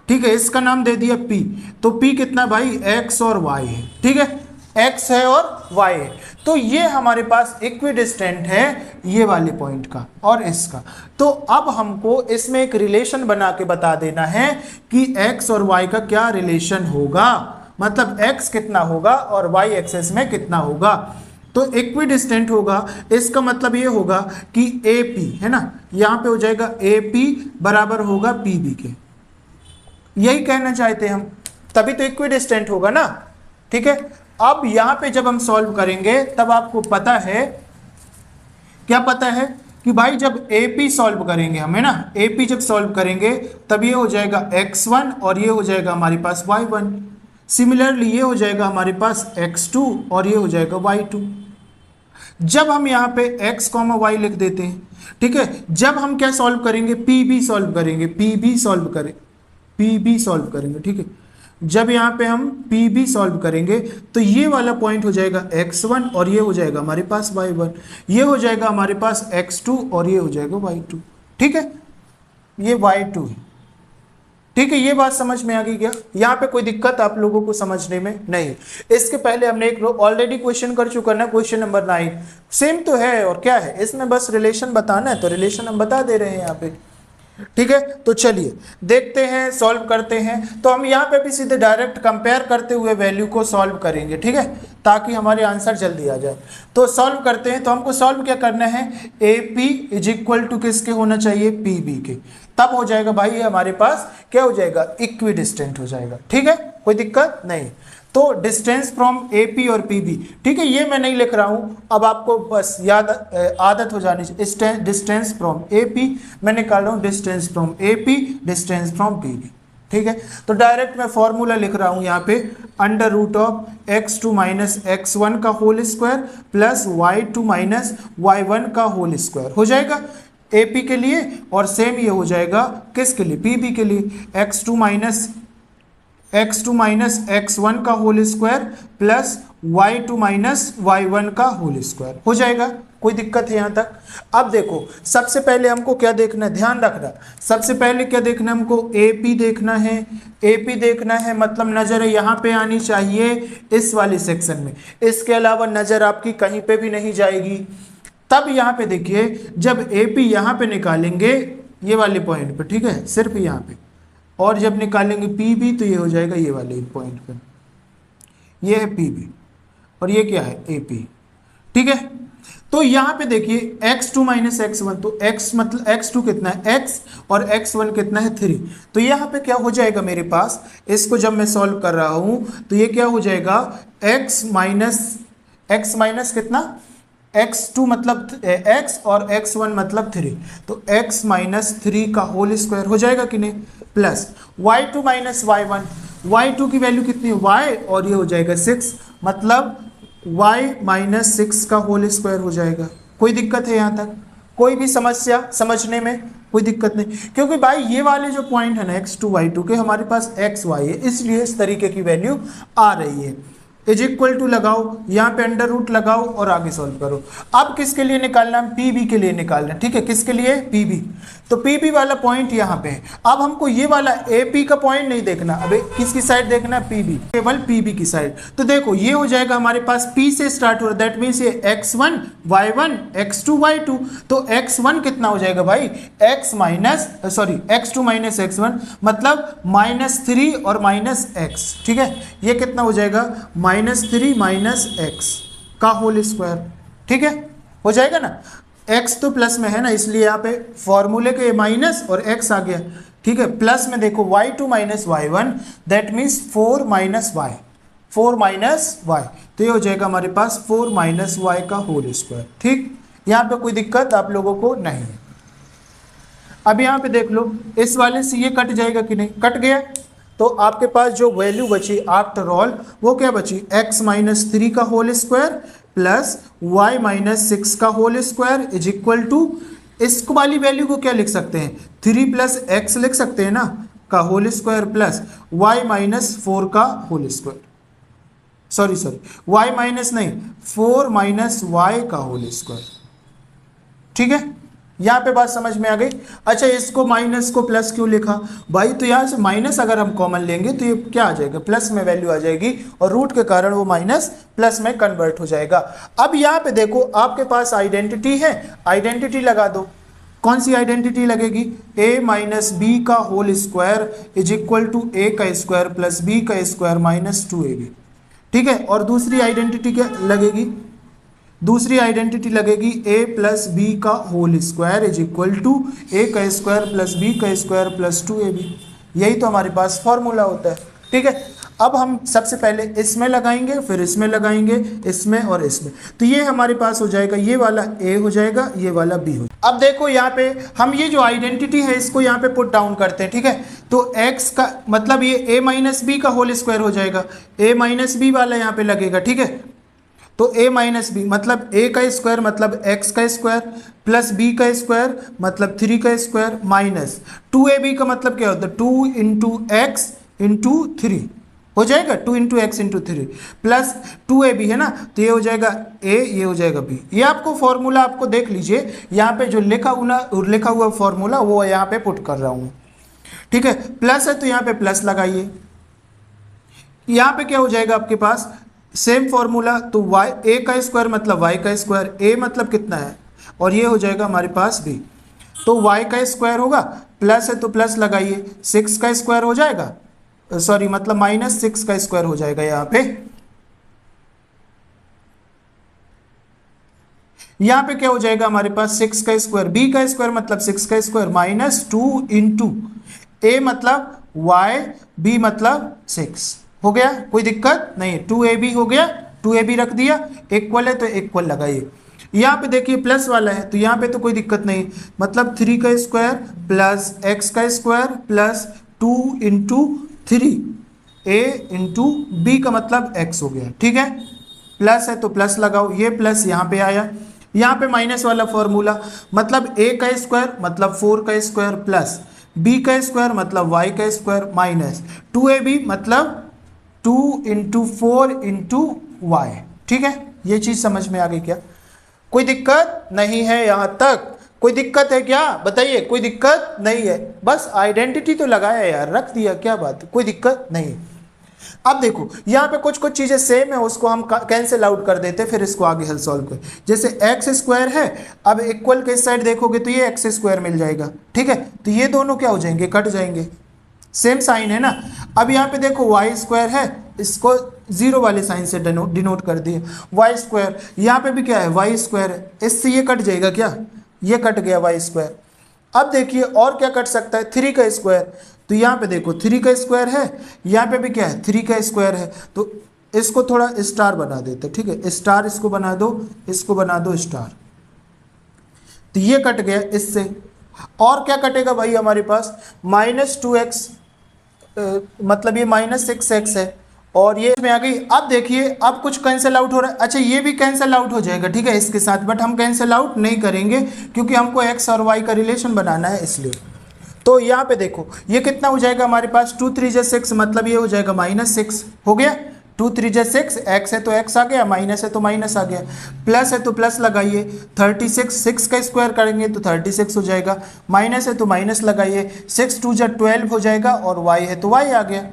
ठीक है, इसका नाम दे दिया P। तो P कितना भाई x और y है। ठीक है, x है और y है, तो ये हमारे पास इक्विडिस्टेंट है ये वाले पॉइंट का और इसका। तो अब हमको इसमें एक रिलेशन बना के बता देना है कि x और y का क्या रिलेशन होगा, मतलब x कितना होगा और y एक्सेस में कितना होगा। तो इक्विडिस्टेंट होगा, इसका मतलब ये होगा कि AP है ना, यहाँ पे हो जाएगा AP बराबर होगा PB के, यही कहना चाहते हैं हम। तभी तो इक्विडिस्टेंट होगा ना। ठीक है, अब यहां पे जब हम सॉल्व करेंगे तब आपको पता है, क्या पता है कि भाई जब AP सॉल्व करेंगे हमें ना, AP जब सॉल्व करेंगे तब ये हो जाएगा x1 और ये हो जाएगा हमारे पास y1। सिमिलरली ये हो जाएगा हमारे पास x2 और ये हो जाएगा y2। जब हम यहाँ पे x, y लिख देते हैं, ठीक है, जब हम क्या सॉल्व करेंगे, PB सॉल्व करेंगे, PB सॉल्व करेंगे, ठीक है, जब यहाँ पे हम PB सॉल्व करेंगे तो ये वाला पॉइंट हो जाएगा x1 और ये हो जाएगा हमारे पास y1, ये हो जाएगा हमारे पास x2 और ये हो जाएगा y2। ठीक है, ये y2 है। ठीक है, ये बात समझ में आ गई क्या? यहाँ पे कोई दिक्कत आप लोगों को समझने में नहीं। इसके पहले हमने एक ऑलरेडी क्वेश्चन कर चुका ना, क्वेश्चन नंबर 9, सेम तो है और क्या है, इसमें बस रिलेशन बताना है तो रिलेशन हम बता दे रहे हैं यहाँ पे। ठीक है, तो चलिए देखते हैं, सॉल्व करते हैं। तो हम यहाँ पे भी सीधे डायरेक्ट कंपेयर करते हुए वैल्यू को सॉल्व करेंगे, ठीक है, ताकि हमारे आंसर जल्दी आ जाए। तो सॉल्व करते हैं। तो हमको सॉल्व क्या करना है, AP इज इक्वल टू किसके होना चाहिए, PB के, तब हो जाएगा भाई हमारे पास क्या हो जाएगा, इक्विडिस्टेंट हो जाएगा। ठीक है, कोई दिक्कत नहीं। तो डिस्टेंस फ्रॉम AP और PB, ठीक है, ये मैं नहीं लिख रहा हूं, अब आपको बस याद आदत हो जानी चाहिए। डिस्टेंस फ्रॉम AP मैं निकाल रहा हूं, distance from AP, distance from PB। ठीक है, तो डायरेक्ट मैं फॉर्मूला लिख रहा हूं यहाँ पे, under root of x2 minus x1 का whole square plus y2 minus y1 का होल स्क्वायर हो जाएगा AP के लिए, और सेम ये हो जाएगा किसके लिए, PB के लिए, x2 माइनस x1 का whole square plus y2 minus y1 का होल स्क्वायर हो जाएगा। कोई दिक्कत है यहाँ तक? अब देखो, सबसे पहले हमको क्या देखना है, ध्यान रखना, सबसे पहले क्या देखना है हमको, AP देखना है। AP देखना है मतलब नज़र यहाँ पे आनी चाहिए इस वाली सेक्शन में, इसके अलावा नज़र आपकी कहीं पे भी नहीं जाएगी। तब यहाँ पे देखिए, जब AP यहाँ पे निकालेंगे ये वाले पॉइंट पे, ठीक है, सिर्फ यहाँ पे, और जब निकालेंगे PB तो ये हो जाएगा ये वाले पॉइंट पे, ये है PB और ये क्या है, AP। ठीक है, तो यहाँ पे देखिए x2 माइनस x1, तो x मतलब x2 कितना है, x, और x1 कितना है, 3। तो यहाँ पे क्या हो जाएगा मेरे पास, इसको जब मैं सॉल्व कर रहा हूँ तो ये क्या हो जाएगा, x माइनस कितना, x2 मतलब x और x1 मतलब 3, तो x माइनस 3 का होल स्क्वायर हो जाएगा कि नहीं, plus y2 minus y1, y2 की वैल्यू कितनी है, y, और ये हो जाएगा 6, मतलब y माइनस 6 का होल स्क्वायर हो जाएगा। कोई दिक्कत है यहाँ तक? कोई भी समस्या समझने में? कोई दिक्कत नहीं, क्योंकि भाई ये वाले जो पॉइंट है ना x2 y2 के, हमारे पास x y है, इसलिए इस तरीके की वैल्यू आ रही है। इज इक्वल टू लगाओ, यहाँ पे अंडर रूट लगाओ और आगे सॉल्व करो। अब किसके लिए निकालना है, PB के लिए निकालना है। ठीक है, किसके लिए, PB। तो PB वाला पॉइंट यहाँ पे है। अब हमको ये वाला AP का पॉइंट नहीं देखना, अबे किसकी साइड देखना है, PB, केवल PB की साइड। तो देखो ये हो जाएगा हमारे पास P से स्टार्ट हो रहा है, दैट मीन्स ये x1 y1 x2 y2। तो x1 कितना हो जाएगा भाई, x2 माइनस x1 मतलब -3 और -x। ठीक है, ये कितना हो जाएगा, -3 माइनस x का होल स्क्वायर। ठीक है, हो जाएगा ना, x तो प्लस में है ना, इसलिए यहाँ पे फॉर्मूले के माइनस और x आ गया। ठीक है, प्लस में देखो y2 minus y1, that means 4 minus y, तो ये हो जाएगा हमारे पास 4 माइनस y का होल स्क्वायर। ठीक, यहाँ पे कोई दिक्कत आप लोगों को नहीं है। अब यहाँ पे देख लो, इस वाले से ये कट जाएगा कि नहीं, कट गया, तो आपके पास जो वैल्यू बची आफ्टर ऑल वो क्या बची, x माइनस 3 का whole square plus y minus 6 का whole square is equal to, इस वाली वैल्यू को क्या लिख सकते हैं, 3 प्लस x लिख सकते हैं ना, का whole square plus y minus 4 का whole square, sorry y minus नहीं 4 माइनस y का होल स्क्वायर। ठीक है, यहाँ पे बात समझ में आ गई। अच्छा, इसको माइनस को प्लस क्यों लिखा भाई, तो यहाँ से माइनस अगर हम कॉमन लेंगे तो ये क्या आ जाएगा, प्लस में वैल्यू आ जाएगी, और रूट के कारण वो माइनस प्लस में कन्वर्ट हो जाएगा। अब यहाँ पे देखो आपके पास आइडेंटिटी है, आइडेंटिटी लगा दो। कौन सी आइडेंटिटी लगेगी, a माइनस बी का whole square is equal to a का स्क्वायर प्लस b का स्क्वायर माइनस 2ab। ठीक है, और दूसरी आइडेंटिटी क्या लगेगी, दूसरी आइडेंटिटी लगेगी a प्लस बी का whole square is equal to a का स्क्वायर प्लस b का स्क्वायर प्लस 2ab। यही तो हमारे पास फॉर्मूला होता है। ठीक है, अब हम सबसे पहले इसमें लगाएंगे, फिर इसमें लगाएंगे, इसमें और इसमें, तो ये हमारे पास हो जाएगा, ये वाला a हो जाएगा, ये वाला b हो जाएगा। अब देखो यहाँ पे हम ये जो आइडेंटिटी है इसको यहाँ पे पुट डाउन करते हैं, ठीक है। तो x का मतलब ये a माइनस बी का होल स्क्वायर हो जाएगा, a माइनस बी वाला यहाँ पे लगेगा, ठीक है। तो a माइनस बी मतलब a का स्क्वायर मतलब x का स्क्वायर प्लस b का स्क्वायर मतलब 3 का स्क्वायर माइनस 2ab का मतलब क्या होता है 2 इंटू एक्स इंटू 3 हो जाएगा, 2 into x into 3 plus 2ab है ना, तो ये हो जाएगा a, ये हो जाएगा b। ये आपको फॉर्मूला आपको देख लीजिए, यहाँ पे जो लिखा हुआ फॉर्मूला वो यहाँ पे पुट कर रहा हूँ, ठीक है। प्लस है तो यहाँ पे प्लस लगाइए, यहाँ पे क्या हो जाएगा आपके पास सेम फॉर्मूला, तो y a का स्क्वायर मतलब y का स्क्वायर, a मतलब कितना है और ये हो जाएगा हमारे पास b, तो y का स्क्वायर होगा, प्लस है तो प्लस लगाइए, 6 का स्क्वायर हो जाएगा, सॉरी मतलब माइनस 6 का स्क्वायर हो जाएगा यहाँ पे। यहाँ पे क्या हो जाएगा हमारे पास 6 का स्क्वायर, b का स्क्वायर मतलब 6 का स्क्वायर माइनस 2 इंटू a मतलब y, b मतलब 6 हो गया, कोई दिक्कत नहीं, 2ab हो गया, 2ab रख दिया, इक्वल है तो इक्वल लगाइए। यहाँ पे देखिए प्लस वाला है तो यहाँ पे तो कोई दिक्कत नहीं, मतलब 3 का स्क्वायर प्लस x का square plus 2 into 3 a into b का मतलब x हो गया, ठीक है। प्लस है तो प्लस लगाओ, ये प्लस यहाँ पे आया, यहाँ पे माइनस वाला फॉर्मूला मतलब a का स्क्वायर मतलब 4 का स्क्वायर प्लस b का स्क्वायर मतलब y का स्क्वायर माइनस 2ab मतलब 2 इंटू 4 इंटू वाई, ठीक है। ये चीज़ समझ में आ गई क्या, कोई दिक्कत नहीं है यहाँ तक, कोई दिक्कत है क्या बताइए, कोई दिक्कत नहीं है, बस आइडेंटिटी तो लगाया यार, रख दिया, क्या बात, कोई दिक्कत नहीं। अब देखो यहाँ पे कुछ चीज़ें सेम है, उसको हम कैंसिल आउट कर देते हैं, फिर इसको आगे हल सॉल्व करें। जैसे एक्स स्क्वायर है, अब इक्वल के इस साइड देखोगे तो ये एक्स स्क्वायर मिल जाएगा, ठीक है। तो ये दोनों क्या हो जाएंगे, कट जाएंगे, सेम साइन है ना। अब यहाँ पे देखो वाई स्क्वायर है, इसको जीरो वाले साइन से डिनोट कर दिए, वाई स्क्वायर, यहाँ पे भी क्या है वाई स्क्वायर है, इससे ये कट जाएगा, क्या ये कट गया वाई स्क्वायर। अब देखिए और क्या कट सकता है, 3 का स्क्वायर, तो यहाँ पे देखो 3 का स्क्वायर है, यहाँ पे भी क्या है 3 का स्क्वायर है, तो इसको थोड़ा स्टार बना देते, ठीक है, स्टार इसको बना दो, इसको बना दो स्टार, तो ये कट गया इससे। और क्या कटेगा भाई हमारे पास -2x मतलब ये -6x है, और ये में आ गई। अब देखिए अब कुछ कैंसिल आउट हो रहा है, अच्छा ये भी कैंसिल आउट हो जाएगा, ठीक है, इसके साथ, बट हम कैंसिल आउट नहीं करेंगे क्योंकि हमको x और y का रिलेशन बनाना है, इसलिए। तो यहाँ पे देखो ये कितना हो जाएगा हमारे पास 2 3 जा 6 मतलब ये हो जाएगा -6 हो गया, 2 3 जा 6, x है तो x आ गया, माइनस है तो माइनस आ गया, प्लस है तो प्लस लगाइए, 36 6 का स्क्वायर करेंगे तो 36 हो जाएगा, माइनस है तो माइनस लगाइए, 6 2 जा 12 हो जाएगा, और y है तो y आ गया,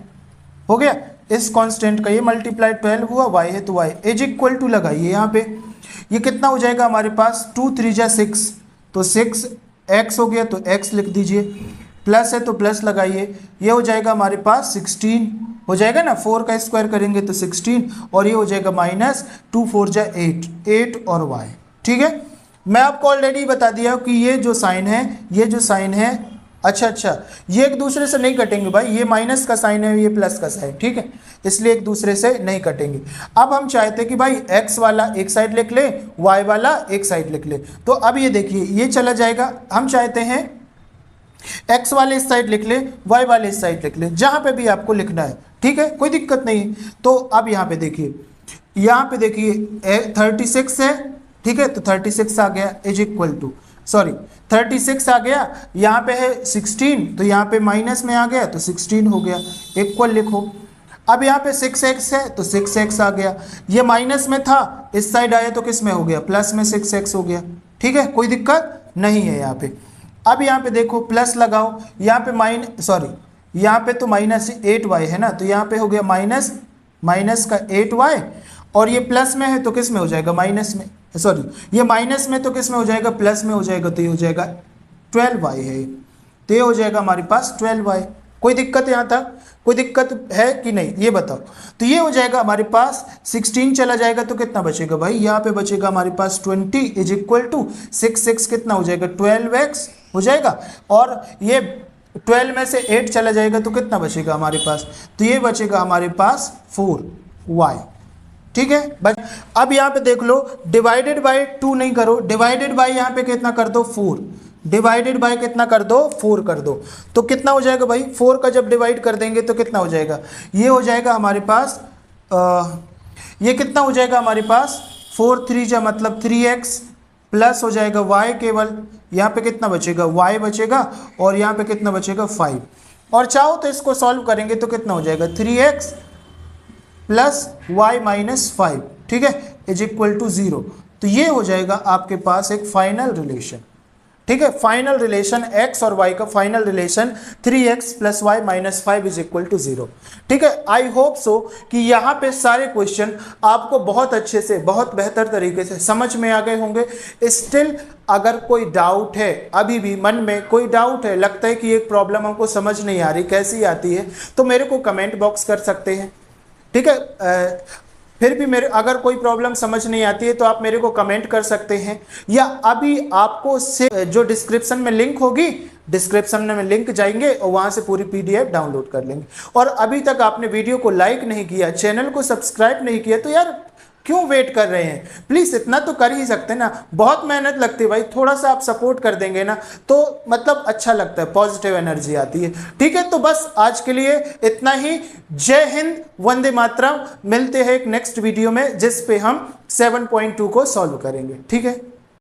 हो गया। इस कांस्टेंट का ये मल्टीप्लाई 12 हुआ, y है तो y इज इक्वल टू लगाइए यहाँ पे, ये कितना हो जाएगा हमारे पास 2 3 जा 6 तो 6x हो गया, तो x लिख दीजिए, प्लस है तो प्लस लगाइए, ये हो जाएगा हमारे पास 16 हो जाएगा ना, 4 का स्क्वायर करेंगे तो 16, और ये हो जाएगा -2 4 जा 8 और y, ठीक है। मैं आपको ऑलरेडी बता दिया कि ये जो साइन है, ये जो साइन है, अच्छा ये एक दूसरे से नहीं कटेंगे भाई, ये माइनस का साइन है, ये प्लस का साइन, ठीक है, इसलिए एक दूसरे से नहीं कटेंगे। अब हम चाहते हैं कि भाई x वाला एक साइड लिख ले, y वाला एक साइड लिख ले, तो अब ये देखिए ये चला जाएगा, हम चाहते हैं x वाले इस साइड लिख ले, y वाले इस साइड लिख ले, जहां पे भी आपको लिखना है, ठीक है, कोई दिक्कत नहीं। तो अब यहाँ पे देखिए, यहाँ पे देखिए 36 है, ठीक है, तो 36 आ गया इज इक्वल टू, सॉरी 36 आ गया, यहाँ पे है 16, तो यहाँ पे माइनस में आ गया तो 16 हो गया, इक्वल लिखो। अब यहाँ पे 6x है तो 6x आ गया, ये माइनस में था, इस साइड आया तो किस में हो गया, प्लस में 6x हो गया, ठीक है, कोई दिक्कत नहीं है यहाँ पे। अब यहाँ पे देखो प्लस लगाओ, यहाँ पे यहाँ पे तो -8y है ना, तो यहाँ पे हो गया माइनस का 8y, और ये प्लस में है तो किस में हो जाएगा, माइनस में, सॉरी ये माइनस में तो किस में हो जाएगा, प्लस में हो जाएगा, तो ये हो जाएगा 12y है, तो ये हो जाएगा हमारे पास 12y। कोई दिक्कत यहाँ तक, कोई दिक्कत है कि नहीं, ये बताओ। तो ये हो जाएगा हमारे पास 16 चला जाएगा तो कितना बचेगा भाई, यहाँ पे बचेगा हमारे पास 20 इज इक्वल टू 6 कितना हो जाएगा 12x हो जाएगा, और ये 12 में से 8 चला जाएगा तो कितना बचेगा हमारे पास, तो ये बचेगा हमारे पास 4y। ठीक है बस अब यहाँ पे देख लो, डिवाइडेड बाय 2 नहीं करो, डिवाइडेड बाय यहाँ पे कितना कर दो 4, डिवाइडेड बाय कितना कर दो 4 कर दो, तो कितना हो जाएगा भाई, 4 का जब डिवाइड कर देंगे तो कितना हो जाएगा, ये हो जाएगा हमारे पास ये कितना हो जाएगा हमारे पास 4 3 जा मतलब 3x प्लस हो जाएगा y, केवल यहाँ पे कितना बचेगा y बचेगा, और यहाँ पे कितना बचेगा 5, और चाहो तो इसको सॉल्व करेंगे तो कितना हो जाएगा 3x प्लस y माइनस 5, ठीक है, इज इक्वल टू 0। तो ये हो जाएगा आपके पास एक फाइनल रिलेशन। ठीक है, फाइनल रिलेशन x और y का final relation 3x plus Y minus 5 is equal to 0। ठीक है, आई होप सो कि यहाँ पे सारे क्वेश्चन आपको बहुत अच्छे से, बहुत बेहतर तरीके से समझ में आ गए होंगे। स्टिल अगर कोई डाउट है, अभी भी मन में कोई डाउट है, लगता है कि ये प्रॉब्लम हमको समझ नहीं आ रही, कैसी आती है, तो मेरे को कमेंट बॉक्स कर सकते हैं। ठीक है, फिर भी मेरे अगर कोई प्रॉब्लम समझ नहीं आती है तो आप मेरे को कमेंट कर सकते हैं, या अभी आपको से जो डिस्क्रिप्शन में लिंक होगी, डिस्क्रिप्शन में लिंक जाएंगे और वहां से पूरी पीडीएफ डाउनलोड कर लेंगे। और अभी तक आपने वीडियो को लाइक नहीं किया, चैनल को सब्सक्राइब नहीं किया, तो यार क्यों वेट कर रहे हैं, प्लीज़ इतना तो कर ही सकते हैं ना, बहुत मेहनत लगती है भाई, थोड़ा सा आप सपोर्ट कर देंगे ना तो मतलब अच्छा लगता है, पॉजिटिव एनर्जी आती है। ठीक है, तो बस आज के लिए इतना ही। जय हिंद, वंदे मातरम। मिलते हैं एक नेक्स्ट वीडियो में जिस पे हम 7.2 को सॉल्व करेंगे। ठीक है।